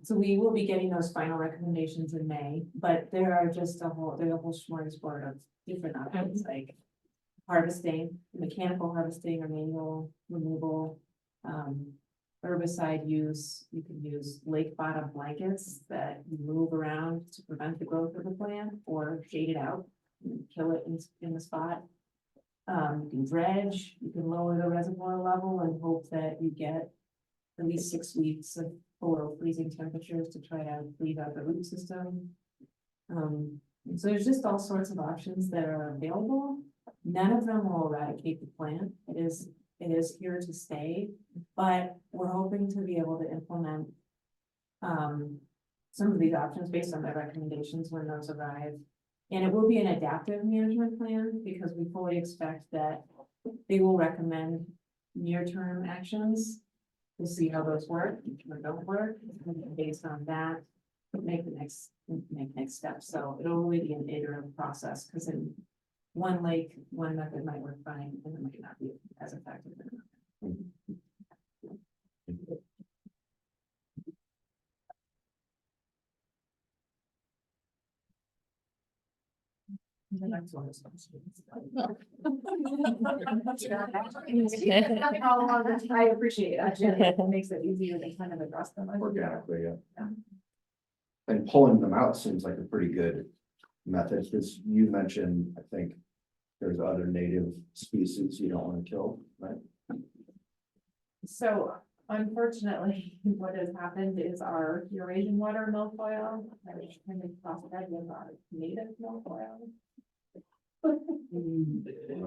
So we will be getting those final recommendations in May, but there's a whole smorgasbord of different options, like harvesting, mechanical harvesting or manual removal, herbicide use. You can use lake bottom blankets that you move around to prevent the growth of the plant or shade it out, and kill it in the spot. You can dredge, you can lower the reservoir level and hope that you get at least 6 weeks of below freezing temperatures to try to leave out the root system. So there's just all sorts of options that are available. None of them will eradicate the plant. It is here to stay, but we're hoping to be able to implement some of these options based on their recommendations when those arrive. And it will be an adaptive management plan because we fully expect that they will recommend near-term actions. We'll see how those work or don't work, and based on that, make next steps. So it'll really be an iterative process, because in one lake, one method might work fine, and it might not be as effective. The next one is. I appreciate it. Actually, it makes it easier to kind of address them. Organically, yeah. And pulling them out seems like a pretty good method, because you mentioned, I think. There's other native species you don't want to kill, right? So unfortunately, what has happened is our Eurasian water milfoil has kind of crossbred with our native milfoil.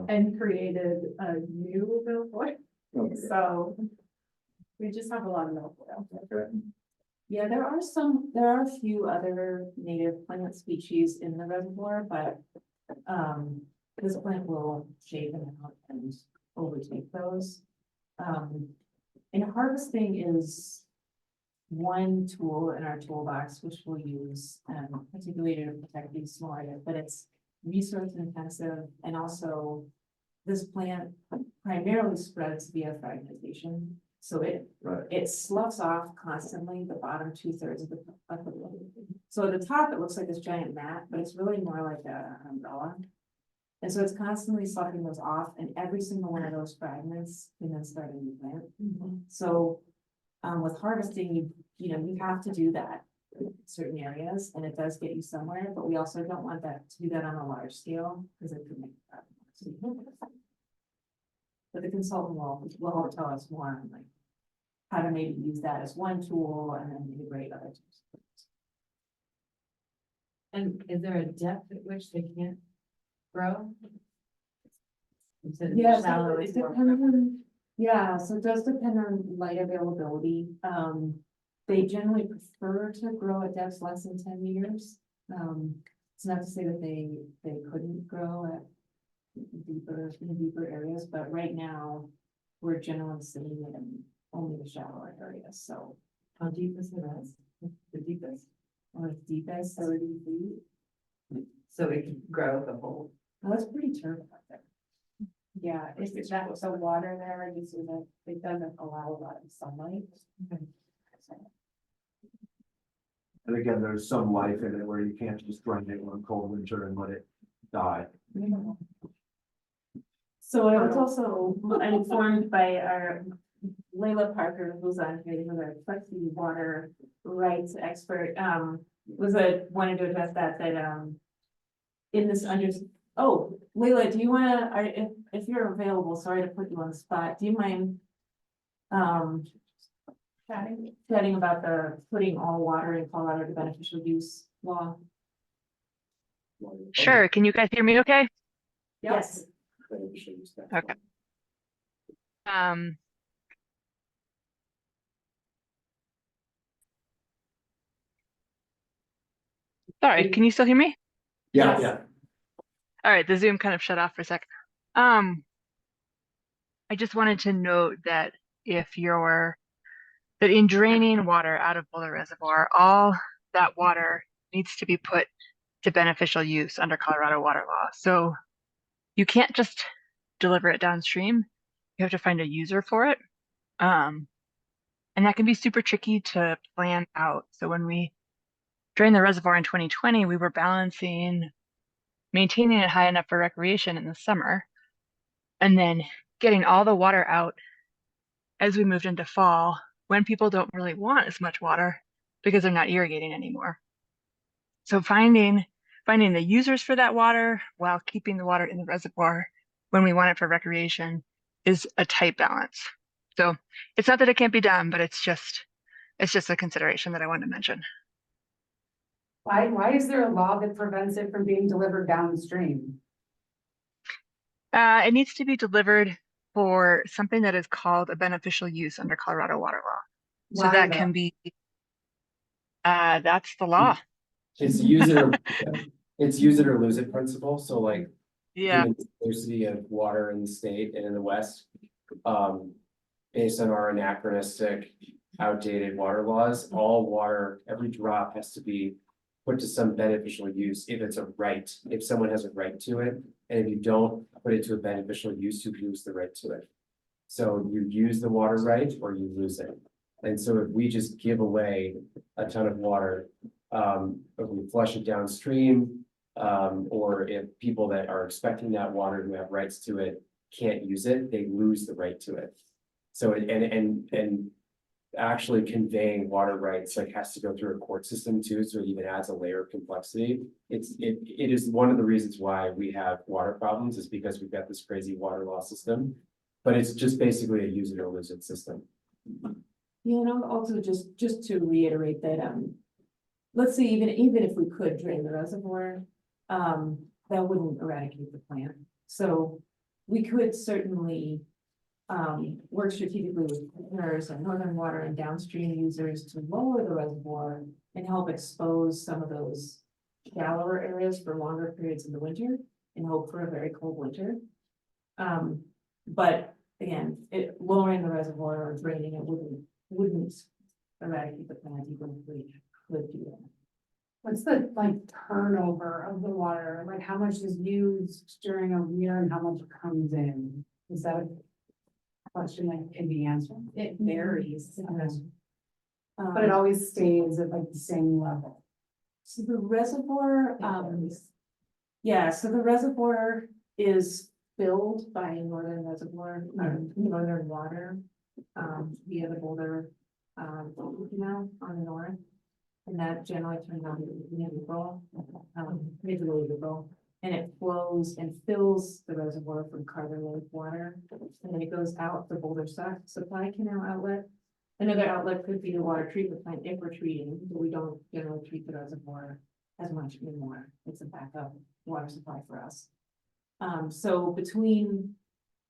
And created a new milfoil. Okay. So we just have a lot of milfoil. Okay. Yeah, there are a few other native plant species in the reservoir, but this plant will shade them out and overtake those. And harvesting is one tool in our toolbox, which we'll use particularly to protect these small areas, but it's resource intensive, and also this plant primarily spreads via fragmentation. So it sloughs off constantly the bottom 2/3 of the blade. So at the top, it looks like this giant mat, but it's really more like an umbrella. And so it's constantly sucking those off, and every single one of those fragments can then start a new plant. So, with harvesting, you have to do that in certain areas, and it does get you somewhere, but we also don't want that to do that on a large scale, because it could make problems. But the consultant will help tell us more on like how to maybe use that as one tool and then integrate other tools. And is there a depth at which they can't grow? Yeah, so it depends on, yeah, so it does depend on light availability. They generally prefer to grow at depths less than 10 meters. It's not to say that they couldn't grow at deeper areas, but right now we're generally seeing it in only the shallower areas. So How deep is the deepest? or the deepest 30 feet. So it can grow the whole. Well, that's pretty turbid up there. Yeah, it's that the water there, you see that it doesn't allow a lot of sunlight. And again, there's some life in it where you can't just drain it one cold winter and let it die. So I was also informed by our Layla Parker, who's on here, who's our Flexi water rights expert, wanted to address that in this oh, Layla, do you wanna, if you're available, sorry to put you on the spot, do you mind chatting about the putting all water in Colorado to beneficial use law? Sure. Can you guys hear me okay? Yes. Okay. Sorry, can you still hear me? Yeah, yeah. All right, the Zoom kind of shut off for a sec. I just wanted to note that that in draining water out of Boulder Reservoir, all that water needs to be put to beneficial use under Colorado water law. So you can't just deliver it downstream. You have to find a user for it. And that can be super tricky to plan out. So when we drained the reservoir in 2020, we were balancing maintaining it high enough for recreation in the summer, and then getting all the water out as we moved into fall when people don't really want as much water because they're not irrigating anymore. So finding the users for that water while keeping the water in the reservoir when we want it for recreation is a tight balance. So it's not that it can't be done, but it's just a consideration that I wanted to mention. Why is there a law that prevents it from being delivered downstream? It needs to be delivered for something that is called a beneficial use under Colorado water law. So that can be, that's the law. It's use it or lose it principle, so like. Yeah. Given the scarcity of water in the state and in the West, based on our anachronistic, outdated water laws, all water, every drop has to be put to some beneficial use if it's a right, if someone has a right to it. And if you don't put it to a beneficial use, you lose the right to it. So you use the water right or you lose it. And so if we just give away a ton of water, if we flush it downstream, or if people that are expecting that water who have rights to it can't use it, they lose the right to it. So and actually conveying water rights like has to go through a court system too, so it even adds a layer of complexity. It is one of the reasons why we have water problems is because we've got this crazy water law system, but it's just basically a use it or lose it system. Yeah, and also just to reiterate that, let's say even if we could drain the reservoir, that wouldn't eradicate the plant. So we could certainly work strategically with partners and Northern Water and downstream users to lower the reservoir and help expose some of those shallower areas for longer periods in the winter and hope for a very cold winter. But again, lowering the reservoir or draining it wouldn't eradicate the plant even if we could do that. What's the turnover of the water? Like how much is used during a year and how much comes in? Is that a question that can be answered? It varies. But it always stays at the same level. So the reservoir, yeah, so the reservoir is filled by northern reservoir, northern water. Via the Boulder, canal on the north. And that generally turns on in April, mid-to-late April. And it flows and fills the reservoir from Carter Lake water. And then it goes out the Boulder Supply Canal outlet. Another outlet could be the water treatment plant if we're treating, but we don't generally treat the reservoir as much anymore. It's a backup water supply for us. So between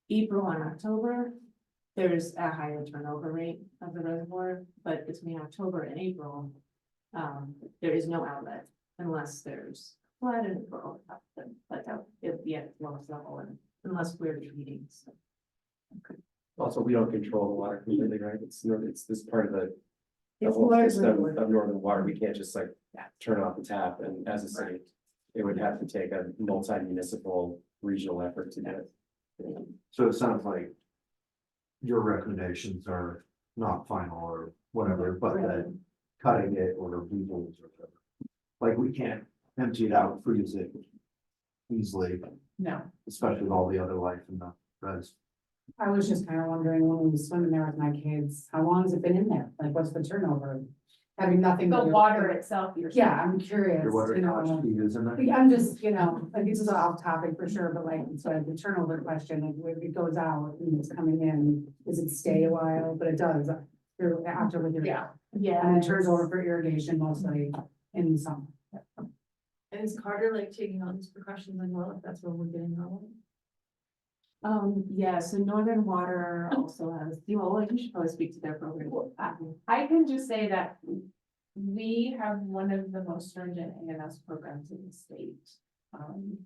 April and October, there's a higher turnover rate of the reservoir, but between October and April, there is no outlet unless there's flood and like out at the lowest level and unless we're treating. So. Okay. Also, we don't control the water completely, right? It's this part of the It's whole largely system water. of northern water. We can't just like turn off the tap and as a city, it would have to take a multi-municipal regional effort to do it. So it sounds like your recommendations are not final or whatever, but that cutting it or removals or whatever. Like we can't empty it out, freeze it easily, No. especially with all the other life in the res. I was just kind of wondering when we was swimming there with my kids, how long has it been in there? Like, what's the turnover? Having nothing. The to do- water itself, you're. Yeah, I'm curious, Your water you know. cost fee, isn't it? I'm just, you know, like this is off topic for sure, but like, so the turnover question, like when it goes out and it's coming in, does it stay a while? But it does, after with your. Yeah. Yeah. And it turns over for irrigation mostly in the summer. And is Carter Lake taking on these precautions as well, if that's where we're getting all yeah, so Northern Water also has, you should probably speak to their program. I can just say that we have one of the most stringent ANS programs in the state.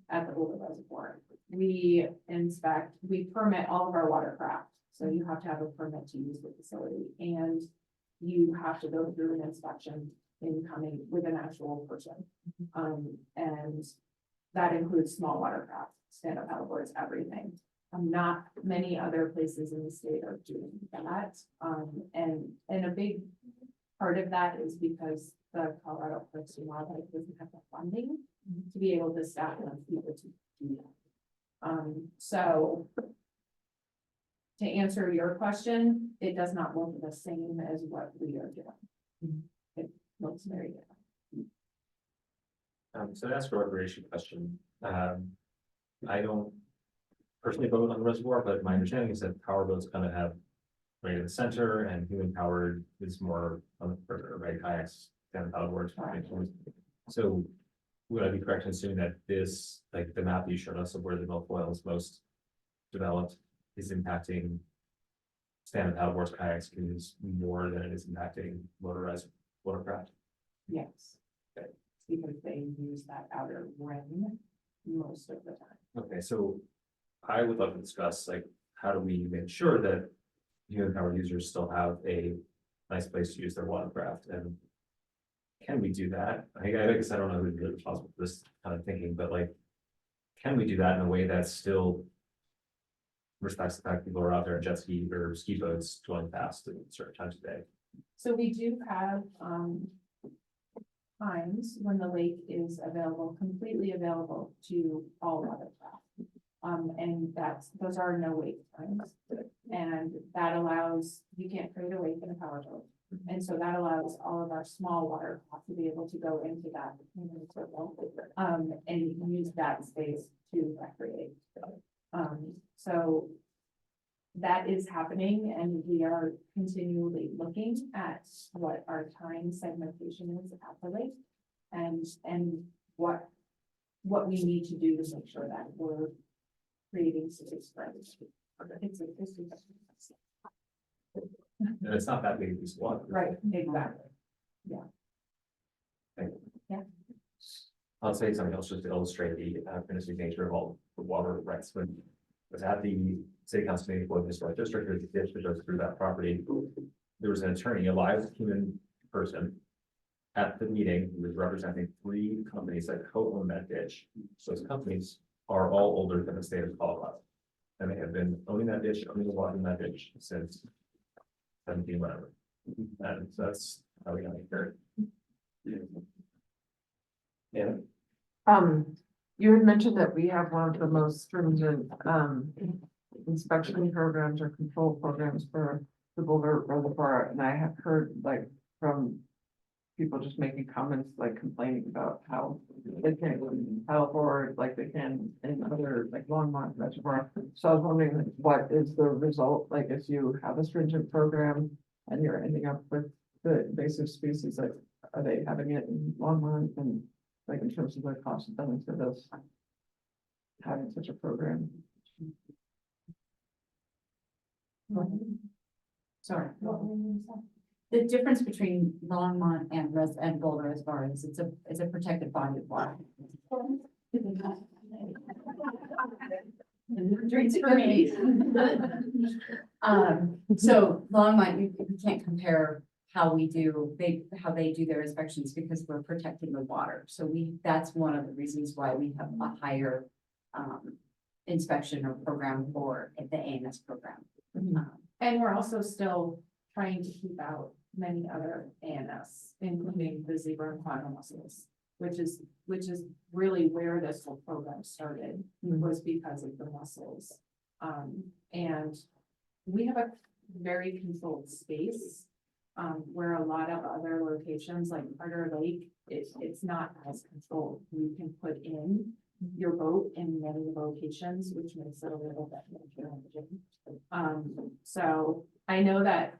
At the Boulder Reservoir, we permit all of our watercraft, so you have to have a permit to use the facility, and you have to go through an inspection incoming with an actual person. And that includes small watercraft, stand-up paddleboards, everything. Not many other places in the state are doing that. And a big part of that is because the Colorado Parks and Wildlife doesn't have the funding to be able to staff enough people to do that. So to answer your question, it does not look the same as what we are doing. It looks very different. So to ask a recreation question, I don't personally vote on the reservoir, but my understanding is that power boats kind of have right in the center and human powered is more on the perimeter, right? Kayaks, stand paddleboards. So would I be correct in assuming that this, like the map you showed us of where the milfoil is most developed is impacting stand-up paddleboards, kayaks, canoes more than it is impacting motorized watercraft? Yes. Okay. Because they use that outer ring most of the time. Okay, so I would love to discuss, like, how do we make sure that human powered users still have a nice place to use their watercraft, and can we do that? I guess I don't know who's really responsible for this kind of thinking, but like, can we do that in a way that still respects the fact people are out there in jet ski or ski boats going fast at certain times of day? So we do have, times when the lake is available, completely available to all watercraft. And those are no wait times. And that allows, you can't create a wake in a power boat. And so that allows all of our small watercraft to be able to go into that circle, and use that space to recreate. So that is happening, and we are continually looking at what our time segmentation is at the lake, and what we need to do to make sure that we're creating space for others. And it's not that big a piece of water. Right, exactly. Yeah. Yeah. I'll say something else just to illustrate the interesting nature of all the water rights. When I was at the city council meeting for the historic district, there's a ditch that goes through that property. There was an attorney, a live human person, at the meeting who was representing 3 companies that co-own that ditch. So those companies are all older than the state of Colorado. And they have been owning that ditch, owning the water in that ditch since 17, whatever. And so that's how we got it. Yeah. You had mentioned that we have one of the most stringent, inspection programs or control programs for the Boulder Reservoir, and I have heard like from people just making comments, like complaining about how they can't go in Halford like they can in other, like Longmont Reservoir. So I was wondering, what is the result, like if you have a stringent program and you're ending up with the invasive species, like, are they having it in Longmont, and like in terms of the cost of benefit of having such a program? Sorry. The difference between Longmont and Boulder Reservoir is it's a protected body of water. Drinks for me. So Longmont, you can't compare how they do their inspections because we're protecting the water. So that's one of the reasons why we have a higher inspection or program for the ANS program. And we're also still trying to keep out many other ANS, including the zebra and quagga mussels, which is really where this whole program started, was because of the mussels. And we have a very controlled space, where a lot of other locations like Carter Lake, it's not as controlled. You can put in your boat in many locations, which makes it a little bit more challenging. So I know that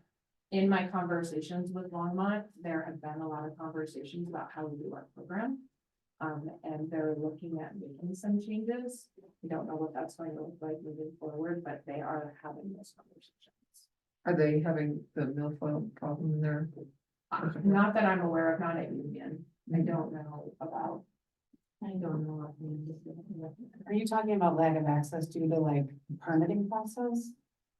in my conversations with Longmont, there have been a lot of conversations about how we do our program. And they're looking at making some changes. We don't know what that's going to look like moving forward, but they are having those conversations. Are they having the milfoil problem there? Not that I'm aware of, not at Union. I don't know about. I don't know. Are you talking about lack of access due to like permitting process?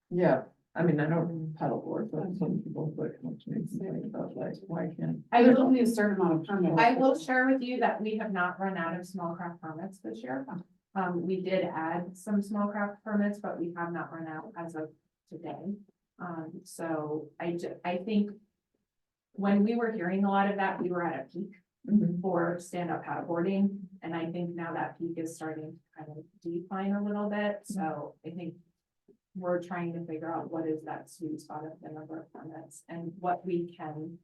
Yeah, I mean, I don't paddleboard, but some people like come to me complaining about like, why can't? There's only a certain amount of permits. I will share with you that we have not run out of small craft permits this year. We did add some small craft permits, but we have not run out as of today. So I think when we were hearing a lot of that, we were at a peak for stand-up paddleboarding. And I think now that peak is starting to kind of decline a little bit. So I think we're trying to figure out what is that sweet spot of the number of permits and what we can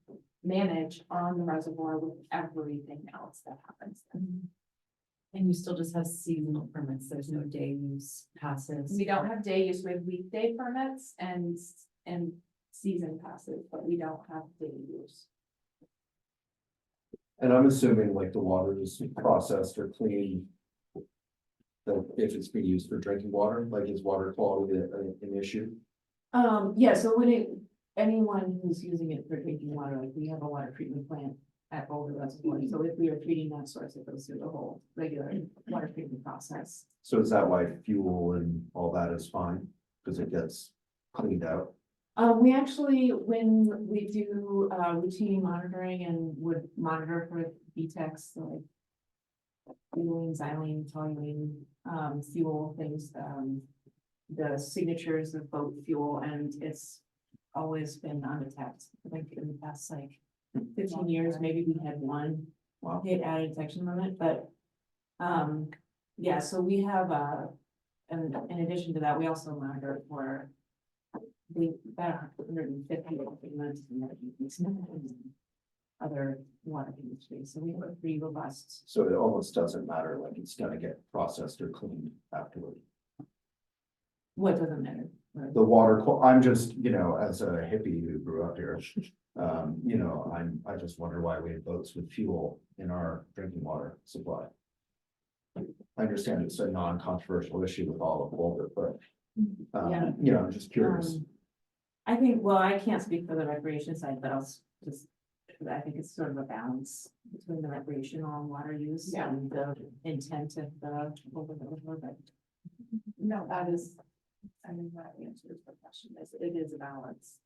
manage on the reservoir with everything else that happens. And you still just have seasonal permits. There's no day use passes. We don't have day use, we have weekday permits and season passes, but we don't have day use. And I'm assuming like the water is processed or cleaned. If it's being used for drinking water, like is water quality an issue? Yeah, so anyone who's using it for drinking water, like we have a water treatment plant at Boulder Reservoir, so if we are treating that source, it goes through the whole regular water treatment process. So is that why fuel and all that is fine? Because it gets cleaned out? We actually, when we do routine monitoring and would monitor for VTEX, so like butylene, xylene, toluene, fuel things, the signatures of boat fuel, and it's always been undetected. I think in the past like 15 years, maybe we had one hit added detection limit, but yeah, so we have and in addition to that, we also monitor for about 150 payments and other water industries. So we have a pretty robust. So it almost doesn't matter, like it's gonna get processed or cleaned afterward. What doesn't matter? The water, I'm just, as a hippie who grew up here, I just wonder why we have boats with fuel in our drinking water supply. I understand it's a non-controversial issue with all of Boulder, but, I'm just curious. I think, well, I can't speak for the recreation side, but I think it's sort of a balance between the recreational and water use and the intent of the. No, that is, I mean, that answers the question, it is a balance.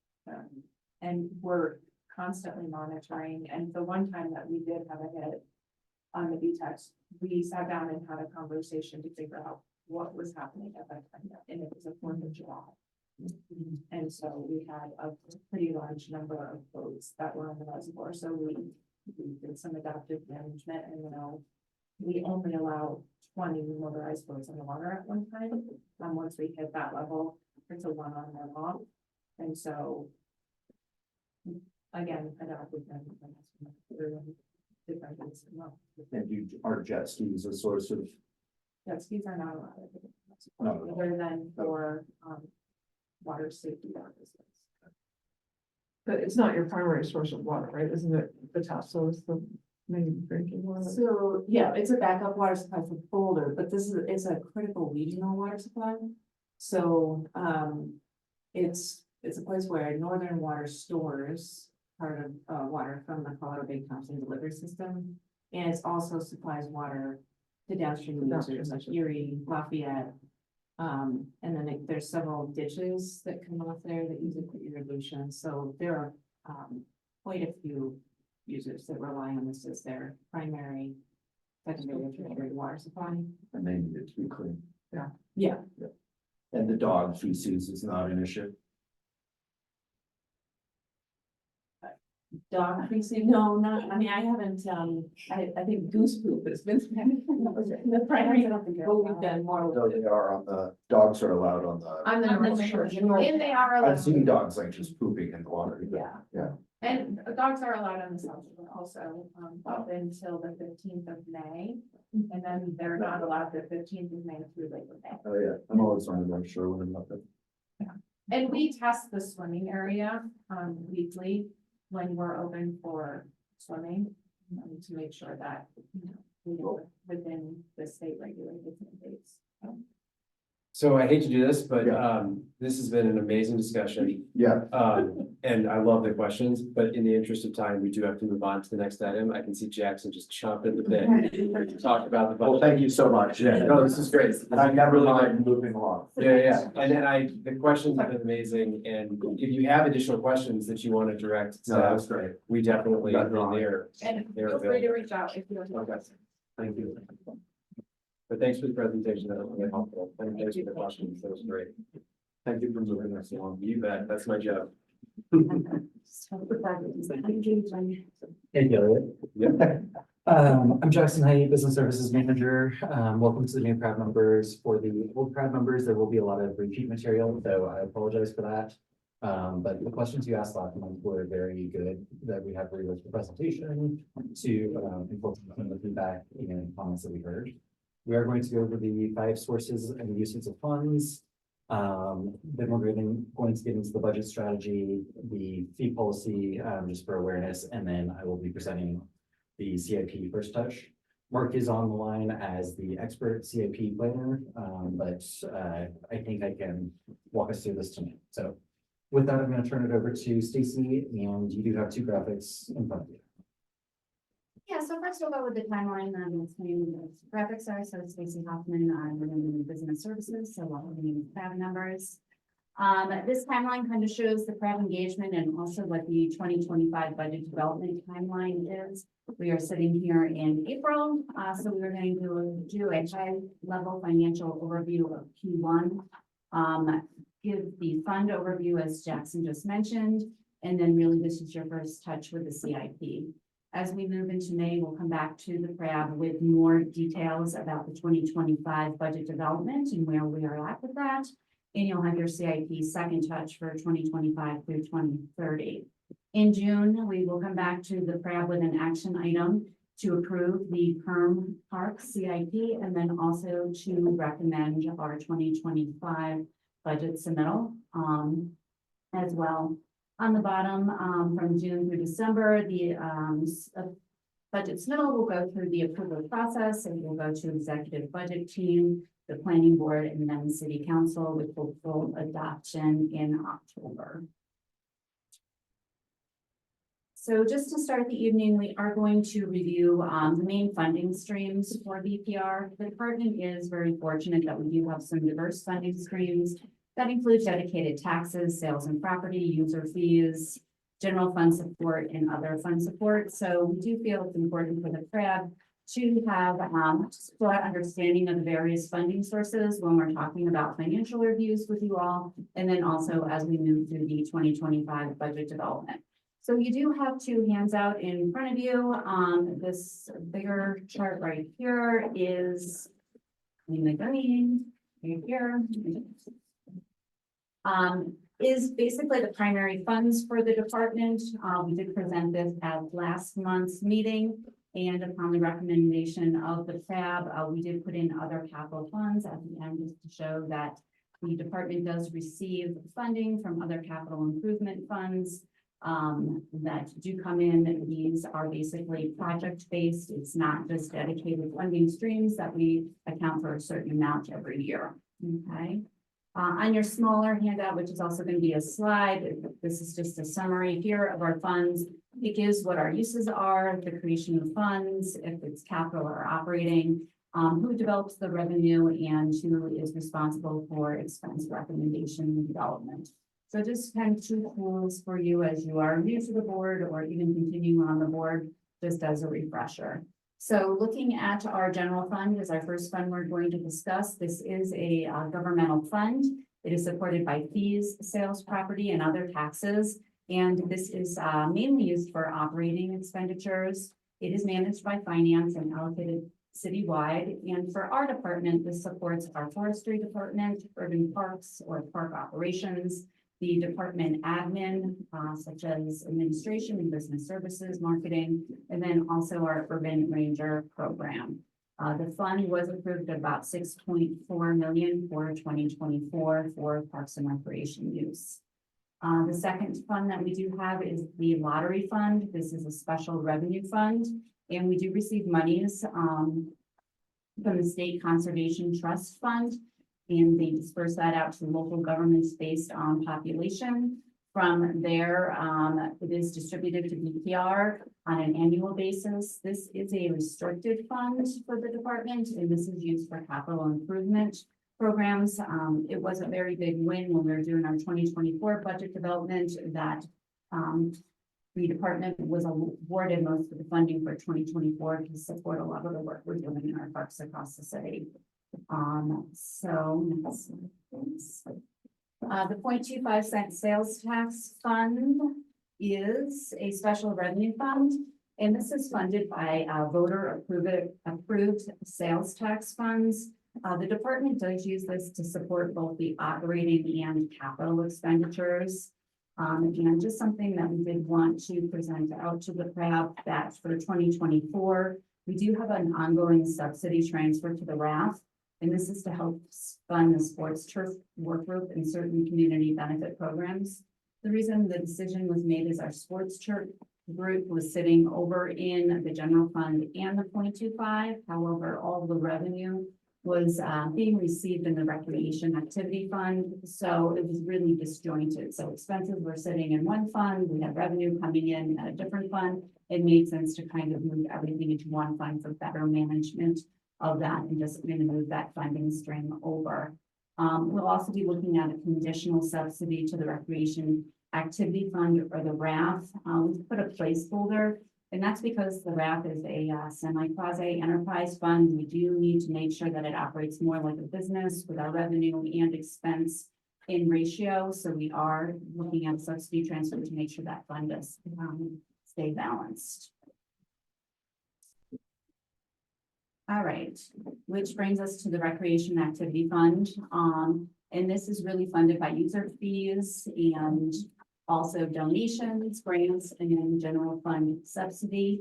And we're constantly monitoring, and the one time that we did have a hit on the VTEX, we sat down and had a conversation to figure out what was happening at that time, and it was a 4th of July. And so we had a pretty large number of boats that were on the reservoir, so we did some adaptive management and we only allow 20 motorized boats on the water at one time. Once we hit that level, it's a one on one off. And so again, adopted them. Different things. And you are jet skis a source of, Jet skis are not allowed. No. Other than for, water safety purposes. But it's not your primary source of water, right? Isn't it the Tasso is the main drinking water? So, yeah, it's a backup water supply for Boulder, but this is a critical regional water supply. So, it's a place where Northern Water stores part of, water from the Colorado Bay Thompson delivery system. And it also supplies water to downstream users like Erie, Lafayette. And then there's several ditches that come off there that use it for irrigation. So there are, quite a few users that rely on this as their primary, secondary, or tertiary water supply. and they need it to be clean. Yeah. And the dog feces is not an issue. Dog feces, no, not, I mean, I haven't, I think goose poop has been the primary, but we've done more No, with they it. are on the, dogs are allowed on the, On the North Shore. And they are I've allowed, seen dogs like just pooping in the water. yeah. Yeah. And dogs are allowed on the South Shore also, up until the 15th of May. And then they're not allowed the 15th of May through Labor Day. Oh, yeah, I'm always on the North Shore when I'm up there. And we test the swimming area, weekly when we're open for swimming. To make sure that, we're within the state regulated mandates. So I hate to do this, but Yeah. this has been an amazing discussion. Yeah, And I love the questions, but in the interest of time, we do have to move on to the next item. I can see Jackson just chomping at the bit to talk about the well, budget. thank you so much. Yeah, no, this is great. This is I never really good. mind moving along. Yeah. The questions have been amazing, and if you have additional questions that you want to direct No, to that's us, great. we definitely, Got it on. there. And They're feel free to available. reach out if you have Okay. questions. Thank you. But thanks for the presentation, that was really helpful, and thanks for the questions, that was great. Thank you for moving us along. You bet, that's my job. Hey, Elliot. Yep. I'm Jackson Height, Business Services Manager. Welcome to the new crowd members. For the old crowd members, there will be a lot of repeat material, so I apologize for that. But the questions you asked last month were very good, that we have reworked the presentation to incorporate some of the feedback and comments that we heard. We are going to go over the 5 sources and uses of funds. Then we're going to get into the budget strategy, the fee policy, just for awareness, and then I will be presenting the CIP first touch. Mark is on the line as the expert CIP planner, but I think I can walk us through this tonight. So with that, I'm going to turn it over to Stacy, and you do have 2 graphics in front of you. Yeah, so first we'll go with the timeline, explain what graphics are. So Stacy Hoffman, I'm in business services, so I'll be in crowd numbers. This timeline kind of shows the crowd engagement and also what the 2025 budget development timeline is. We are sitting here in April, so we're going to do a high level financial overview of Q1. Give the fund overview as Jackson just mentioned, and then really this is your first touch with the CIP. As we move into May, we'll come back to the crowd with more details about the 2025 budget development and where we are at with that. And you'll have your CIP second touch for 2025 through 2030. In June, we will come back to the crowd with an action item to approve the Perm Park CIP and then also to recommend our 2025 budget submittal as well. On the bottom, from June through December, the budget submittal will go through the approval process and will go to executive budget team, the planning board, and then the city council with full adoption in October. So just to start the evening, we are going to review the main funding streams for BPR. The department is very fortunate that we do have some diverse funding streams. That includes dedicated taxes, sales and property, user fees, general fund support, and other fund support. So we do feel it's important for the crowd to have just a broad understanding of the various funding sources when we're talking about financial reviews with you all, and then also as we move through the 2025 budget development. So you do have two hands out in front of you. This bigger chart right here is right here. Is basically the primary funds for the department. We did present this at last month's meeting. And upon the recommendation of the FAB, we did put in other capital funds at the end just to show that the department does receive funding from other capital improvement funds that do come in. These are basically project-based. It's not just dedicated funding streams that we account for a certain amount every year, okay? On your smaller handout, which is also going to be a slide, this is just a summary here of our funds. It gives what our uses are, the creation of funds, if it's capital or operating, who develops the revenue, and who is responsible for expense recommendation and development. So just kind of two tools for you as you are new to the board or even continuing on the board, just as a refresher. So looking at our general fund is our first fund we're going to discuss. This is a governmental fund. It is supported by fees, sales, property, and other taxes. And this is mainly used for operating expenditures. It is managed by finance and allocated citywide. And for our department, this supports our forestry department, urban parks or park operations, the department admin, such as administration and business services, marketing, and then also our urban ranger program. The fund was approved at about $6.4 million for 2024 for parks and recreation use. The second fund that we do have is the lottery fund. This is a special revenue fund, and we do receive monies from the State Conservation Trust Fund, and they disperse that out to local governments based on population. From there, it is distributed to BPR on an annual basis. This is a restricted fund for the department, and this is used for capital improvement programs. It was a very big win when we were doing our 2024 budget development that the department was awarded most of the funding for 2024 to support a lot of the work we're doing in our parks across the city. The 0.25 cent sales tax fund is a special revenue fund, and this is funded by voter approved sales tax funds. The department does use this to support both the operating and capital expenditures. And just something that we did want to present out to the crowd that for 2024, we do have an ongoing subsidy transfer to the RAF. And this is to help fund the sports turf work group and certain community benefit programs. The reason the decision was made is our sports turf group was sitting over in the general fund and the 0.25. However, all the revenue was being received in the recreation activity fund. So it was really disjointed. So expenses were sitting in one fund. We had revenue coming in at a different fund. It made sense to kind of move everything into one fund for better management of that and just going to move that funding stream over. We'll also be looking at a conditional subsidy to the recreation activity fund or the RAF. We put a placeholder, and that's because the RAF is a semi-quasi enterprise fund. We do need to make sure that it operates more like a business with our revenue and expense in ratio. So we are looking at a subsidy transfer to make sure that fund does stay balanced. All right, which brings us to the recreation activity fund. And this is really funded by user fees and also donations, grants, and general fund subsidy.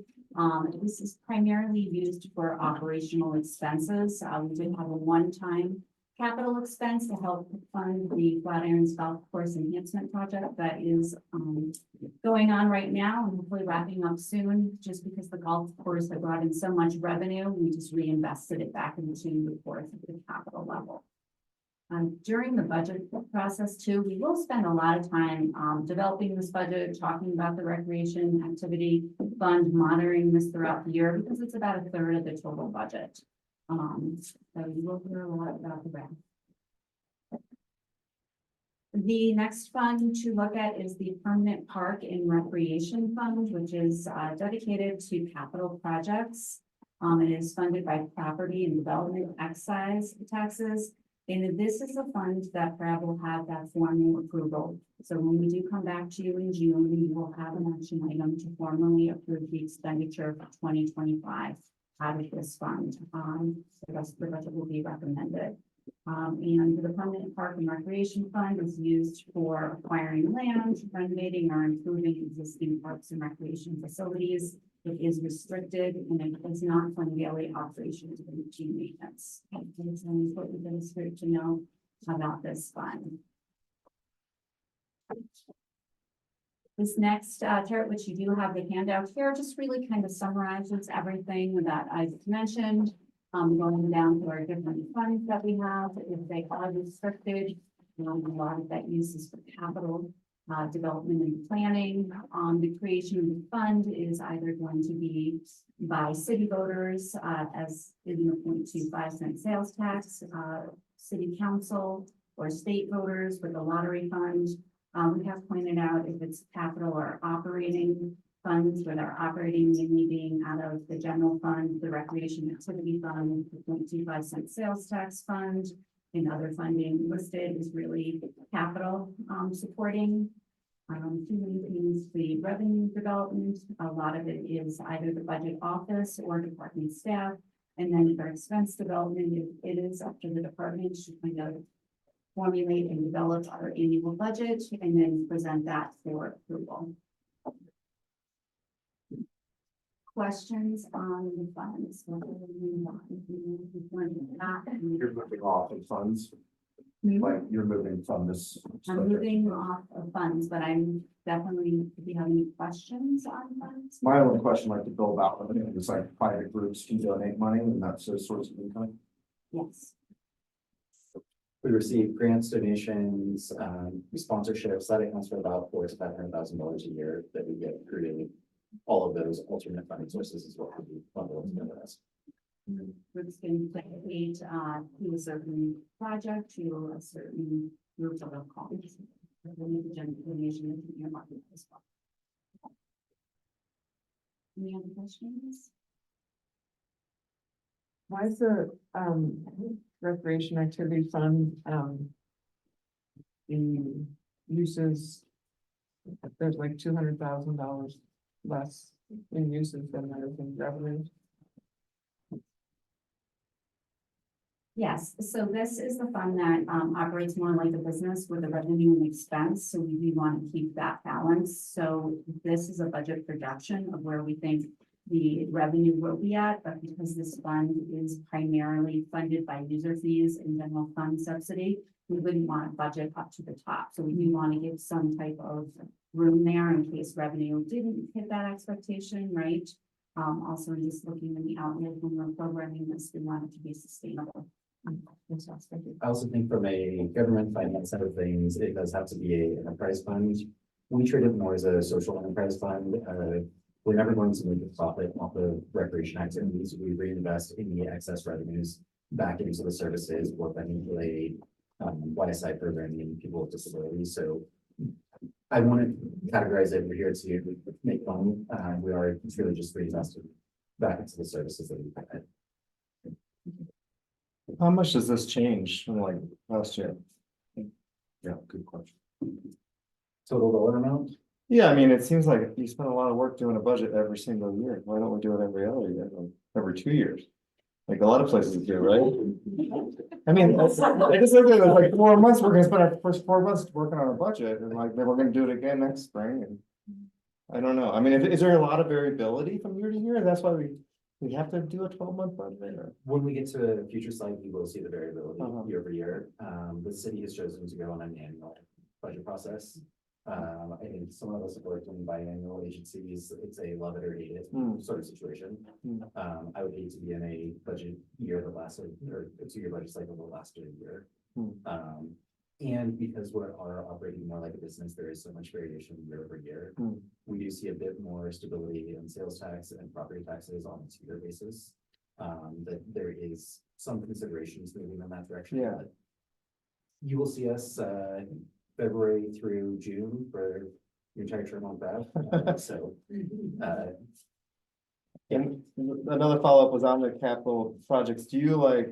This is primarily used for operational expenses. We did have a one-time capital expense to help fund the Flatirons Golf Course Enhancement Project that is going on right now and hopefully wrapping up soon. Just because the golf course had brought in so much revenue, we just reinvested it back into the course at the capital level. During the budget process too, we will spend a lot of time developing this budget, talking about the recreation activity fund, monitoring this throughout the year because it's about a third of the total budget. So you will hear a lot about the RAF. The next fund to look at is the Permanent Park and Recreation Fund, which is dedicated to capital projects. It is funded by property and development excise taxes. And this is a fund that Brad will have that formal approval. So when we do come back to you in June, we will have an action item to formally approve the expenditure for 2025 out of this fund. The rest of the budget will be recommended. And the permanent park and recreation fund is used for acquiring land, renovating or improving existing parks and recreation facilities. It is restricted and it does not fund daily operations or routine maintenance. It's important for the district to know about this fund. This next chart, which you do have the handout here, just really kind of summarizes everything that I've mentioned. Going down to our different funds that we have, if they are restricted, a lot of that use is for capital development and planning. The creation of the fund is either going to be by city voters as in the 0.25 sales tax, city council, or state voters with a lottery fund. We have pointed out if it's capital or operating funds, with our operating mainly being out of the general fund, the recreation activity fund, the 0.25 sales tax fund, and other funding listed is really capital supporting. The revenue development, a lot of it is either the budget office or department staff. And then for expense development, it is up to the department to kind of formulate and develop our annual budget and then present that for approval. Questions on the funds? You're moving off of funds, like you're moving from this. I'm moving off of funds, but I'm definitely, if you have any questions on funds. My only question, like to build out, is like private groups can donate money and that's a source of income. Yes. We receive grants, donations, sponsorships, that accounts for about $400,000 to $500,000 a year that we get through all of those alternate funding sources is what we bundle together as. Groups can dedicate to a certain project, to a certain group of colleagues. Donation into your market as well. Any other questions? Why is the recreation activity fund the uses? There's like $200,000 less in uses than there is in revenue. Yes, so this is the fund that operates more like a business with a revenue and expense, so we do want to keep that balance. So this is a budget projection of where we think the revenue will be at, but because this fund is primarily funded by user fees and general fund subsidy, we wouldn't want to budget up to the top. So we do want to give some type of room there in case revenue didn't hit that expectation, right? Also just looking in the outlook when we're programming this, we want it to be sustainable. I also think from a government finance side of things, it does have to be an enterprise fund. We treat it more as a social enterprise fund. We're never going to make a profit off of recreation activities. We reinvest any excess revenues back into the services, both financially, YSI programming, people with disabilities. So I want to categorize it. We're here to make fun. It's really just reinvested back into the services that we provide. How much does this change from like last year? Yeah, good question. Total dollar amount? Yeah, I mean, it seems like you spend a lot of work doing a budget every single year. Why don't we do it every other year, like every 2 years? Like a lot of places do, right? I mean, I just look at it like 4 months, we're gonna spend our first 4 months working on our budget and like, then we're gonna do it again next spring and. I don't know. I mean, is there a lot of variability from year to year? That's why we have to do a 12-month budget or? When we get to a future slide, you will see the variability Uh-huh. year over year. The city has chosen to go on an annual budget process. I think some of us have worked in biannual agencies. It's a love it or hate it sort of situation. I would hate to be in a budget year that lasted, or a 2-year budget cycle that lasted a year. And because we are operating more like a business, there is so much variation year over year. We do see a bit more stability in sales tax and property taxes on a 2-year basis. That there is some considerations moving in that direction. Yeah. But you will see us February through June for your entire term on that. And another follow-up was on the capital projects. Do you like?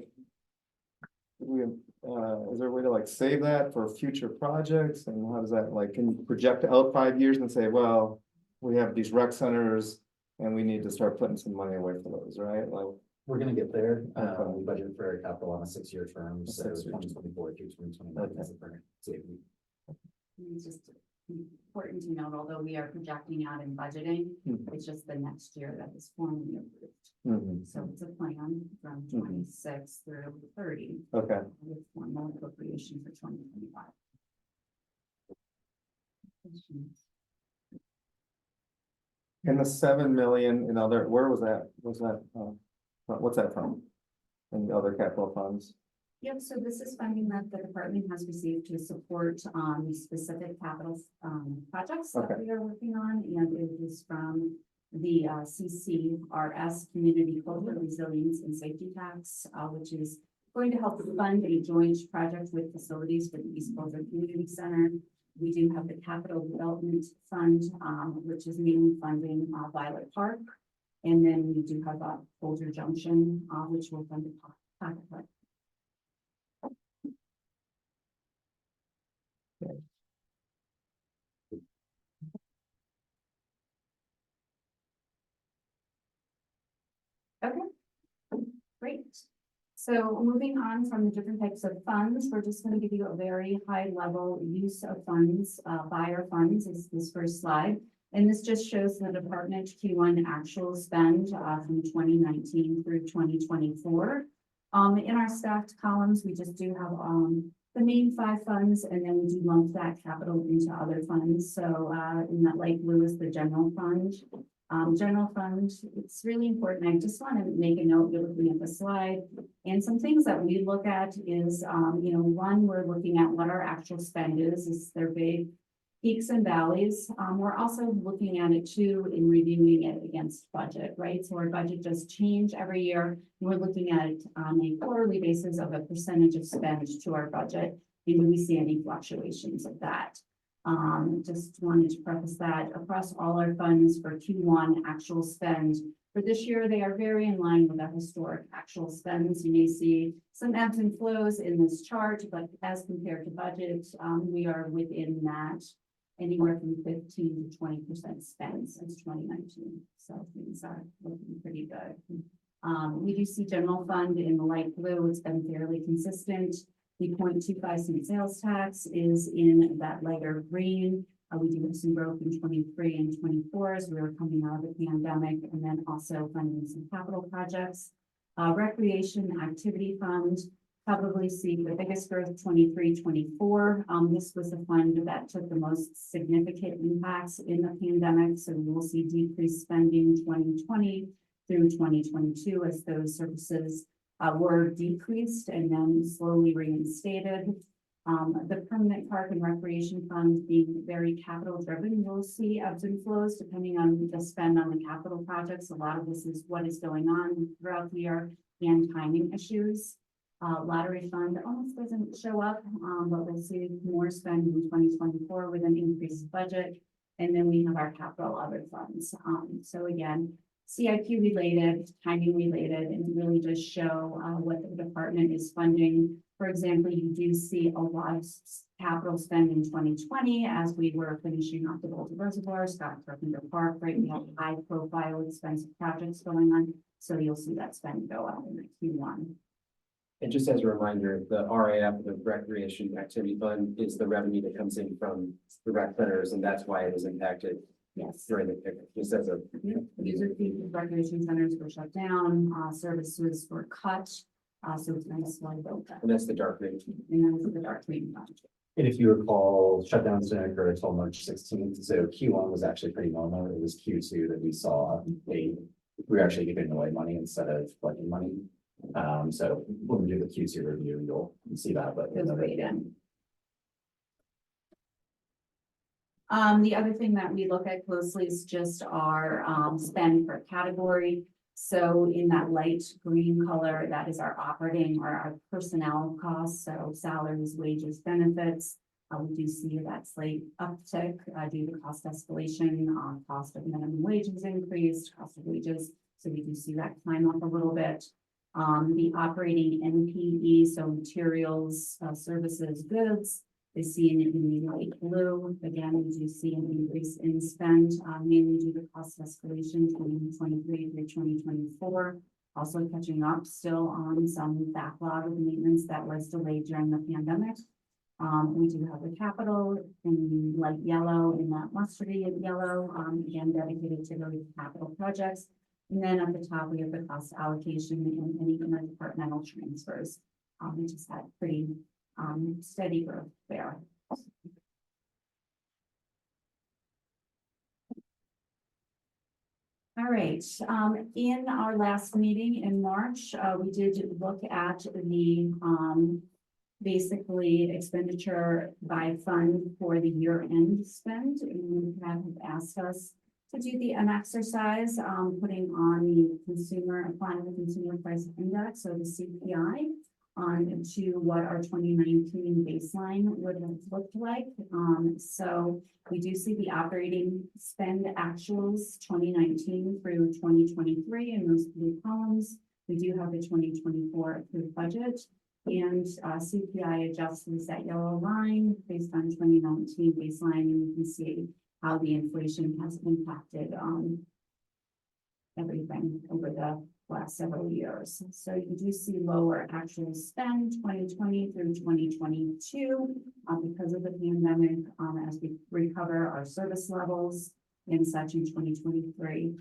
is there a way to like save that for future projects? And how does that, like, can you project out 5 years and say, well, we have these rec centers and we need to start putting some money away for those, right? Like, We're gonna get there. Okay. We budget for capital on a 6-year term, so 6-year. 2024 through 2029 is the current saving. It's just important to note, although we are projecting out and budgeting, Mhm. it's just the next year that is formally approved. Mhm. So it's a plan from 26 through 30 Okay, with formal appropriation for 2025. and the 7 million in other, where was that? What's that from? In the other capital funds? Yep, so this is funding that the department has received to support specific capital projects Okay. that we are working on, and it is from the CCRS Community Cultural Resilience and Safety Tax, which is going to help fund a joint project with facilities for the East Boulder Community Center. We do have the Capital Development Fund, which is mainly funding Violet Park. And then we do have Boulder Junction, which will fund the pocket park. Okay, great. So moving on from the different types of funds, we're just going to give you a very high level use of funds, by our funds is this first slide. And this just shows the department Q1 actual spend from 2019 through 2024. In our stacked columns, we just do have the main 5 funds, and then we do lump that capital into other funds. So in that light blue is the general fund. General fund, it's really important. I just want to make a note, you're looking at the slide. And some things that we look at is, one, we're looking at what our actual spend is their big peaks and valleys. We're also looking at it too in reviewing it against budget, right? So our budget does change every year. We're looking at it on a quarterly basis of a percentage of spend to our budget. And do we see any fluctuations of that? Just wanted to preface that across all our funds for Q1 actual spend for this year, they are very in line with our historic actual spends. You may see some ebbs and flows in this chart, but as compared to budget, we are within that anywhere from 15 to 20% spend since 2019. So things are looking pretty good. We do see general fund in the light blue. It's been fairly consistent. The 0.25 cent sales tax is in that lighter green. We do have some growth in 23 and 24 as we were coming out of the pandemic, and then also funding some capital projects. Recreation activity fund, probably see the biggest growth 23-24. This was the fund that took the most significant impacts in the pandemic. So we will see decreased spending 2020 through 2022 as those services were decreased and then slowly reinstated. The permanent park and recreation fund being very capital driven, you'll see ebbs and flows depending on the spend on the capital projects. A lot of this is what is going on throughout the year and timing issues. Lottery fund almost doesn't show up, but we'll see more spend in 2024 with an increased budget. And then we have our capital other funds. So again, CIP related, timing related, and really just show what the department is funding. For example, you do see a lot of capital spend in 2020 as we were finishing off the Boulder Reservoir, Scott Carpenter Park, right? We have high profile expensive projects going on. So you'll see that spend go up in the Q1. And just as a reminder, the RAF, the Recreation Activity Fund, is the revenue that comes in from the rec centers, and that's why it was impacted. Yes. During the pickup, just as a. User fees of recreation centers were shut down, services were cut, so it's been a slow build up. And that's the dark green. And then it's the dark green fund. And if you recall, shutdowns didn't occur until March 16th, so Q1 was actually pretty normal. It was Q2 that we saw we were actually giving away money instead of collecting money. So when we do the Q2 review, you'll see that, but. The other thing that we look at closely is just our spend per category. So in that light green color, that is our operating or our personnel costs. So salaries, wages, benefits. We do see that slight uptick due to cost escalation, cost of minimum wages increased, cost of wages. So we do see that climb up a little bit. The operating NPE, so materials, services, goods, is seen in the light blue. Again, we do see an increase in spend, mainly due to cost escalation 2023 through 2024. Also catching up still on some backlog of maintenance that was delayed during the pandemic. We do have the capital in light yellow, in that mustardy yellow, again dedicated to those capital projects. And then at the top, we have the cost allocation and any interdepartmental transfers. We just had pretty steady growth there. All right, in our last meeting in March, we did look at the basically expenditure by fund for the year-end spend. And you have asked us to do an exercise, putting on applying the consumer price index, or the CPI, to what our 2019 baseline would have looked like. So we do see the operating spend actuals 2019 through 2023 in those blue columns. We do have the 2024 approved budget, and CPI adjusts that yellow line based on 2019 baseline, and you can see how the inflation has impacted everything over the last several years. So you do see lower actual spend 2020 through 2022 because of the pandemic, as we recover our service levels and such in 2023.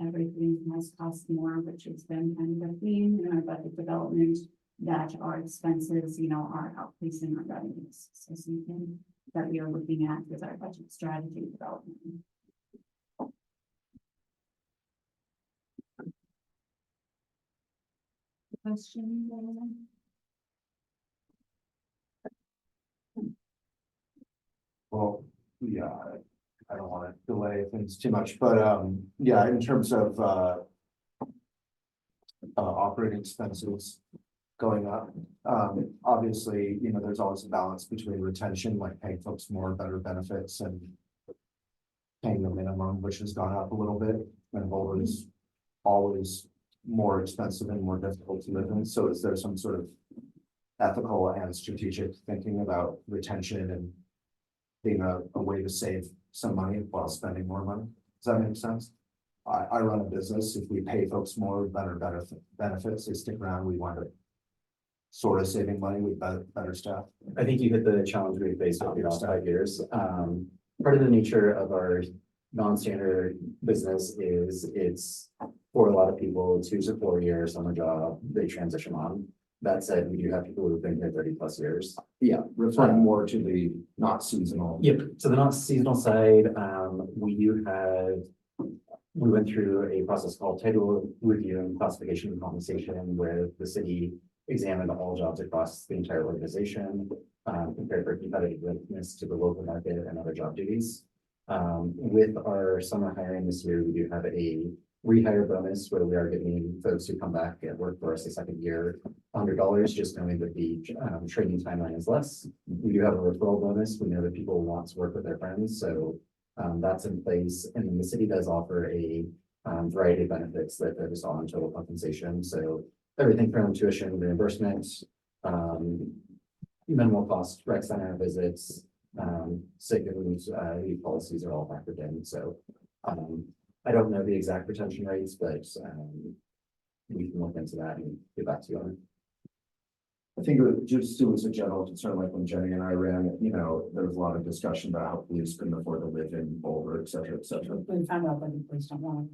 Everything has cost more, which has been kind of a theme in our budget development, that our expenses, are outpacing our revenues. So something that we are looking at with our budget strategy development. Question? Well, yeah, I don't want to delay things too much, but yeah, in terms of operating expenses going up, obviously, there's always a balance between retention, like paying folks more, better benefits, and paying the minimum, which has gone up a little bit, and Boulder is always more expensive and more difficult to live in. So is there some sort of ethical and strategic thinking about retention and being a way to save some money while spending more money? Does that make sense? I run a business. If we pay folks more, better benefits, they stick around, we wind up sort of saving money with better staff. I think you hit the challenge we faced over the last 5 years. Part of the nature of our non-standard business is it's for a lot of people 2 to 4 years on the job, they transition on. That said, we do have people who've been here 30+ years. Yeah, referring more to the not seasonal. Yep. So the not seasonal side, we went through a process called title review and classification and compensation, where the city examined all jobs across the entire organization, compared for competitiveness to the local market and other job duties. With our summer hiring this year, we do have a rehire bonus where we are giving folks who come back and work for us the second year $100, just knowing that the training timeline is less. We do have a referral bonus. We know that people want to work with their friends, so that's in place. And then the city does offer a variety of benefits that focus on total compensation. So everything from tuition reimbursement, minimal cost rec center visits, sick and leave policies are all factored in. So I don't know the exact retention rates, but we can look into that and get back to you on it. I think it was a general concern, like when Jenny and I ran it, there was a lot of discussion about how police couldn't afford to live in Boulder, et cetera, et cetera. We found out that the police don't want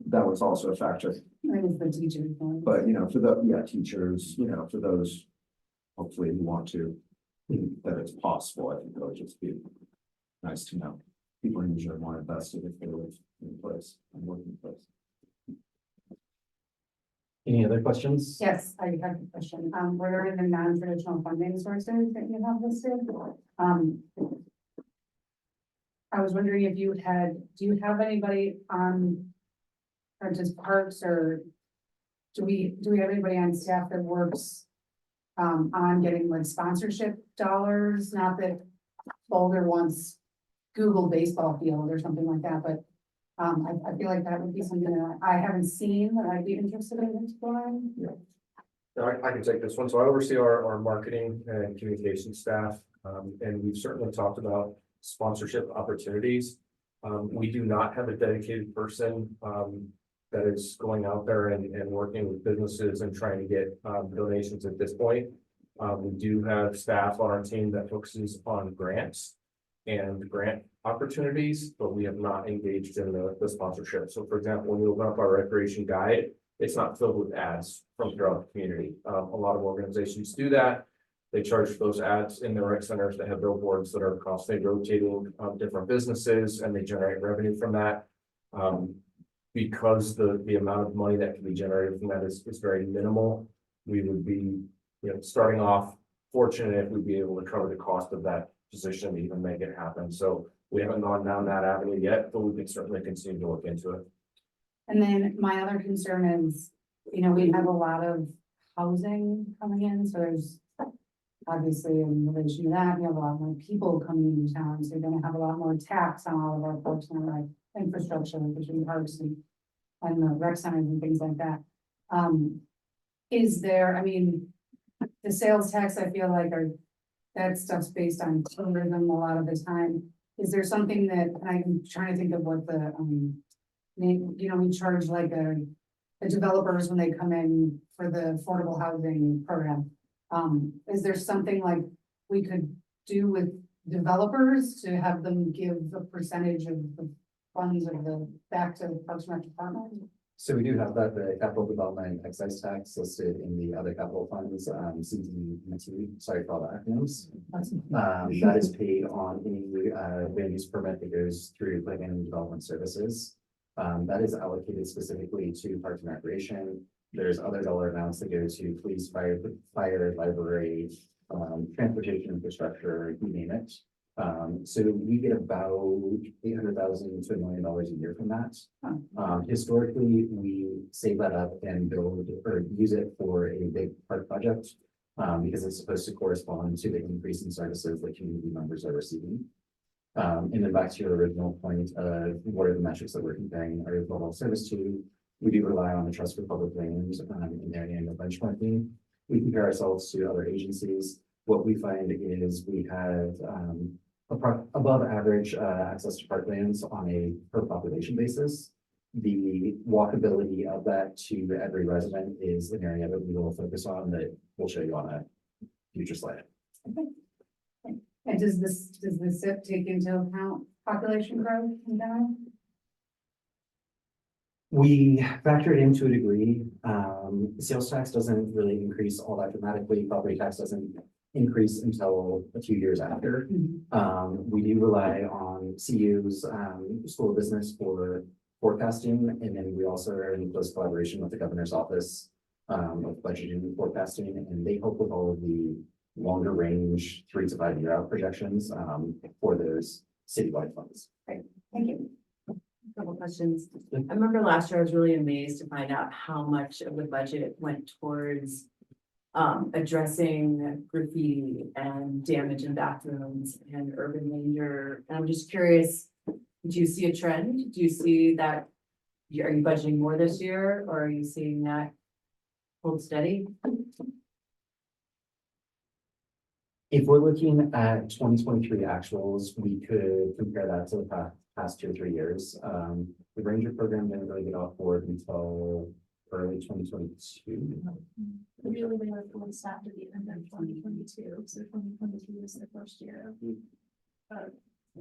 That was also a factor. it. I think it's the teachers. But, for the, teachers, for those hopefully who want to, that it's possible, I think it would just be nice to know. People are usually more invested if they live in place and work in place. Any other questions? Yes, I have a question. What are the non-traditional funding sources that you have listed? I was wondering if do you have anybody on, or just parks, or do we have anybody on staff that works on getting like sponsorship dollars? Not that Boulder wants Google baseball field or something like that, but I feel like that would be something that I haven't seen that I'd be interested in exploring. I can take this one. So I oversee our marketing and communication staff. And we've certainly talked about sponsorship opportunities. We do not have a dedicated person, that is going out there and working with businesses and trying to get, donations at this point. We do have staff on our team that focuses on grants and grant opportunities, but we have not engaged in the sponsorship. So for example, when you open up our recreation guide, it's not filled with ads from throughout the community. A lot of organizations do that. They charge those ads in their rec centers. They have billboards that are constantly rotating different businesses, and they generate revenue from that. Because the amount of money that can be generated from that is very minimal, we would be, starting off fortunate if we'd be able to cover the cost of that position to even make it happen. So we haven't gone down that avenue yet, but we can certainly continue to look into it. And then my other concern is, we have a lot of housing coming in, so there's obviously in relation to that, we have a lot more people coming into town, so you're gonna have a lot more tax on all of our folks and our infrastructure between parks and the rec centers and things like that. Is there, the sales tax, I feel like that stuff's based on tourism a lot of the time. Is there something that, I'm trying to think of what the, we charge like the developers when they come in for the affordable housing program. Is there something like we could do with developers to have them give a percentage of the funds of the back to the Parks and Rec department? So we do have that, the capital development excise tax listed in the other capital funds, CDBG, sorry for all the acronyms. That is paid on any land use permit that goes through planning and development services. That is allocated specifically to Parks and Recreation. There's other dollar amounts that go to police, fire, library, transportation infrastructure, you name it. So we get about $800,000 to $1 million a year from that. Historically, we save that up and build or use it for a big park project, because it's supposed to correspond to the increase in services that community members are receiving. And then back to your original point of what are the metrics that we're comparing our level of service to? We do rely on the Trust for Public Lands in their annual benchmarking. We compare ourselves to other agencies. What we find is we have above average access to parklands on a per population basis. The walkability of that to every resident is an area that we will focus on that we'll show you on a future slide. Okay. And does the SIP take into account population growth in general? We factor it in to a degree. Sales tax doesn't really increase all that dramatically. Property tax doesn't increase until a few years after. We do rely on CU's School of Business for forecasting, and then we also are in close collaboration with the governor's office of budgeting and forecasting, and they help with all of the longer range 3 to 5 year out projections for those citywide funds. Great, thank you. Couple questions. I remember last year I was really amazed to find out how much of the budget went towards addressing graffiti and damage in bathrooms and urban danger. And I'm just curious, do you see a trend? Do you see that? Are you budgeting more this year, or are you seeing that hold steady? If we're looking at 2023 actuals, we could compare that to the past 2 or 3 years. The Ranger program didn't really get off board until early 2022. Really, they were fully staffed at the end of 2022, so 2022 was the first year of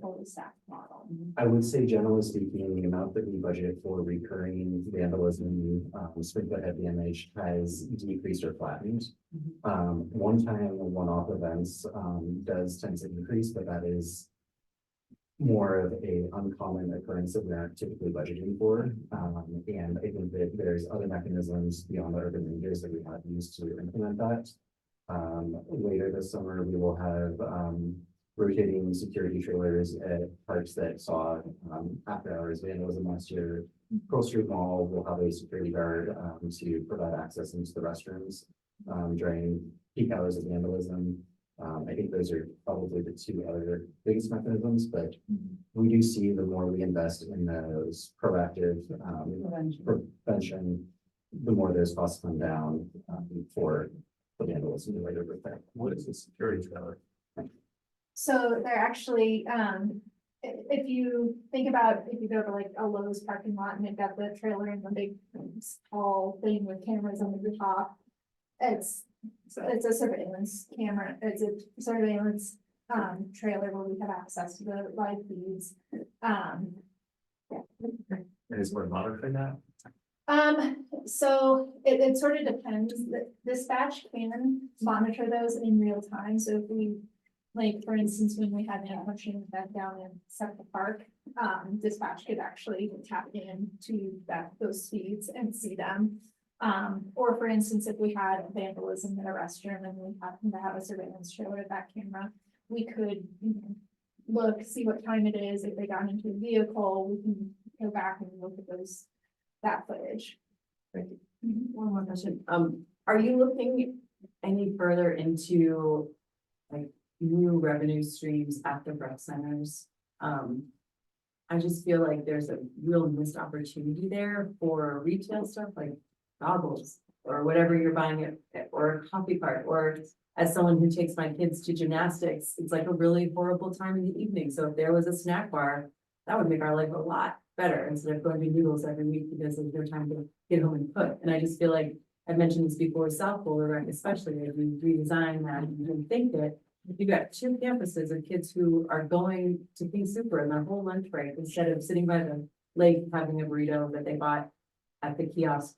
fully staffed model. I would say generally speaking, the amount that we budget for recurring vandalism, sprinkler head damage has decreased or flattened. One-time or one-off events does tend to increase, but that is more of a uncommon occurrence that we're not typically budgeting for. And I think that there's other mechanisms beyond the urban rangers that we have used to implement that. Later this summer, we will have rotating security trailers at parks that saw after hours vandalism last year. Pearl Street Mall will have a security guard to provide access into the restrooms during peak hours of vandalism. I think those are probably the 2 other biggest mechanisms, but we do see the more we invest in those proactive prevention, the more those costs come down, for the vandalism related with that. What is the security trailer? So they're actually, if you think about, if you go to like a Lowe's parking lot and they've got the trailer and the big tall thing with cameras on the top. It's a surveillance camera, it's a surveillance trailer where we have access to the live feeds. And is we're monitoring that? So it sort of depends. The dispatch can monitor those in real time. So if we, like, for instance, when we had an emotion event down in Central Park, dispatch could actually tap into those feeds and see them. Or for instance, if we had vandalism in a restroom and we happened to have a surveillance trailer with that camera, we could, look, see what time it is. If they got into a vehicle, we can go back and look at that footage. One more question. Are you looking any further into like new revenue streams at the rec centers? I just feel like there's a real missed opportunity there for retail stuff like goggles or whatever you're buying or a coffee cart, or as someone who takes my kids to gymnastics, it's like a really horrible time in the evening. So if there was a snack bar, that would make our life a lot better instead of going to noodles every week because there's no time to get home and cook. And I just feel like I've mentioned this before, South Boulder Rec especially, as we redesign that and think that you've got 2 campuses of kids who are going to King Super in their whole lunch break instead of sitting by the lake having a burrito that they bought at the kiosk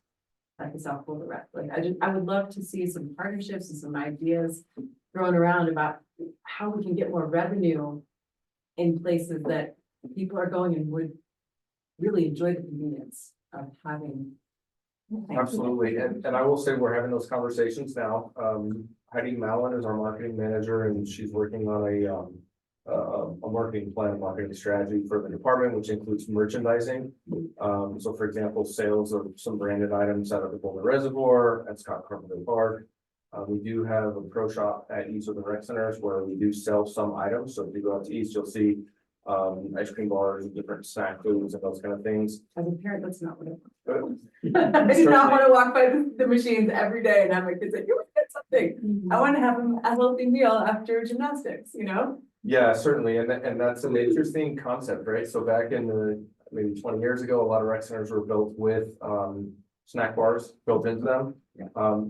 at the South Boulder Rec. Like I would love to see some partnerships and some ideas thrown around about how we can get more revenue in places that people are going and would really enjoy the convenience of having. Absolutely, and I will say we're having those conversations now. Heidi Mallon is our marketing manager, and she's working on a marketing plan, marketing strategy for the department, which includes merchandising. So for example, sales of some branded items out of the Boulder Reservoir at Scott Carpenter Park. We do have a pro shop at each of the rec centers where we do sell some items. So if you go out to East, you'll see ice cream bars and different snack foods and those kind of things. As a parent, that's not what I want. I do not want to walk by the machines every day and have my kids like, you want to get something. I want to have a healthy meal after gymnastics, you know? Yeah, certainly, and that's an interesting concept, right? So back in the, maybe 20 years ago, a lot of rec centers were built with snack bars built into them.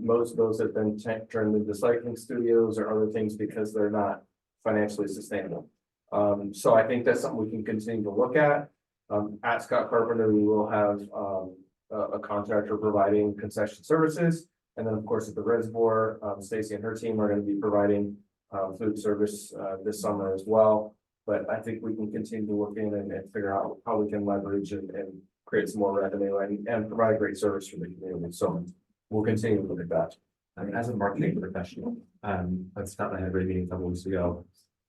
Most of those have been turned into cycling studios or other things because they're not financially sustainable. So I think that's something we can continue to look at. At Scott Carpenter, we will have a contractor providing concession services. And then, of course, at the Reservoir, Stacy and her team are going to be providing food service this summer as well. But I think we can continue to look in and figure out how we can leverage and create some more revenue and provide great service for the community. So we'll continue to look at that. I mean, as a marketing professional, I stopped by a great meeting a couple weeks ago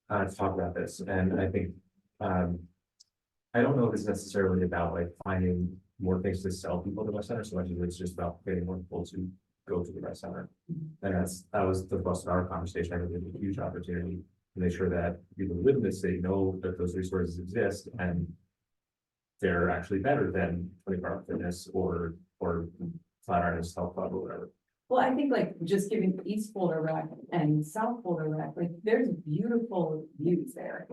to talk about this, and I think I don't know if it's necessarily about like finding more things to sell people to the rec center so much as it's just about getting more people to go to the rec center. And that was the thrust of our conversation. I think it's a huge opportunity to make sure that people who live in this city know that those resources exist and they're actually better than 24-hour fitness or Flatiron's Health Club or whatever. Well, I think like just giving East Boulder Rec and South Boulder Rec, like there's beautiful views there.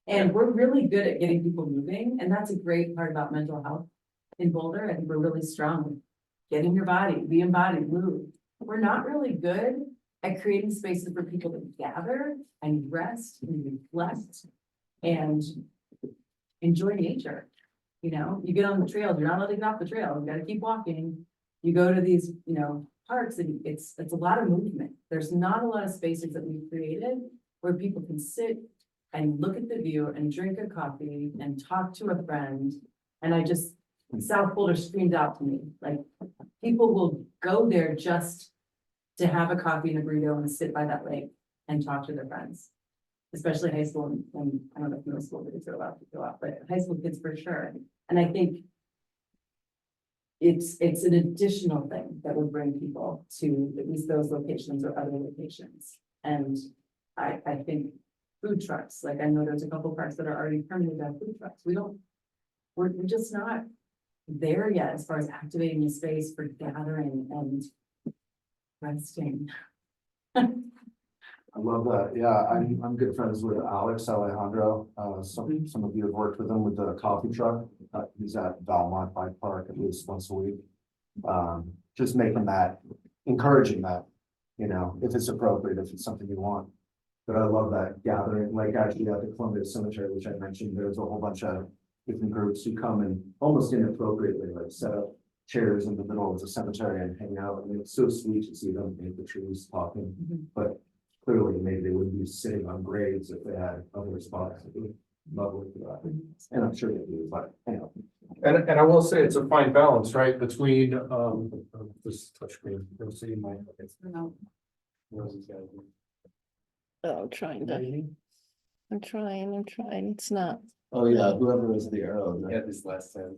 And we're really good at getting people moving, and that's a great part about mental health in Boulder. I think we're really strong with getting your body, be embodied, move. We're not really good at creating spaces for people to gather and rest and reflect and enjoy nature. You know, you get on the trail, you're not allowed to get off the trail, you gotta keep walking. You go to these, parks and it's a lot of movement. There's not a lot of spaces that we've created where people can sit and look at the view and drink a coffee and talk to a friend. And South Boulder screamed out to me, like people will go there just to have a coffee and a burrito and sit by that lake and talk to their friends. Especially high school and I don't know if middle school kids are allowed to go out, but high school kids for sure. And I think it's an additional thing that would bring people to at least those locations or other locations. And I think food trucks, like I know there's a couple parks that are already permitted to have food trucks. We're just not there yet as far as activating the space for gathering and resting. I love that. Yeah, I'm good friends with Alex Alejandro. Some of you have worked with him with the coffee truck. He's at Valmont Bike Park at least once a week. Just making that, encouraging that, you know, if it's appropriate, if it's something you want. But I love that gathering, like actually at the Columbia Cemetery, which I mentioned, there's a whole bunch of different groups who come and almost inappropriately like set up chairs in the middle of the cemetery and hang out. And it's so sweet to see them make the trees talking, but clearly maybe they wouldn't be sitting on graves if they had other spots. It would be lovely for that. And I'm sure they do, but anyway. And I will say it's a fine balance, right, between, this touch screen, you'll see my. Oh, I'm trying. It's not. Oh, yeah, whoever is the arrow. Yeah, this last time.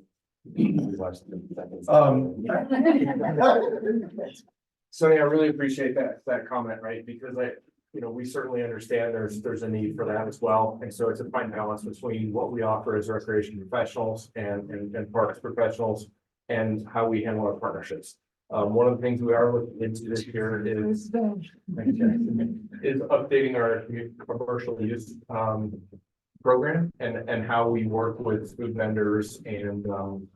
Sonny, I really appreciate that comment, right, because we certainly understand there's a need for that as well. And so it's a fine balance between what we offer as recreation professionals and parks professionals and how we handle our partnerships. One of the things we are looking into this year is updating our commercial use program and how we work with food vendors and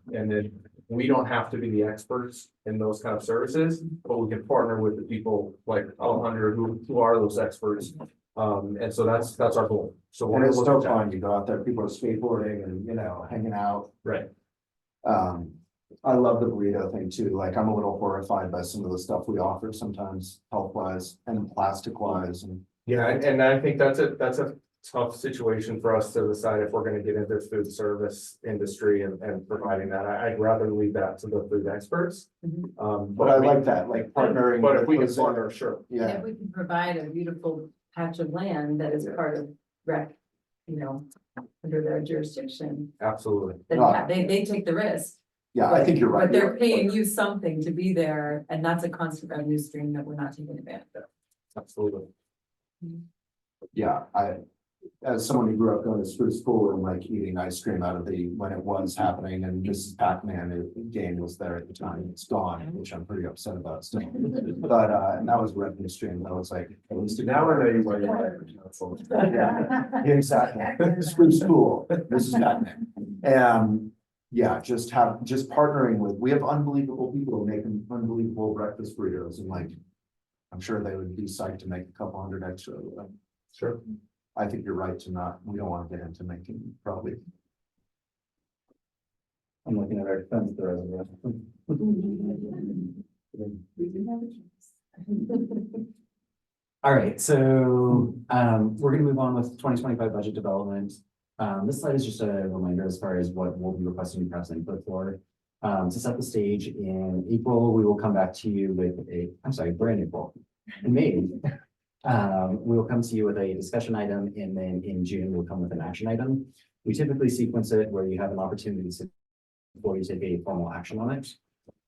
then we don't have to be the experts in those kind of services, but we can partner with the people like Alejandro who are those experts. And so that's our goal. So And it's so fun. You go out there, people are skateboarding and, you know, hanging out. Right. I love the burrito thing too. Like I'm a little horrified by some of the stuff we offer sometimes health wise and plastic wise and. Yeah, and I think that's a tough situation for us to decide if we're gonna get into food service industry and providing that. I'd rather leave that to the food experts. But I like that, like partnering. But if we can with- partner, sure. And Yeah, if we can provide a beautiful patch of land that is part of under their jurisdiction, Absolutely. then yeah, they take the risk. yeah, I think you're right. But they're paying you something to be there, and that's a constant revenue stream that we're not taking advantage of. Absolutely. Yeah, as someone who grew up going to school and like eating ice cream out of when it was happening and Mrs. Pac-Man game was there at the time, it's gone, which I'm pretty upset about still. But, and that was a revenue stream that was like, at least now I know you were. Yeah, exactly. Screw school, Mrs. Pac-Man. And yeah, just partnering we have unbelievable people making unbelievable breakfast burritos and like, I'm sure they would be psyched to make a couple hundred extra. Sure. I think you're right we don't want to get into making probably. I'm looking at our defense there. All right, so we're gonna move on with 2025 budget development. This slide is just a reminder as far as what we'll be requesting perhaps input for. To set the stage, in April, we will come back to you with we're in April. In May, we will come to you with a discussion item, and then in June, we'll come with an action item. We typically sequence it where you have an opportunity before you take a formal action on it.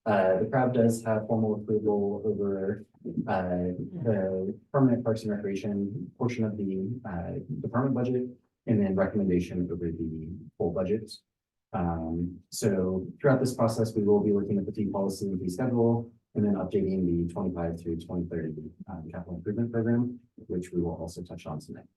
The CRAB does have formal approval over the permanent Parks and Recreation portion of the department budget, and then recommendation over the full budget. So throughout this process, we will be looking at the fee policy and fee schedule, and then updating the 25 through 2030 capital improvement program, which we will also touch on tonight.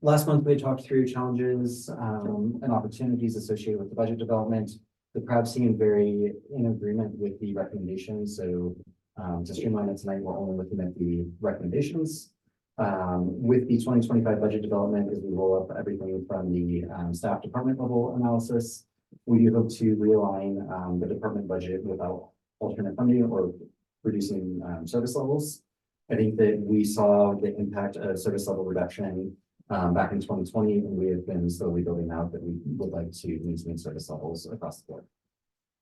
Last month, we talked through challenges and opportunities associated with the budget development. The CRAB seemed very in agreement with the recommendations. So to streamline it tonight, we're only looking at the recommendations. With the 2025 budget development, as we roll up everything from the staff department level analysis, we do hope to realign the department budget without alternate funding or reducing service levels. I think that we saw the impact of service level reduction back in 2020, and we have been slowly building out that we would like to maintain service levels across the board.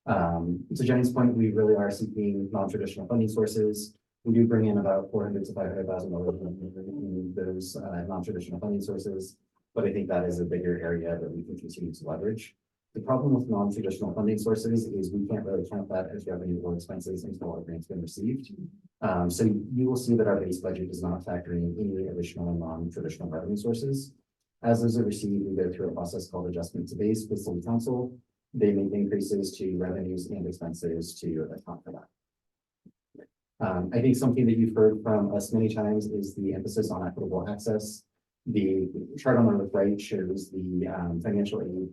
To Jenny's point, we really are seeking non-traditional funding sources. We do bring in about $400,000 to $500,000 in those non-traditional funding sources, but I think that is a bigger area that we can continue to leverage. The problem with non-traditional funding sources is we can't really count that as revenue or expenses until our grant's been received. So you will see that our base budget does not factor in any additional non-traditional revenue sources. As those are received, we go through a process called adjustment to base with city council. They make increases to revenues and expenses to account for that. I think something that you've heard from us many times is the emphasis on equitable access. The chart on the right shows the financial aid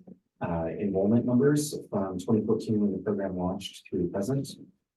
enrollment numbers from 2014 when the program launched through present.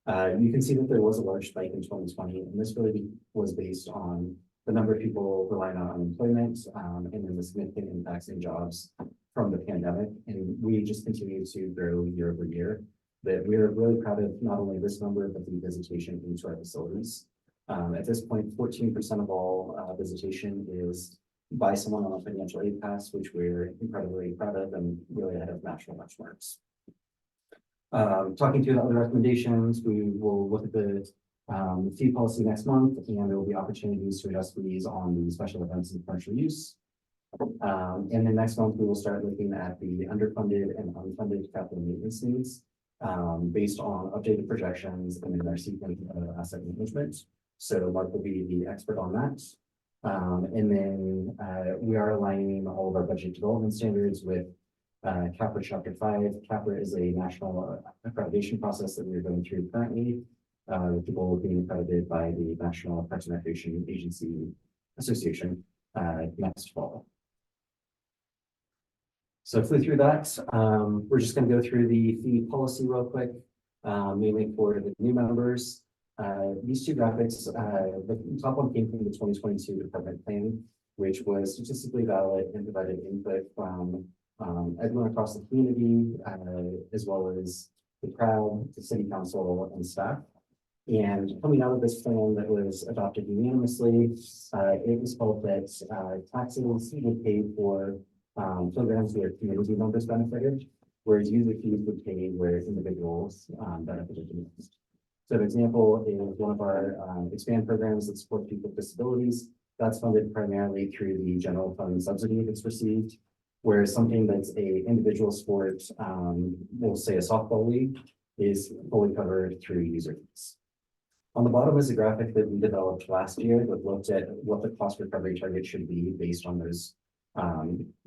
You can see that there was a large spike in 2020, and this really was based on the number of people relying on unemployment and then the significant impacts in jobs from the pandemic. And we just continue to grow year over year. That we are really proud of not only this number, but the visitation into our facilities. At this point, 14% of all visitation is by someone on a financial aid pass, which we're incredibly proud of and really ahead of national benchmarks. Talking through the other recommendations, we will look at the fee policy next month, and there will be opportunities to adjust fees on the special events and commercial use. And then next month, we will start looking at the underfunded and unfunded capital maintenance needs based on updated projections and then our sequence of asset management. So Mark will be the expert on that. And then we are aligning all of our budget development standards with CAPRA Chapter 5. CAPRA is a national accreditation process that we're going through currently, with the goal of being accredited by the National Parks and Recreation Agency Association next fall. So flew through that. We're just going to go through the fee policy real quick, mainly for the new members. These two graphics, the top one came from the 2022 department plan, which was statistically valid and provided input from everyone across the community, as well as the crowd, the city council, and staff. And coming out of this plan that was adopted unanimously, it was felt that taxes would pay for programs where community members benefited, whereas user fees would pay where individuals benefited the most. So an example is one of our expand programs that support people with disabilities. That's funded primarily through the general fund subsidy that's received, whereas something that's a individual sport, we'll say a softball league, is fully covered through user fees. On the bottom is a graphic that we developed last year that looked at what the cost recovery target should be based on those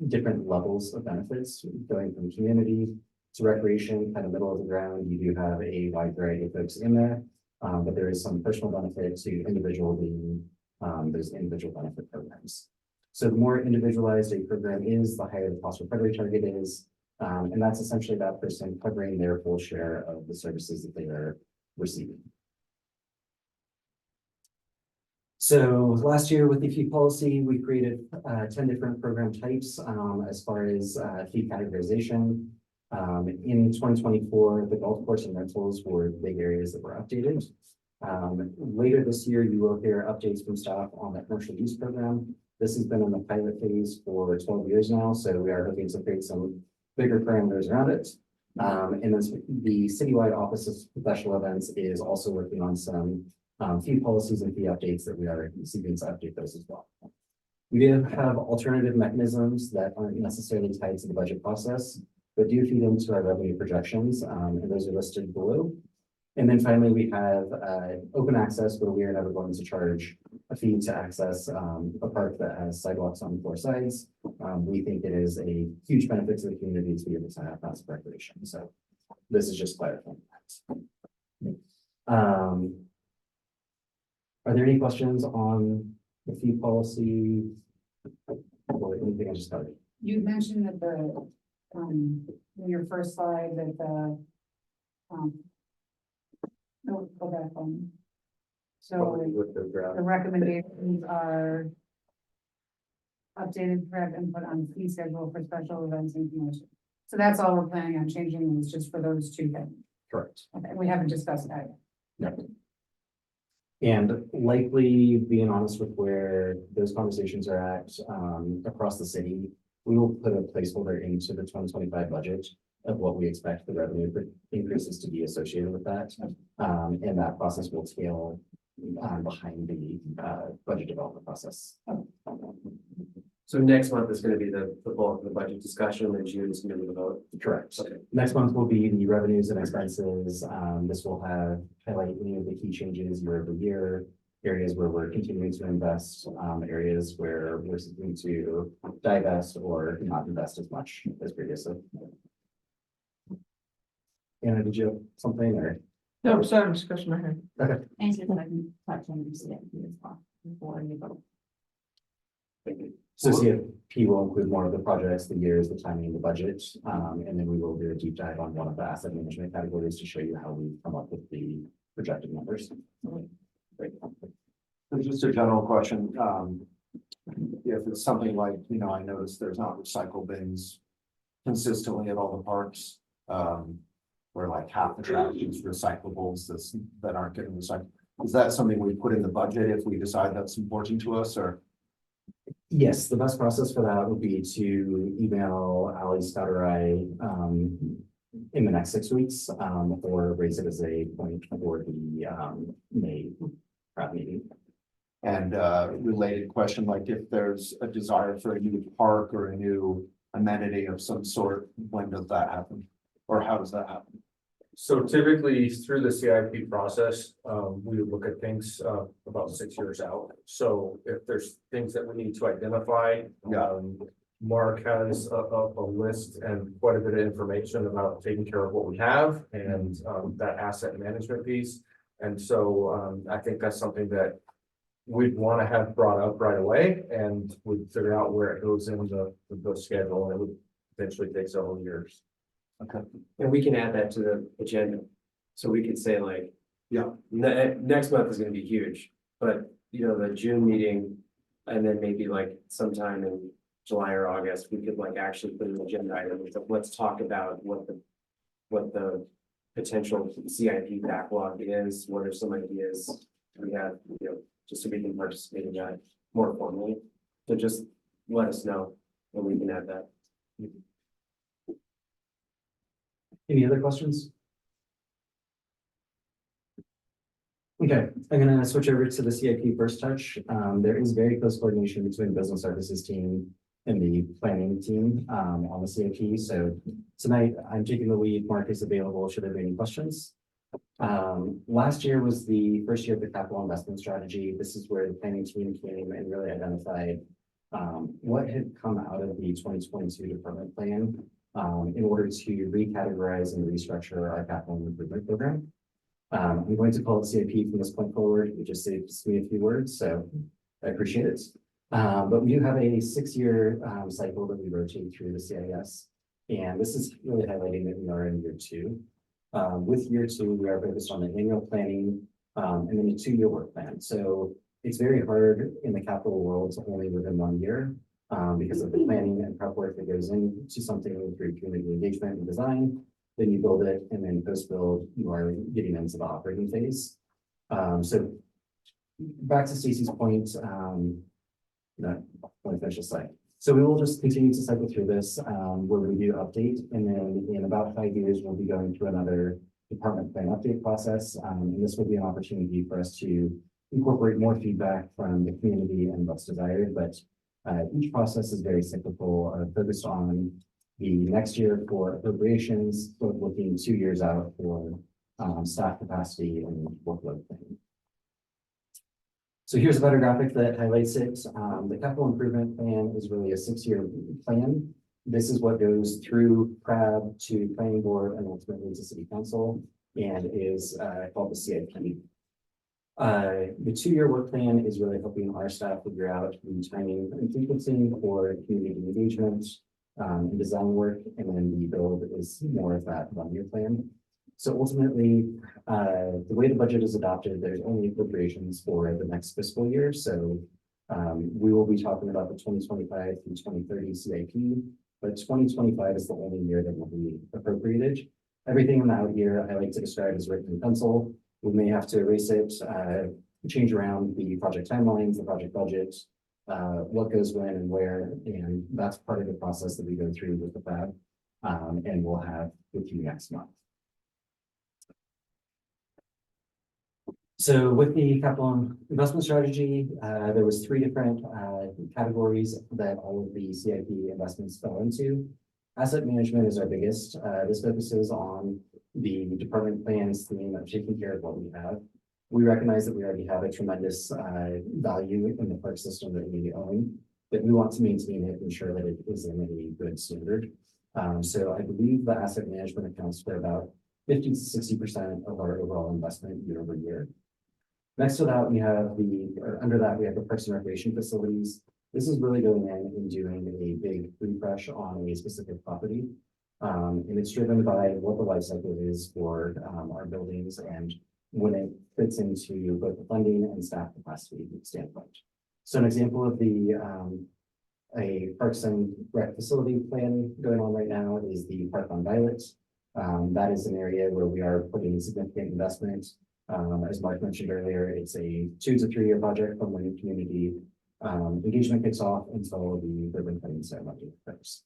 different levels of benefits, going from community to recreation, kind of middle of the ground. You do have a wide variety of folks in there, but there is some personal benefit to individual being those individual benefit programs. So the more individualized a program is, the higher the cost recovery target is, and that's essentially that person covering their full share of the services that they are receiving. So last year with the fee policy, we created 10 different program types as far as fee categorization. In 2024, the golf course and rentals were big areas that were updated. Later this year, you will hear updates from staff on the commercial use program. This has been in the pilot phase for 12 years now, so we are hoping to create some bigger parameters around it. And then the citywide Office of Special Events is also working on some fee policies and fee updates that we are seeking to update those as well. We do have alternative mechanisms that aren't necessarily tied to the budget process, but do feed into our revenue projections, and those are listed below. And then finally, we have open access, where we are never going to charge a fee to access a park that has sidewalks on 4 sides. We think it is a huge benefit to the community to be able to have passive recreation. So this is just clarifying that. Are there any questions on the fee policy or anything I just covered? You mentioned that the, in your first slide that the, no, go back on. So With the graph. the recommendations are updated correct input on fee schedule for special events and commercial. So that's all we're planning on changing, is just for those two things. Correct. Okay, we haven't discussed that yet. Yep. And likely, being honest with where those conversations are at across the city, we will put a placeholder into the 2025 budget of what we expect the revenue increases to be associated with that. And that process will scale behind the budget development process. So next month is going to be the bulk of the budget discussion, and June is going to be the vote. Correct. Okay. Next month will be the revenues and expenses. This will highlight any of the key changes year over year, areas where we're continuing to invest, areas where we're seeking to divest or not invest as much as previously. Anna, did you have something or? No, sorry, I'm scratching my head. Okay. And so I can touch on the CIP as well before you vote. So CFP will include more of the projects, the years, the timing, the budget, and then we will do a deep dive on one of the asset management categories to show you how we come up with the projected numbers. Great. There's just a general question, if it's something like, you know, I noticed there's not recycle bins consistently at all the parks, where like half the trash is recyclables that aren't getting recycled. Is that something we put in the budget if we decide that's important to us, or? Yes, the best process for that would be to email Ali Scott or I in the next 6 weeks, or raise it as a point for the May prep meeting. And related question, like if there's a desire for a new park or a new amenity of some sort, when does that happen? Or how does that happen? So typically through the CIP process, we would look at things about 6 years out. So if there's things that we need to identify, Mark has a list and quite a bit of information about taking care of what we have and that asset management piece. And so I think that's something that we'd want to have brought up right away, and we'd figure out where it goes in the schedule, and it would eventually take several years. Okay. And we can add that to the agenda. So we could say like, next month is gonna be huge, but you know, the June meeting. And then maybe like sometime in July or August, we could like actually put an agenda item, so let's talk about what the potential CIP backlog is, what are some ideas we have, you know, just so we can participate in that more formally. So just let us know when we can add that. Any other questions? Okay, I'm gonna switch over to the CIP first touch. There is very close coordination between business services team and the planning team on the CIP. So tonight I'm taking the lead. Mark is available should there be any questions. Last year was the first year of the capital investment strategy. This is where the planning team came and really identified what had come out of the 2022 department plan in order to recategorize and restructure our capital improvement program. I'm going to call it CIP from this point forward. It just saves me a few words, so I appreciate it. But we do have a 6-year cycle that we rotate through the CIS, and this is really highlighting that we are in year 2. With year 2, we are focused on the annual planning and then a 2-year work plan. So it's very hard in the capital world to only within 1 year because of the planning and prep work that goes into something through community engagement and design. Then you build it, and then post-build, you are getting into the operating phase. So back to Stacy's point, let me finish this slide. So we will just continue to cycle through this where we do update, and then in about 5 years, we'll be going through another department plan update process. And this will be an opportunity for us to incorporate more feedback from the community and what's desired. But each process is very cyclical, focused on the next year for appropriations, both looking 2 years out for staff capacity and workload planning. So here's a better graphic that highlights it. The capital improvement plan is really a 6-year plan. This is what goes through CRAB to planning board and ultimately to city council, and is called the CIP. The 2-year work plan is really helping our staff figure out the timing and frequency for community engagement and design work, and then the build is more of that 1-year plan. So ultimately, the way the budget is adopted, there's only appropriations for the next fiscal year. So we will be talking about the 2025 through 2030 CIP, but 2025 is the only year that will be appropriated. Everything in the out year, I like to describe as written in pencil. We may have to erase it, change around the project timelines, the project budget, what goes when and where, and that's part of the process that we go through with the FAB, and we'll have with you next month. So with the capital investment strategy, there was 3 different categories that all of the CIP investments fell into. Asset management is our biggest. This focuses on the department plans theme of taking care of what we have. We recognize that we already have a tremendous value in the park system that we own, but we want to maintain it, ensure that it is in a good standard. So I believe the asset management accounts for about 50 to 60% of our overall investment year over year. Next to that, we have under that, we have the parks and recreation facilities. This is really going in and doing a big refresh on a specific property. And it's driven by what the life cycle is for our buildings and when it fits into both the funding and staff capacity standpoint. So an example of a Parks and Rec facility plan going on right now is the Park on Violet. That is an area where we are putting significant investment. As Mark mentioned earlier, it's a 2 to 3 year project from when the community engagement kicks off until the ribbon cutting ceremony occurs.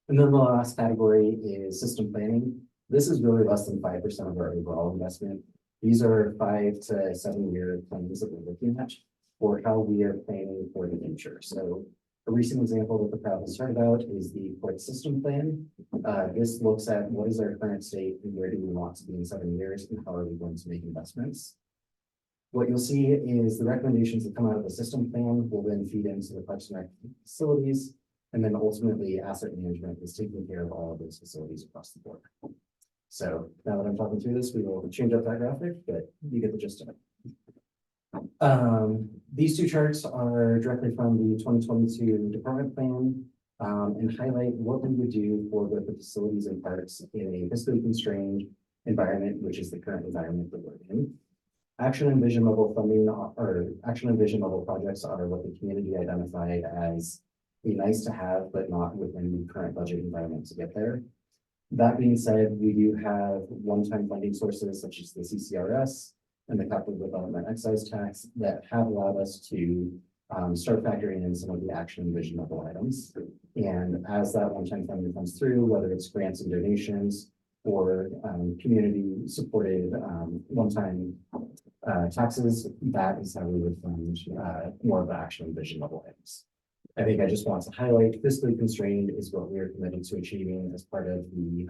And then the last category is system planning. This is really less than 5% of our overall investment. These are 5 to 7 year plans that we're looking at for how we are planning for the future. So a recent example that the crowd has heard about is the port system plan. This looks at what is our current state and where do we want to be in 7 years and how are we going to make investments. What you'll see is the recommendations that come out of the system plan will then feed into the Parks and Rec facilities, and then ultimately asset management is taking care of all of those facilities across the board. So now that I'm talking through this, we will change up that graphic, but you get the gist of it. These two charts are directly from the 2022 department plan and highlight what we would do for both the facilities and parks in a fiscally constrained environment, which is the current environment that we're in. Action and vision level funding or action and vision level projects are what the community identified as be nice to have, but not within the current budget environment to get there. That being said, we do have one-time funding sources such as the CCRS and the capital development excise tax that have allowed us to start factoring in some of the action and vision level items. And as that one-time funding comes through, whether it's grants and donations or community supported one-time taxes, that is how we would fund more of the action and vision level items. I think I just want to highlight fiscally constrained is what we are committed to achieving as part of the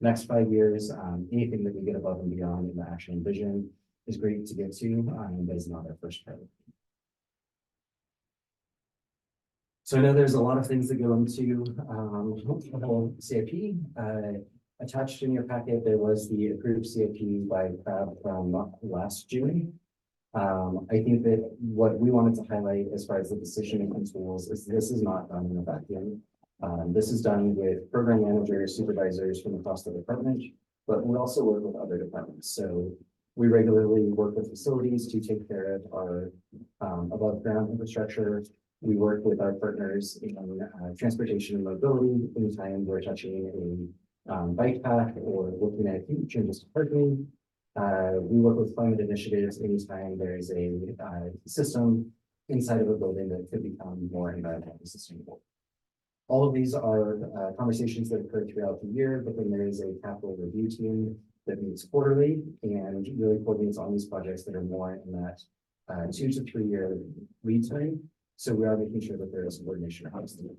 next 5 years. Anything that we get above and beyond in the action and vision is great to get to, but is not our first priority. So I know there's a lot of things that go into the whole CIP. Attached in your packet, there was the approved CIP by CRAB from last June. I think that what we wanted to highlight as far as the decision-making tools is this is not done in a vacuum. This is done with program managers, supervisors from across the department, but we also work with other departments. So we regularly work with facilities to take care of our above ground infrastructure. We work with our partners in transportation and mobility anytime we're touching a bike path or looking at changes to parking. We work with climate initiatives anytime there is a system inside of a building that could become more environmentally sustainable. All of these are conversations that occur throughout the year, but then there is a capital review team that meets quarterly and really coordinates on these projects that are more in that 2 to 3 year lead time. So we are making sure that there is coordination across the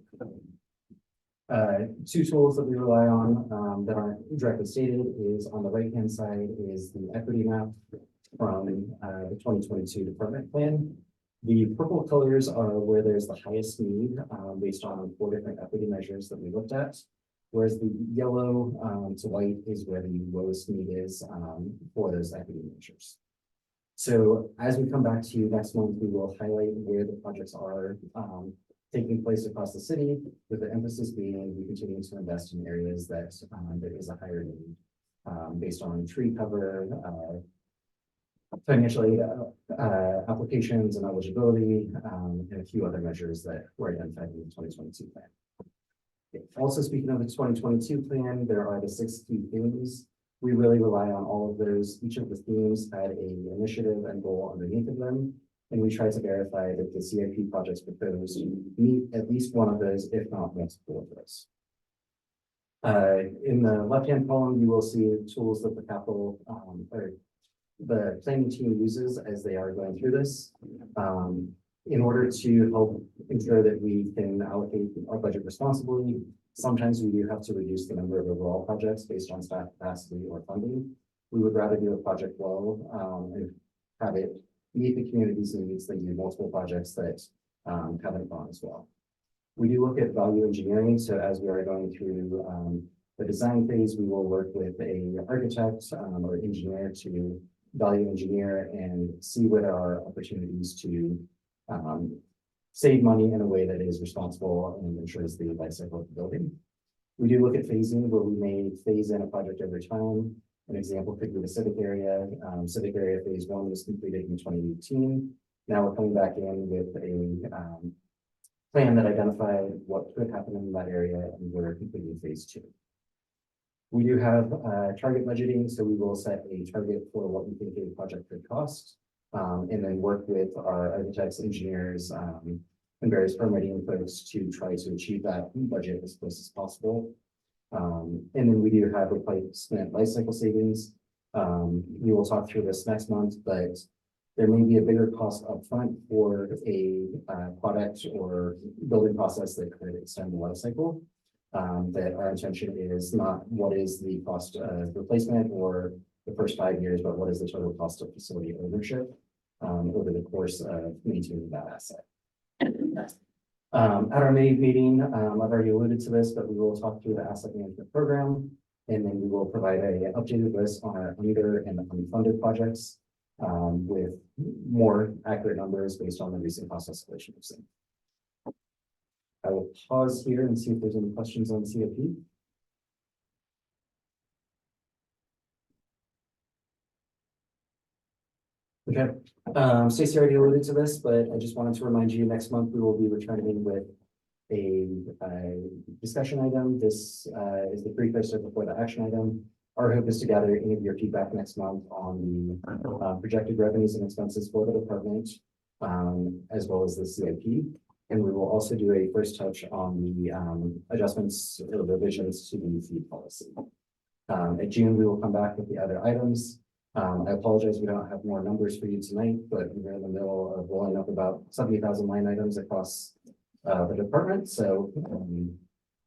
two tools that we rely on that aren't directly stated is on the right hand side is the equity map from the 2022 department plan. The purple colors are where there's the highest need based on 4 different equity measures that we looked at, whereas the yellow to white is where the lowest need is for those equity measures. So as we come back to you next month, we will highlight where the projects are taking place across the city, with the emphasis being we continue to invest in areas that there is a higher need based on tree cover, financial aid applications and eligibility, and a few other measures that were identified in the 2022 plan. Also, speaking of the 2022 plan, there are the 6 key themes. We really rely on all of those. Each of the themes had an initiative and goal underneath of them. And we try to verify that the CIP projects proposed meet at least one of those, if not multiple of those. In the left-hand column, you will see tools that the capital or the planning team uses as they are going through this. In order to help ensure that we can allocate our budget responsibly, sometimes we do have to reduce the number of overall projects based on staff capacity or funding. We would rather do a project well and have it meet the community's needs. They do multiple projects that haven't gone as well. We do look at value engineering. So as we are going through the design phase, we will work with a architect or engineer to value engineer and see what are opportunities to save money in a way that is responsible and ensures the life cycle of the building. We do look at phasing, where we may phase in a project over time. An example could be the civic area. Civic area phase 1 was completed in 2018. Now we're coming back in with a plan that identified what could happen in that area, and we're completing phase 2. We do have target budgeting, so we will set a target for what we think a project could cost, and then work with our architects, engineers, and various permitting folks to try to achieve that budget as close as possible. And then we do have replacement lifecycle savings. We will talk through this next month, but there may be a bigger cost upfront for a product or building process that could extend the life cycle. That our intention is not what is the cost of replacement or the first 5 years, but what is the total cost of facility ownership over the course of maintaining that asset. At our May meeting, I've already alluded to this, but we will talk through the asset management program, and then we will provide an updated list on our under and unfunded projects with more accurate numbers based on the recent cost escalation we've seen. I will pause here and see if there's any questions on CIP. Okay, Stacey already alluded to this, but I just wanted to remind you, next month we will be returning with a discussion item. This is the precursor before the action item. Our hope is to gather any of your feedback next month on the projected revenues and expenses for the department, as well as the CIP. And we will also do a first touch on the adjustments or revisions to the fee policy. In June, we will come back with the other items. I apologize, we don't have more numbers for you tonight, but we're in the middle of rolling up about 70,000 line items across the department. So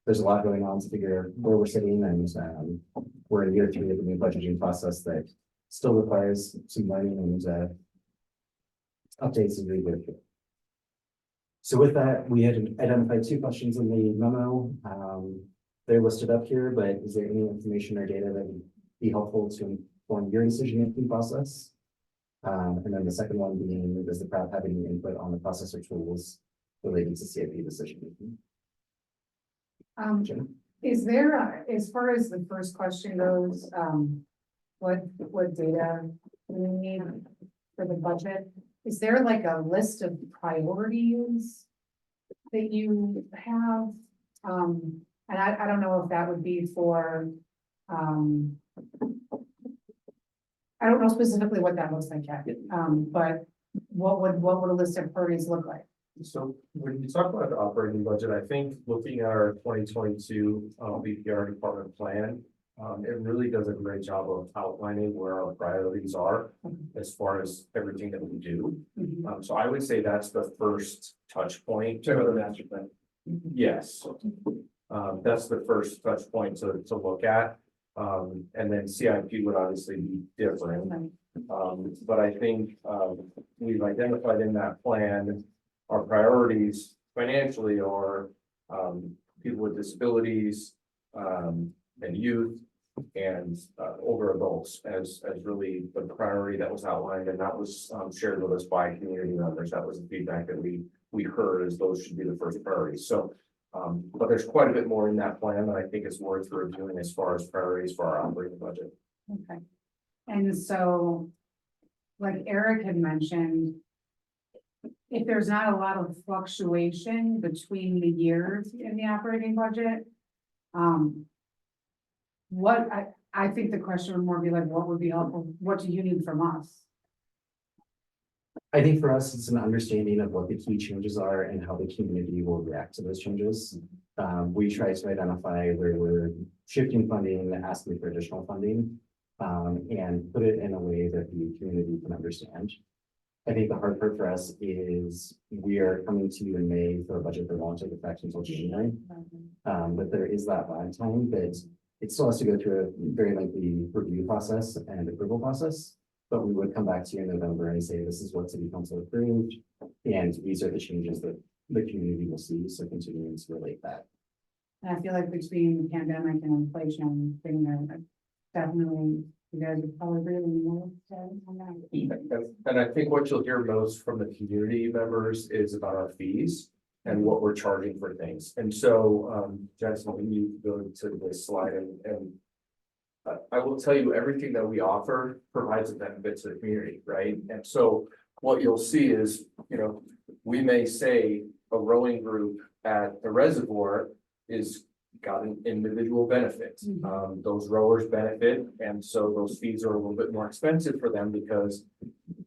there's a lot going on to figure where we're sitting, and we're in year 3 of the new budgeting process that still requires some learning and updates as we go through. So with that, we had identified 2 questions in the memo. They're listed up here, but is there any information or data that would be helpful to inform your decision-making process? And then the second one being, does the crowd have any input on the process or tools relating to CIP decision-making? Is there, as far as the first question goes, what data do we need for the budget? Is there like a list of priorities that you have? And I don't know if that would be for, I don't know specifically what that looks like yet, but what would a list of priorities look like? So when you talk about the operating budget, I think looking at our 2022 BPR department plan, it really does a great job of outlining where our priorities are as far as everything that we do. So I would say that's the first touch point. Check out the master plan. Yes. That's the first touch point to look at. And then CIP would obviously be different. But I think we've identified in that plan, our priorities financially are people with disabilities and youth and older adults as really the priority that was outlined, and that was shared with us by community members. That was the feedback that we heard, as those should be the first priorities. So but there's quite a bit more in that plan that I think is worth reviewing as far as priorities for our operating budget. Okay. And so, like Eric had mentioned, if there's not a lot of fluctuation between the years in the operating budget, what I think the question would more be like, what would be helpful? What do you need from us? I think for us, it's an understanding of what the key changes are and how the community will react to those changes. We try to identify where we're shifting funding, asking for additional funding, and put it in a way that the community can understand. I think the hard part for us is we are coming to you in May for a budget that won't take effect until January. But there is that lag time that it still has to go through a very lengthy review process and approval process. But we would come back to you in November and say, this is what city council approved, and these are the changes that the community will see, so continuing to relate that. And I feel like between the pandemic and inflation, thing that definitely, you guys would probably really more on that. And I think what you'll hear most from the community members is about our fees and what we're charging for things. And so, Jackson, when you go to this slide and I will tell you, everything that we offer provides a benefit to the community, right? And so what you'll see is, you know, we may say a rowing group at the reservoir is got an individual benefit. Those rowers benefit, and so those fees are a little bit more expensive for them because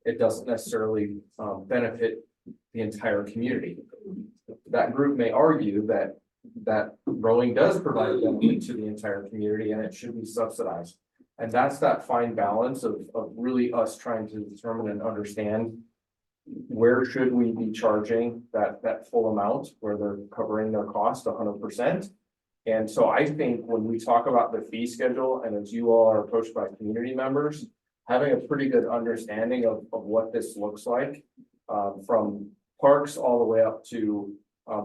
it doesn't necessarily benefit the entire community. That group may argue that rowing does provide a benefit to the entire community and it should be subsidized. And that's that fine balance of really us trying to determine and understand where should we be charging that full amount where they're covering their cost 100%. And so I think when we talk about the fee schedule, and as you all are approached by community members, having a pretty good understanding of what this looks like, from parks all the way up to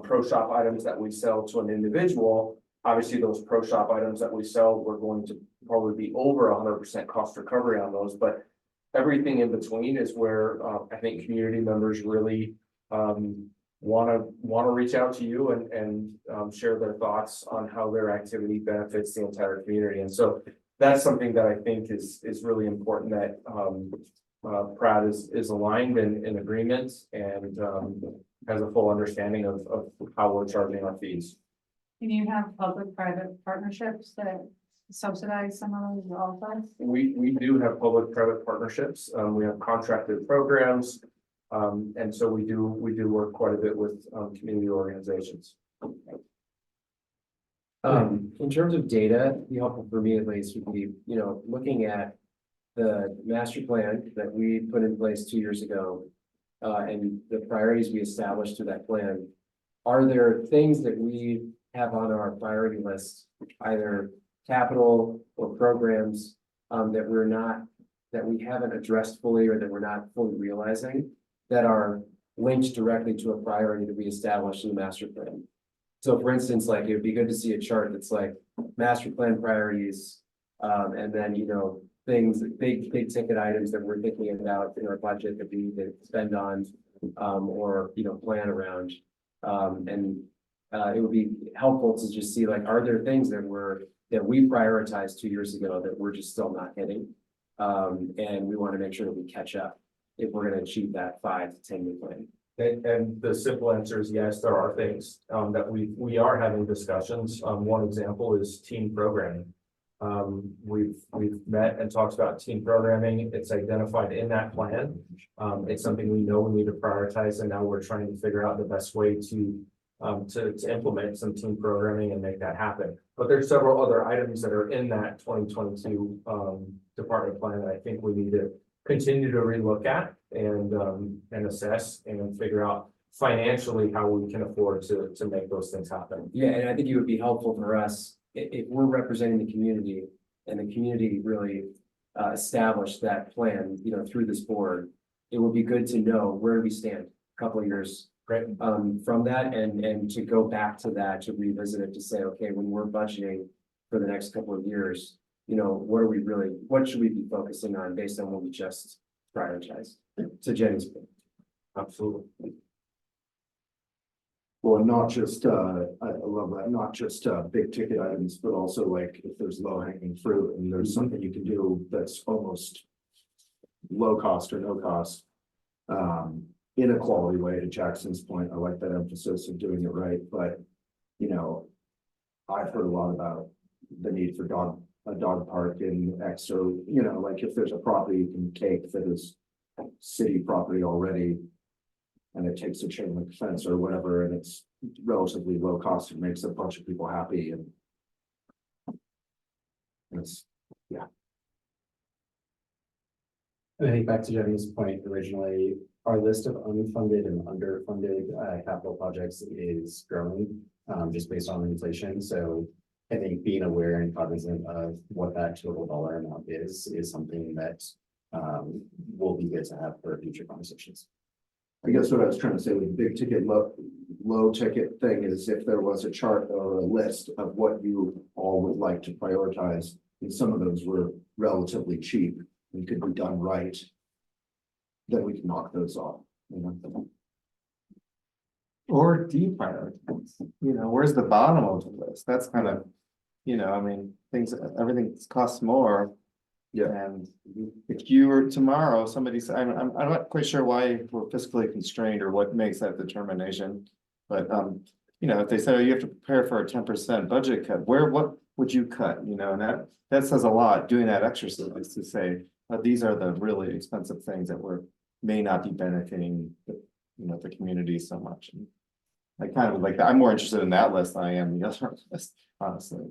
pro shop items that we sell to an individual. Obviously, those pro shop items that we sell, we're going to probably be over 100% cost recovery on those, but everything in between is where I think community members really want to reach out to you and share their thoughts on how their activity benefits the entire community. And so that's something that I think is really important, that Pratt is aligned and in agreement and has a full understanding of how we're charging our fees. Can you have public-private partnerships that subsidize some of those also? We do have public-private partnerships. We have contracted programs. And so we do work quite a bit with community organizations. In terms of data, be helpful for me at least would be, you know, looking at the master plan that we put in place 2 years ago, and the priorities we established through that plan. Are there things that we have on our priority list, either capital or programs, that we haven't addressed fully or that we're not fully realizing, that are linked directly to a priority that we established in the master plan? So for instance, like, it would be good to see a chart that's like master plan priorities, and then, you know, things, big ticket items that we're thinking about in our budget that we need to spend on, or, you know, plan around. It would be helpful to just see, like, are there things that we prioritized 2 years ago that we're just still not hitting? And we want to make sure that we catch up if we're going to achieve that 5 to 10 year plan. And the simple answer is yes, there are things that we are having discussions. One example is team programming. We've met and talked about team programming. It's identified in that plan. It's something we know we need to prioritize, and now we're trying to figure out the best way to implement some team programming and make that happen. But there's several other items that are in that 2022 department plan that I think we need to continue to relook at and assess and figure out financially how we can afford to make those things happen. Yeah, and I think it would be helpful for us if we're representing the community and the community really established that plan, you know, through this board. It would be good to know where we stand a couple of years from that, and to go back to that, to revisit it, to say, okay, when we're budgeting for the next couple of years, you know, what should we be focusing on based on what we just prioritized? To Jenny's point. Absolutely. Well, not just, I love that, not just big ticket items, but also like if there's low hanging fruit and there's something you can do that's almost low cost or no cost. In a quality way, to Jackson's point, I like that emphasis of doing it right, but you know, I've heard a lot about the need for a dog park in X, or you know, like if there's a property you can take that is city property already, and it takes a chain link fence or whatever, and it's relatively low cost, it makes a bunch of people happy, and it's, yeah. I think back to Jenny's point originally, our list of unfunded and underfunded capital projects is growing just based on inflation. So I think being aware and cognizant of what that total dollar amount is something that will be good to have for future conversations. I guess what I was trying to say with big ticket, low ticket thing is if there was a chart or a list of what you all would like to prioritize, and some of those were relatively cheap and could be done right, then we can knock those off, you know. Or deprioritize, you know, where's the bottom of the list? That's kind of, you know, I mean, everything costs more. Yeah. And if you were tomorrow, somebody said, I'm not quite sure why we're fiscally constrained or what makes that determination. But, you know, if they said, oh, you have to prepare for a 10% budget cut, what would you cut? You know, and that says a lot, doing that exercise to say, these are the really expensive things that may not be benefiting, the community so much. And I kind of like that. I'm more interested in that list than I am the other list, honestly.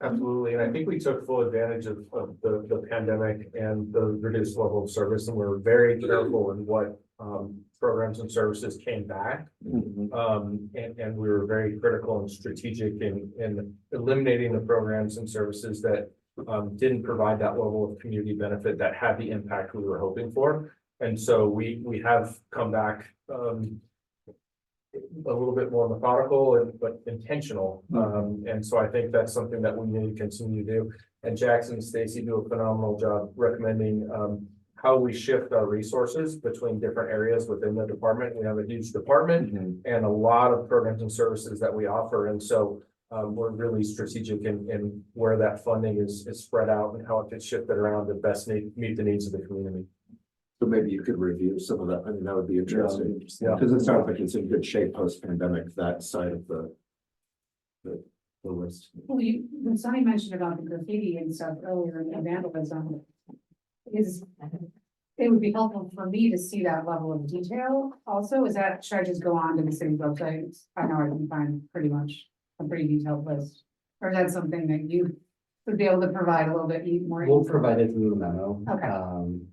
Absolutely, and I think we took full advantage of the pandemic and the reduced level of service, and we're very careful in what programs and services came back. And we were very critical and strategic in eliminating the programs and services that didn't provide that level of community benefit that had the impact we were hoping for. And so we have come back a little bit more methodical but intentional. And so I think that's something that we need to continue to do. And Jackson and Stacy do a phenomenal job recommending how we shift our resources between different areas within the department. We have a huge department and a lot of programs and services that we offer. And so we're really strategic in where that funding is spread out and how it gets shifted around to best meet the needs of the community. So maybe you could review some of that. I mean, that would be interesting. Yeah. Because it sounds like it's in good shape post-pandemic, that side of the list. Well, when Sonny mentioned about the graffiti and stuff earlier and vandalism, it would be helpful for me to see that level of detail also. Should I just go on to the city website? I know I can find pretty much a pretty detailed list. Or is that something that you would be able to provide a little bit more? We'll provide it through the memo. Okay.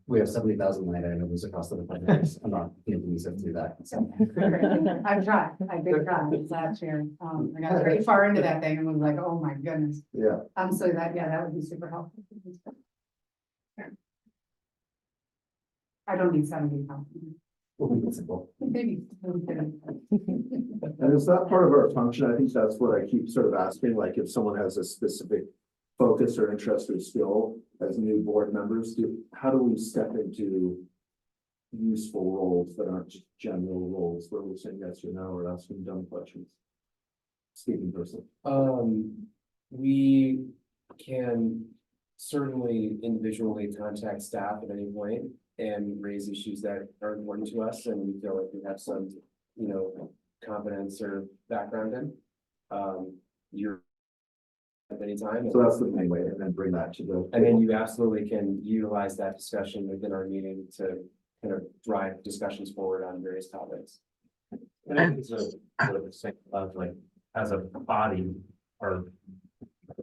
We have 70,000 line items across the department. I'm not going to sift through that. So. I've tried. I did try last year. I got very far into that thing and was like, oh my goodness. Yeah. So that would be super helpful. I don't need 70,000. We'll be simple. Maybe. And is that part of our function? I think that's what I keep sort of asking, like if someone has a specific focus or interest or skill as new board members, how do we step into useful roles that aren't just general roles where we're saying yes or no or asking dumb questions? Speaking person. We can certainly individually contact staff at any point and raise issues that are important to us and we feel like we have some, competence or background in. You're at any time. So that's the main way, and then bring that to the. And then you absolutely can utilize that discussion within our meeting to kind of drive discussions forward on various topics. And I think it's a same of like, as a body, our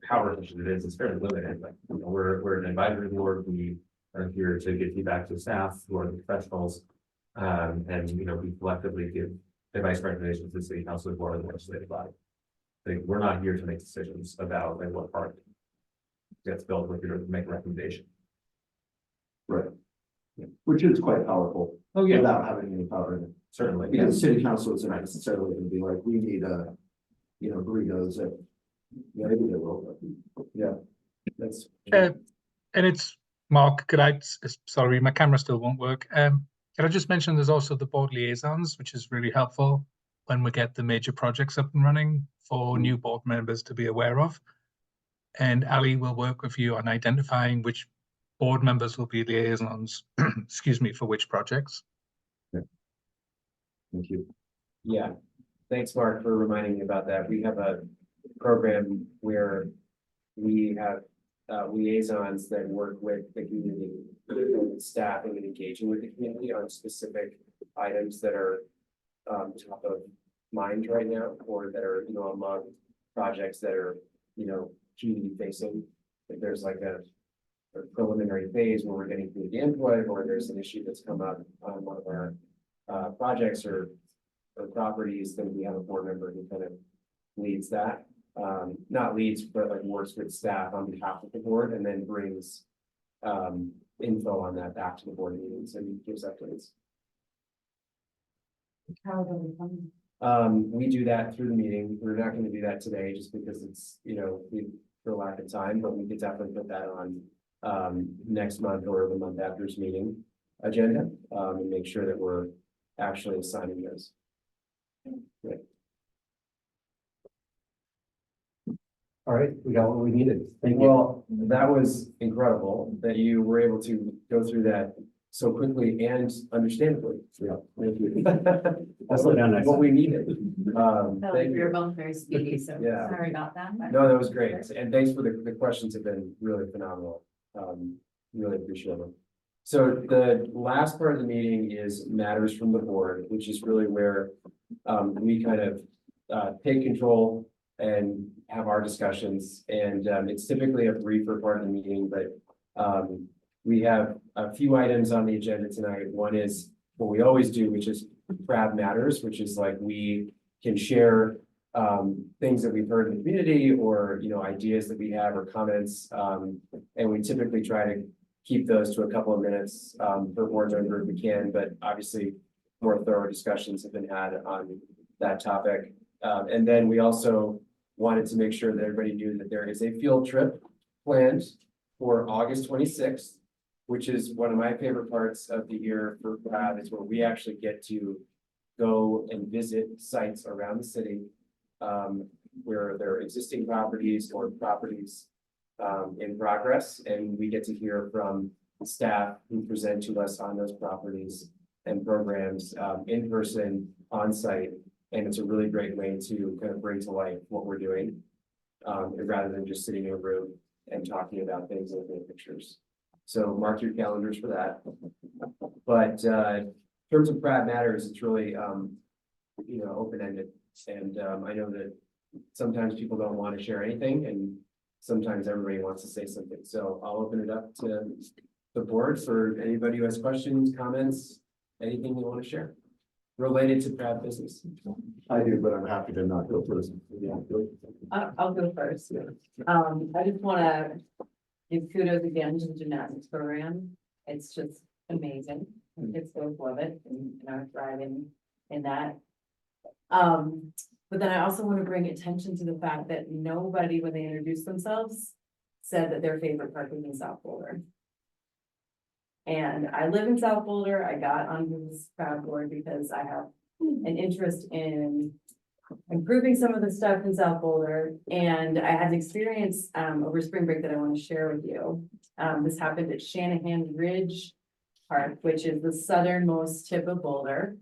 power that it is fairly limited. Like, we're an advisory board. We are here to give feedback to staff who are the professionals. And we collectively give advice recommendations to the city council or the legislative body. We're not here to make decisions about what part gets built. We're here to make a recommendation. Right. Yeah. Which is quite powerful. Oh, yeah. Without having any power in it. Certainly. Because the city council isn't necessarily going to be like, we need burritos at. Maybe they will, but yeah. That's. And it's Mark, sorry, my camera still won't work. Can I just mention there's also the board liaisons, which is really helpful when we get the major projects up and running for new board members to be aware of. And Ali will work with you on identifying which board members will be liaisons, excuse me, for which projects. Yeah. Thank you. Yeah, thanks, Mark, for reminding me about that. We have a program where we have liaisons that work with the community, staffing and engaging with the community on specific items that are top of mind right now, or that are among projects that are community facing. If there's like a preliminary phase where we're getting community input, or there's an issue that's come up on one of our projects or properties, then we have a board member who kind of leads that. Not leads, but like works with staff on behalf of the board, and then brings info on that back to the board meetings and gives updates. How do we come? We do that through the meeting. We're not gonna do that today just because it's, for lack of time, but we could definitely put that on next month or the month after's meeting agenda, and make sure that we're actually assigning those. Great. All right, we got what we needed. Thank you. Well, that was incredible that you were able to go through that so quickly and understandably. Yeah. Thank you. I'll slow down next What time. we needed. Thank You're you. both very speedy, so Yeah. sorry about that. No, that was great. And thanks for the questions have been really phenomenal. Really appreciate it. So the last part of the meeting is matters from the board, which is really where we kind of take control and have our discussions. And it's typically a briefer part of the meeting, but we have a few items on the agenda tonight. One is what we always do, which is Crab Matters, which is like we can share things that we've heard in the community or, ideas that we have or comments. And we typically try to keep those to a couple of minutes per board member if we can, but obviously more thorough discussions have been had on that topic. And then we also wanted to make sure that everybody knew that there is a field trip planned for August 26th, which is one of my favorite parts of the year for Crab, is where we actually get to go and visit sites around the city where there are existing properties or properties in progress, and we get to hear from staff who present to us on those properties and programs in person, on site. And it's a really great way to kind of bring to life what we're doing, rather than just sitting in a room and talking about things and looking at pictures. So mark your calendars for that. But in terms of Crab Matters, it's really open-ended. And I know that sometimes people don't want to share anything, and sometimes everybody wants to say something. So I'll open it up to the board for anybody who has questions, comments, anything you want to share related to crab business. I do, but I'm happy to not go first. Yeah. I'll go first. I just wanna give kudos again to the gymnastics program. It's just amazing. Kids both love it and are thriving in that. But then I also want to bring attention to the fact that nobody, when they introduced themselves, said that their favorite park was in South Boulder. And I live in South Boulder. I got onto this crowd board because I have an interest in improving some of the stuff in South Boulder. And I had an experience over spring break that I want to share with you. This happened at Shanahan Ridge Park, which is the southernmost tip of Boulder.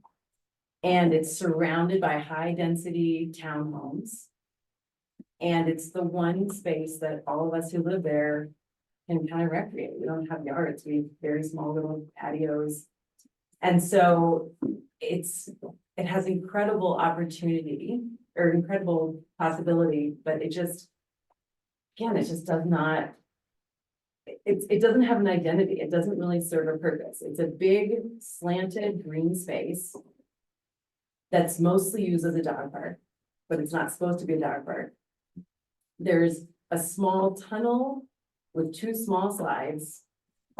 And it's surrounded by high density townhomes. And it's the one space that all of us who live there can kind of recreate. We don't have yards, we have very small little patios. And so it has incredible opportunity or incredible possibility, but it just does not, it doesn't have an identity. It doesn't really serve a purpose. It's a big slanted green space that's mostly used as a dog park, but it's not supposed to be a dog park. There's a small tunnel with 2 small slides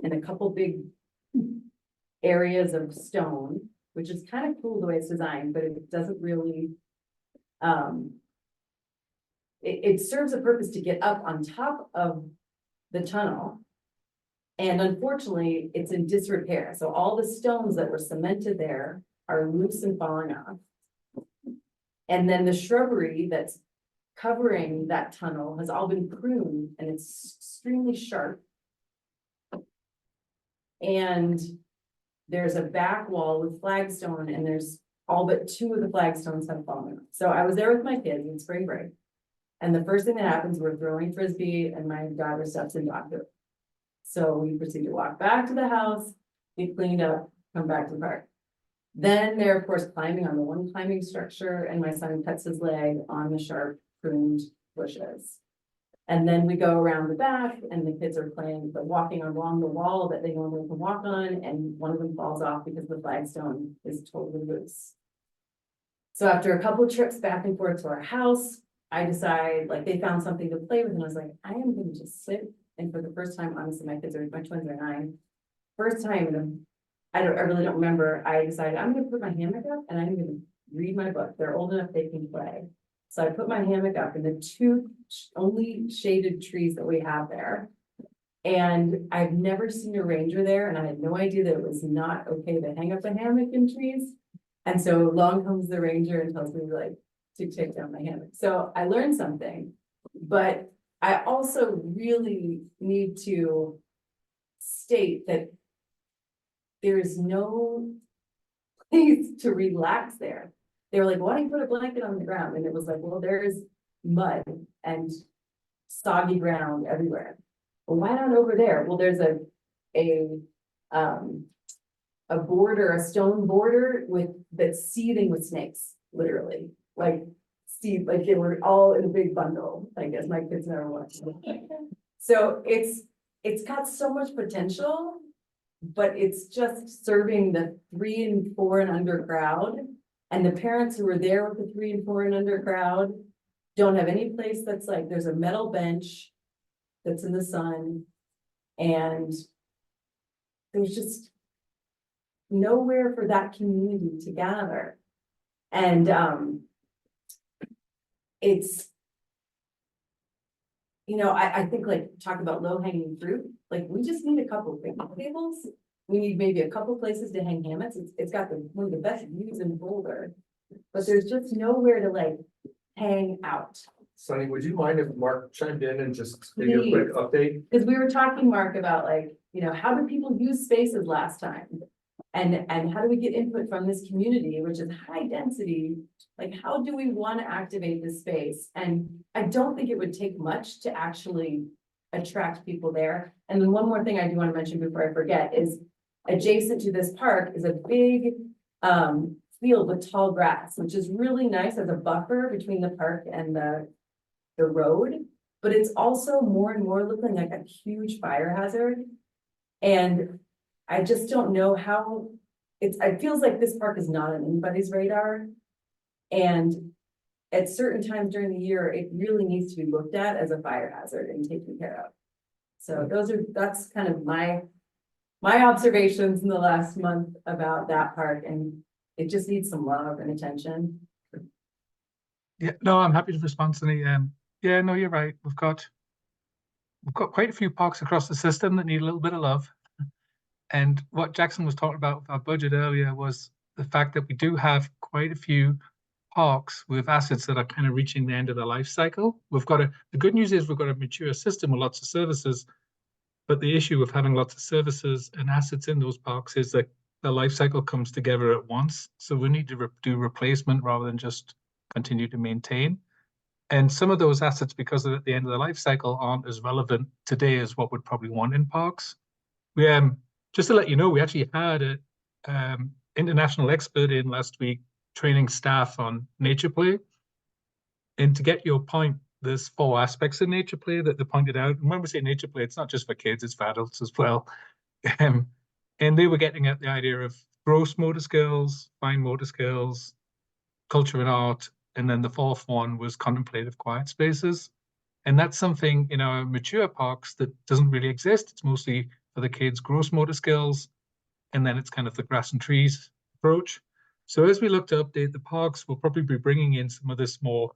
and a couple big areas of stone, which is kind of cool the way it's designed, but it doesn't really, it serves a purpose to get up on top of the tunnel. And unfortunately, it's in disrepair. So all the stones that were cemented there are loose and falling off. And then the shrubbery that's covering that tunnel has all been pruned and it's extremely sharp. And there's a back wall with flagstone and there's all but 2 of the flagstones have fallen off. So I was there with my kids in spring break. And the first thing that happens, we're throwing Frisbee and my daughter steps in dog poop. So we proceed to walk back to the house, get cleaned up, come back to the park. Then they're of course climbing on the one climbing structure and my son cuts his leg on the sharp pruned bushes. And then we go around the back and the kids are playing, but walking along the wall that they normally can walk on, and one of them falls off because the flagstone is totally loose. So after a couple of trips back and forth to our house, I decide, like, they found something to play with and I was like, I am gonna just sit. And for the first time, honestly, my twins are 9. first time I really don't remember, I decided I'm gonna put my hammock up and I'm gonna read my book. They're old enough they can play. So I put my hammock up in the two only shaded trees that we have there. And I've never seen a ranger there, and I had no idea that it was not okay to hang up a hammock in trees. And so along comes the ranger and tells me like to take down my hammock. So I learned something, but I also really need to state that there is no place to relax there. They were like, why don't you put a blanket on the ground? And it was like, well, there's mud and soggy ground everywhere. Well, why not over there? Well, there's a border, a stone border that's seething with snakes, literally. Like they were all in a big bundle, I guess my kids never watched. So it's got so much potential, but it's just serving the 3 and 4 and under crowd. And the parents who were there with the 3 and 4 and under crowd don't have any place that's like, there's a metal bench that's in the sun, and there's just nowhere for that community to gather. And it's, you know, I think like talk about low hanging fruit, like we just need a couple of picnic tables. We need maybe a couple places to hang hammocks. It's got one of the best views in Boulder, but there's just nowhere to like hang out. Sunny, would you mind if Mark chimed in and just give you a quick update? Because we were talking, Mark, about like, you know, how did people use spaces last time? And how do we get input from this community, which is high density? Like, how do we want to activate this space? And I don't think it would take much to actually attract people there. And then one more thing I do want to mention before I forget is adjacent to this park is a big field with tall grass, which is really nice as a buffer between the park and the road, but it's also more and more looking like a huge fire hazard. And I just don't know how it feels like this park is not on anybody's radar. And at certain times during the year, it really needs to be looked at as a fire hazard and taken care of. So that's kind of my observations in the last month about that park, and it just needs some love and attention. Yeah, no, I'm happy to respond to the, yeah, no, you're right. We've got quite a few parks across the system that need a little bit of love. And what Jackson was talking about with our budget earlier was the fact that we do have quite a few parks with assets that are kind of reaching the end of their life cycle. The good news is we've got a mature system with lots of services, but the issue of having lots of services and assets in those parks is that the life cycle comes together at once. So we need to do replacement rather than just continue to maintain. And some of those assets, because they're at the end of the life cycle, aren't as relevant today as what we'd probably want in parks. We just to let you know, we actually had an international expert in last week training staff on nature play. And to get your point, there's 4 aspects of nature play that they pointed out. And when we say nature play, it's not just for kids, it's for adults as well. And they were getting at the idea of gross motor skills, fine motor skills, culture and art, and then the 4th one was contemplative quiet spaces. And that's something in our mature parks that doesn't really exist. It's mostly for the kids' gross motor skills, and then it's kind of the grass and trees approach. So as we look to update the parks, we'll probably be bringing in some of this more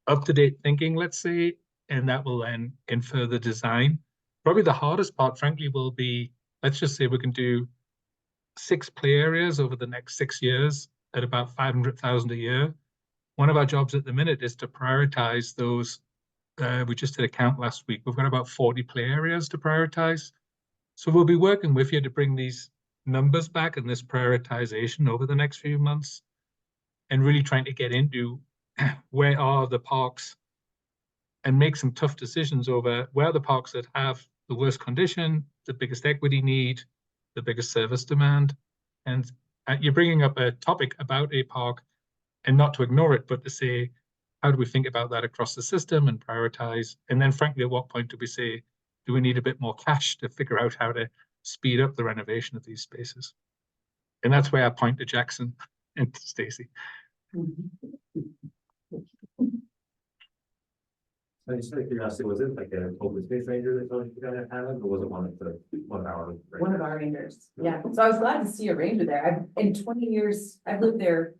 up-to-date thinking, let's say, and that will then infer the design. Probably the hardest part, frankly, will be, let's just say we can do 6 play areas over the next 6 years at about 500,000 a year. One of our jobs at the minute is to prioritize those. We just did a count last week. We've got about 40 play areas to prioritize. So we'll be working with you to bring these numbers back and this prioritization over the next few months and really trying to get into where are the parks and make some tough decisions over where are the parks that have the worst condition, the biggest equity need, the biggest service demand. And you're bringing up a topic about a park, and not to ignore it, but to say, how do we think about that across the system and prioritize? And then frankly, at what point do we say, do we need a bit more cash to figure out how to speed up the renovation of these spaces? And that's where I point to Jackson and to Stacy. I just out of curiosity, was it like an open space ranger that told you guys had it, or was it one of our? One of our rangers, yeah. So I was glad to see a ranger there. In 20 years, I've lived there.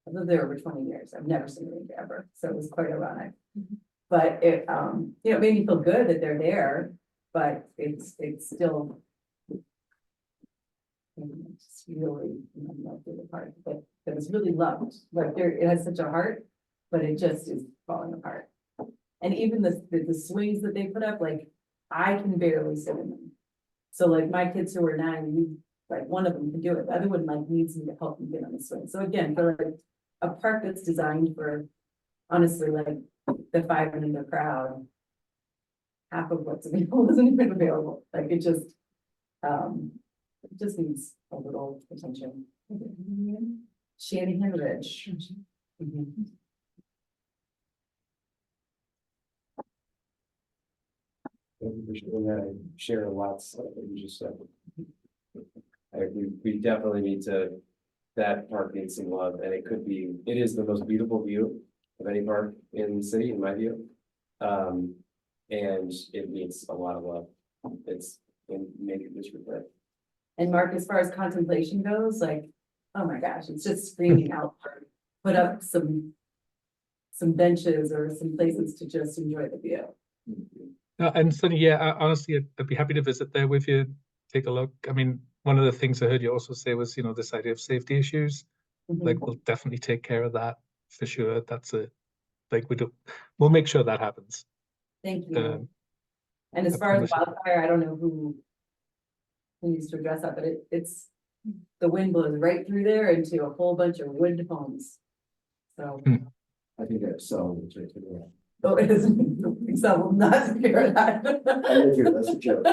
I've lived there over 20 years. I've never seen a ranger ever, so it was quite ironic. But it, you know, it made me feel good that they're there, but it's still. It's really, you know, not the part, but it was really loved. Like there, it has such a heart, but it just is falling apart. And even the swings that they put up, like I can barely sit in them. So like my kids who are 9, like one of them can do it, the other one like needs me to help them get on the swing. So again, for like a park that's designed for honestly like the 5 and under crowd, half of what's available isn't even available. Like it just needs a little attention. Shanahan Ridge. Mhm. Thank you for sharing that. I share lots of what you just said. We definitely need to, that park needs some love, and it is the most beautiful view of any park in the city, in my view. And it needs a lot of love. It's in major disrepair. And Mark, as far as contemplation goes, like, oh my gosh, it's just screaming out. Put up some benches or some places to just enjoy the view. And Sunny, yeah, honestly, I'd be happy to visit there with you, take a look. I mean, one of the things I heard you also say was, you know, this idea of safety issues. Like, we'll definitely take care of that for sure. That's we'll make sure that happens. Thank you. And as far as wildfire, I don't know who needs to address that, but it's, the wind blows right through there into a whole bunch of wood homes. So. I think that's so. Oh, it is, so will not hear that. I live here, that's a joke.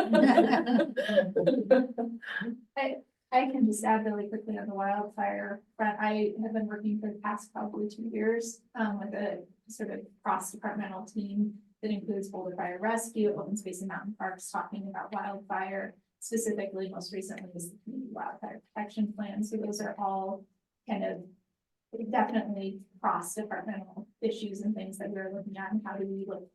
I can just add really quickly on the wildfire front. I have been working for the past probably 2 years with a sort of cross-departmental team that includes Boulder Fire Rescue, Open Space and Mountain Parks, talking about wildfire. Specifically, most recently is the Community Wildfire Protection Plan. So those are all kind of definitely cross-departmental issues and things that we're looking at, and how do we look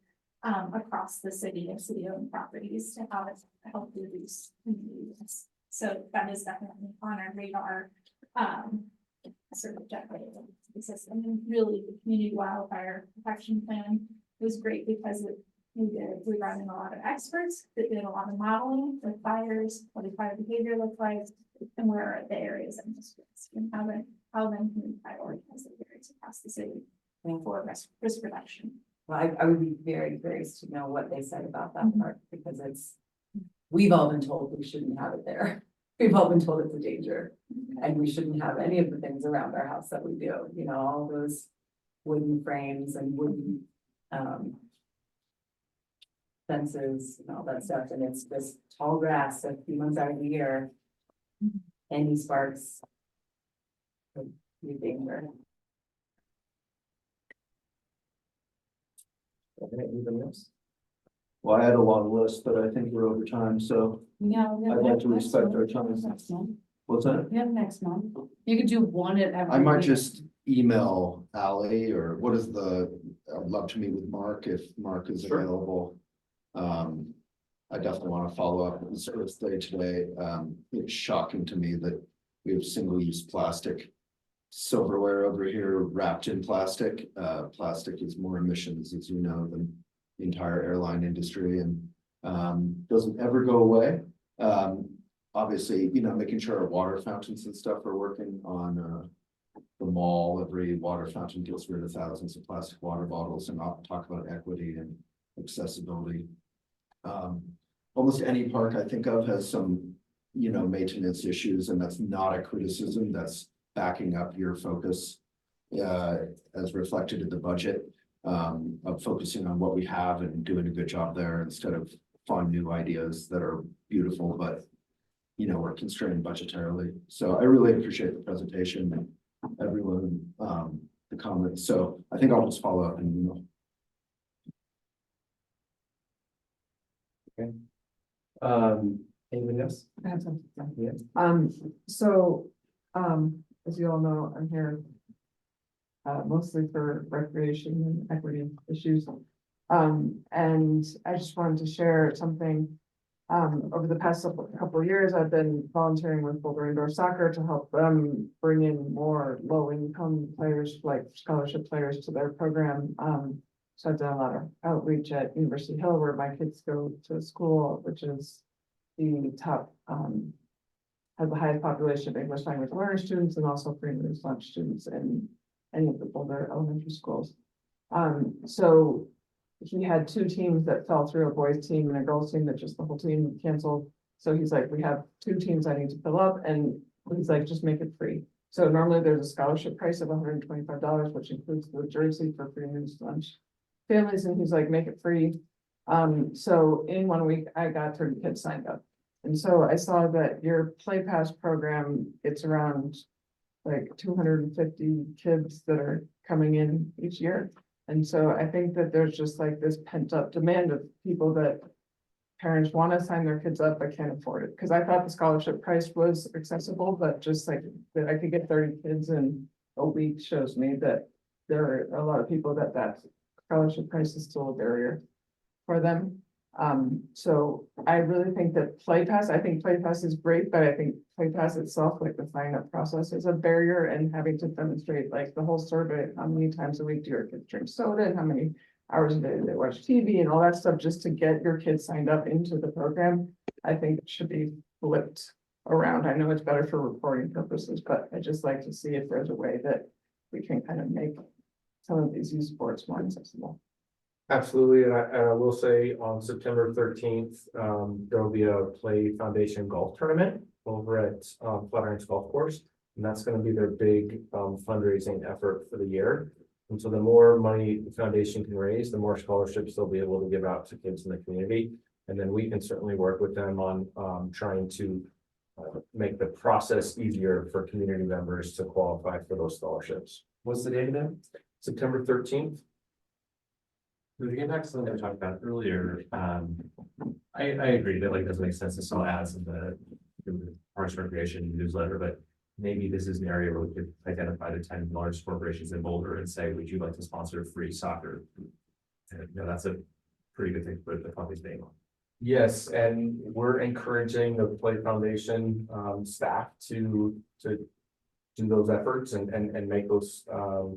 across the city of city-owned properties to how to help reduce community risk. So that is definitely on our radar, sort of generating the system. And really, the Community Wildfire Protection Plan was great because we brought in a lot of experts that did a lot of modeling with fires, what does fire behavior look like, and where are the areas of most risk, and how then can we prioritize the areas across the city for risk reduction. Well, I would be very curious to know what they said about that part, because we've all been told we shouldn't have it there. We've all been told it's a danger, and we shouldn't have any of the things around our house that we do, you know, all those wooden frames and wooden fences and all that stuff, and it's just tall grass a few months out of the year. Any sparks could be danger. Okay, anything else? Well, I had a long list, but I think we're over time, so Yeah. I'd like to respect our time. Next month. What's that? We have next month. You could do one at every. I might meeting. just email Ally, or I'd love to meet with Mark if Mark is available. I definitely want to follow up with the Earth Day today. It's shocking to me that we have single-use plastic silverware over here wrapped in plastic. Plastic is more emissions, as you know, than the entire airline industry, and doesn't ever go away. Obviously, you know, making sure our water fountains and stuff are working on the mall. Every water fountain gets rid of thousands of plastic water bottles, and I'll talk about equity and accessibility. Almost any park I think of has some, you know, maintenance issues, and that's not a criticism. That's backing up your focus as reflected in the budget, of focusing on what we have and doing a good job there instead of fun new ideas that are beautiful, but you know, we're constrained budgetarily. So I really appreciate the presentation and everyone, the comments. So I think I'll just follow up and, you know. Okay. Anyone else? I have something. Yeah. So, as you all know, I'm here mostly for recreation and equity issues. And I just wanted to share something. Over the past couple of years, I've been volunteering with Boulder Indoor Soccer to help them bring in more low-income players, like scholarship players to their program. So I've done a lot of outreach at University Hill, where my kids go to school, which is the top, has the highest population of English language learner students and also free and reduced lunch students in any of the Boulder elementary schools. So he had two teams that fell through, a boys team and a girls team, that just the whole team canceled. So he's like, we have two teams I need to fill up, and he's like, just make it free. So normally there's a scholarship price of $125, which includes the jersey for free and reduced lunch families, and he's like, make it free. So in 1 week, I got 30 kids signed up. And so I saw that your Play Pass program, it's around like 250 kids that are coming in each year. And so I think that there's just like this pent up demand of people that parents want to sign their kids up but can't afford it. Because I thought the scholarship price was accessible, but just like that I could get 30 kids in a week shows me that there are a lot of people that scholarship price is still a barrier for them. So I really think that Play Pass, I think Play Pass is great, but I think Play Pass itself, like the sign up process, is a barrier, and having to demonstrate like the whole survey, how many times a week do your kids drink soda and how many hours a day do they watch TV and all that stuff just to get your kids signed up into the program, I think it should be flipped around. I know it's better for reporting purposes, but I just like to see if there's a way that we can kind of make some of these youth sports more accessible. Absolutely, and I will say on September 13th, there will be a Play Foundation golf tournament over at Flatirons Golf Course. And that's going to be their big fundraising effort for the year. And so the more money the foundation can raise, the more scholarships they'll be able to give out to kids in the community. And then we can certainly work with them on trying to make the process easier for community members to qualify for those scholarships. What's the date of that? September 13th. To get back to something we talked about earlier, I agree that like doesn't make sense to sell ads in the Parks and Recreation newsletter, but maybe this is an area where we could identify the 10 largest corporations in Boulder and say, would you like to sponsor free soccer? And that's a pretty good thing to put the company's name on. Yes, and we're encouraging the Play Foundation staff to do those efforts and make those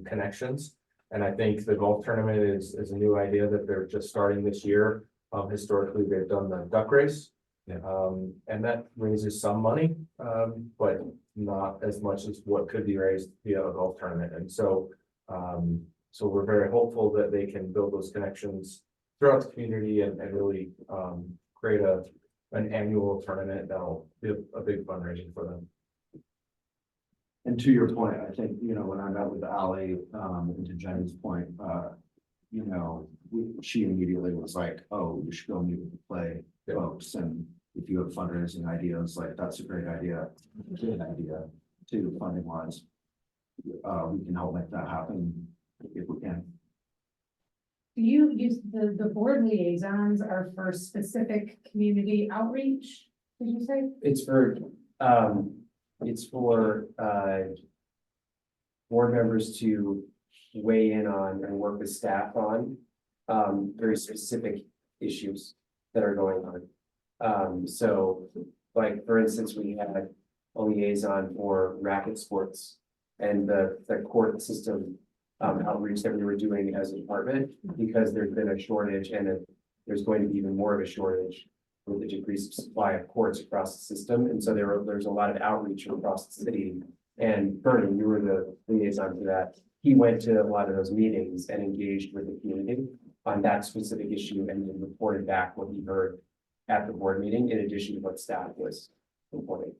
connections. And I think the golf tournament is a new idea that they're just starting this year. Historically, they've done the duck race. And that raises some money, but not as much as what could be raised via a golf tournament. And so, so we're very hopeful that they can build those connections throughout the community and really create an annual tournament that'll be a big fundraising for them. And to your point, I think, you know, when I met with Ally, and to Jenny's point, you know, she immediately was like, oh, you should go meet with the Play folks. And if you have fundraising ideas, like that's a great idea, too, funding wise. We can help make that happen if we can. Do you use the board liaisons are for specific community outreach? Did you say? It's for board members to weigh in on and work with staff on very specific issues that are going on. So like, for instance, we had a liaison for racket sports and the court system outreach that we were doing as a department, because there's been a shortage and there's going to be even more of a shortage with the decreased supply of courts across the system. And so there's a lot of outreach across the city. And Bernie, you were the liaison for that. He went to a lot of those meetings and engaged with the community on that specific issue and then reported back what he heard at the board meeting, in addition to what staff was reporting.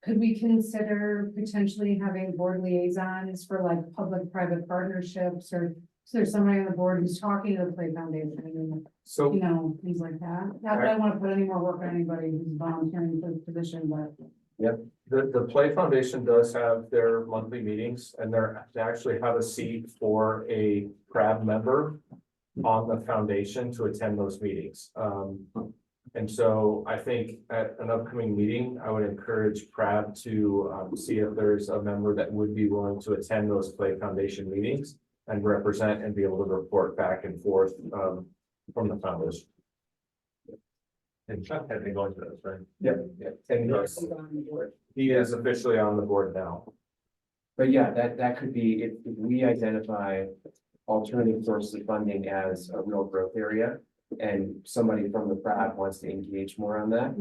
Could we consider potentially having board liaisons for like public-private partnerships, or is there somebody on the board who's talking to the Play Foundation and, So you know, things like that? Not that I want to put any more work on anybody who's volunteering for the position, but. Yep, the Play Foundation does have their monthly meetings, and they actually have a seat for a CRAB member on the foundation to attend those meetings. And so I think at an upcoming meeting, I would encourage Prab to see if there's a member that would be willing to attend those Clay Foundation meetings and represent and be able to report back and forth from the founders. And Chuck had been going to those, right? Yep. And he is officially on the board now. But yeah, that could be, if we identify alternative sources of funding as a real growth area, and somebody from the Pratt wants to engage more on that,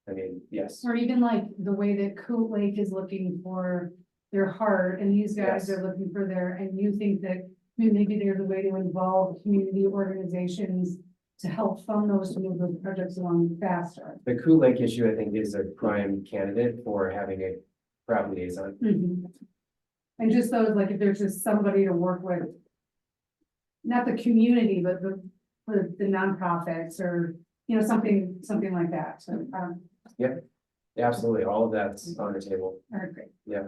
I mean, yes. Or even like the way that Coot Lake is looking for their heart and these guys Yes. are looking for their, and you think that maybe there's a way to involve community organizations to help fund those to move those projects along faster. The Cool Lake issue, I think, is a prime candidate for having a Pratt liaison. And just those, like if there's just somebody to work with. Not the community, but the nonprofits or, you know, something like that, so, Absolutely, all of that's on the table. all right, great. Yeah.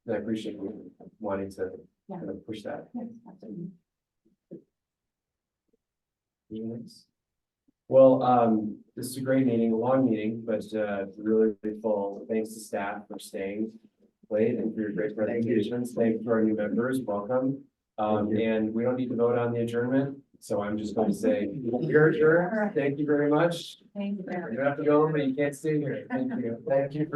And I appreciate you wanting to kind of push that. Yes, absolutely. Yes. Well, this is a great meeting, a long meeting, but really full. Thanks to staff for staying late and for your great presentations. Thank you to our new members. Welcome. And we don't need to vote on the adjournment, so I'm just going to say, you're adjourned. Thank you very much. Thank you. You have to go, but you can't stay here. Thank you. Thank you for